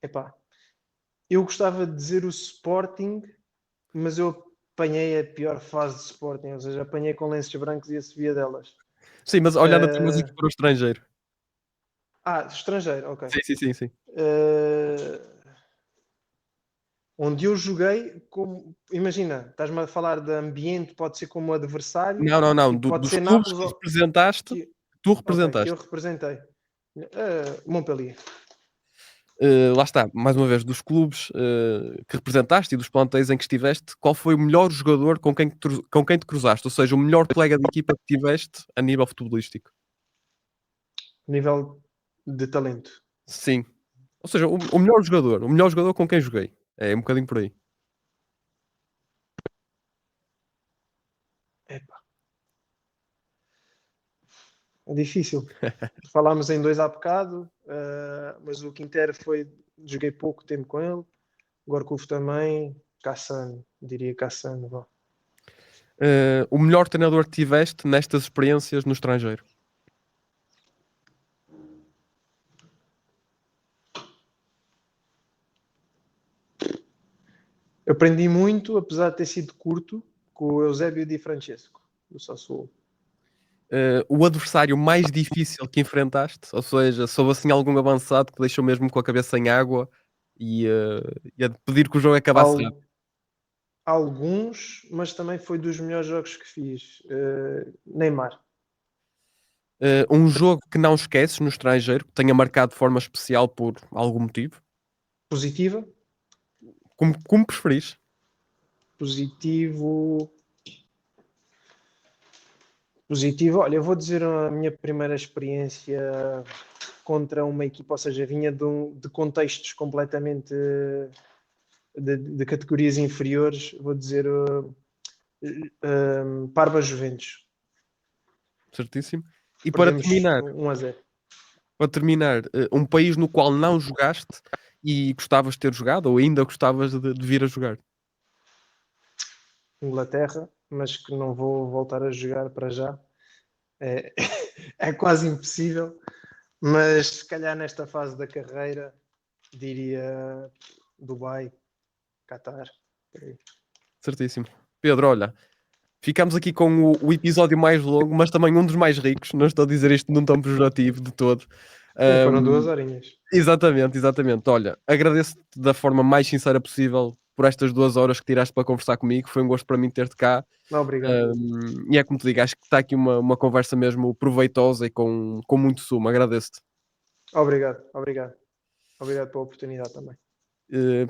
Epá, eu gostava de dizer o Sporting, mas eu apanhei a pior fase de Sporting, ou seja, apanhei com lenços brancos e a subia delas. Sim, mas olhando até mais Eh, aqui para o estrangeiro. Estrangeiro, ok. Sim, sim, sim, sim. Eh, onde eu joguei, imagina, estás-me a falar de ambiente, pode ser como adversário, Não, não, não. tipo, pode Dos ser clubes Nápoles que ou representaste, que, tu ok, que eu representaste. representei. Montpellier. Lá está, mais uma vez, dos clubes que representaste e dos plantéis em que estiveste, qual foi o melhor jogador com quem te cruzaste? Ou seja, o melhor colega de equipa que tiveste a nível futebolístico? Nível de talento. Sim. Ou seja, o melhor jogador com quem joguei. É um bocadinho por aí. Epá, é difícil. Falámos em dois há bocado, mas o Quintero joguei pouco tempo com ele. Gorkuf também. Cassano, diria Cassano. Vá. O melhor treinador que tiveste nestas experiências no estrangeiro? Eu aprendi muito, apesar de ter sido curto, com o Eusébio Di Francesco, do Sassuolo. O adversário mais difícil que enfrentaste? Ou seja, soube assim algum avançado que deixou mesmo com a cabeça em água e a pedir que o jogo acabasse rápido? Alguns, mas também foi dos melhores jogos que fiz. Neymar. Um jogo que não esqueces no estrangeiro, que tenha marcado de forma especial por algum motivo? Positiva. Como preferires. Positivo. Positivo. Olha, eu vou dizer a minha primeira experiência contra uma equipa, ou seja, vinha de contextos completamente de categorias inferiores. Vou dizer Parma Juventus. Certíssimo. E Perdemos 1-0. para terminar, um país no qual não jogaste e gostavas de ter jogado ou ainda gostavas de vir a jogar? Inglaterra, mas que não vou voltar a jogar para já. É, é quase impossível, mas se calhar nesta fase da carreira diria Dubai, Qatar. Certíssimo. Pedro, olha, ficamos aqui com o episódio mais longo, mas também um dos mais ricos. Não estou a dizer isto num tom pejorativo de todo. Sim, foram Ahm, 2 horinhas. Exatamente, exatamente. Olha, agradeço-te da forma mais sincera possível por estas 2 horas que tiraste para conversar comigo. Foi um gosto para mim ter-te cá. Não, obrigado. E é como te digo, acho que está aqui uma conversa mesmo proveitosa e com muito sumo. Agradeço-te. Obrigado, obrigado. Obrigado pela oportunidade também.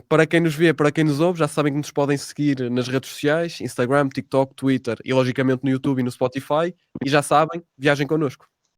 Para quem nos vê, para quem nos ouve, já sabem que nos podem seguir nas redes sociais, Instagram, TikTok, Twitter e logicamente no YouTube e no Spotify. E já sabem, viajem connosco.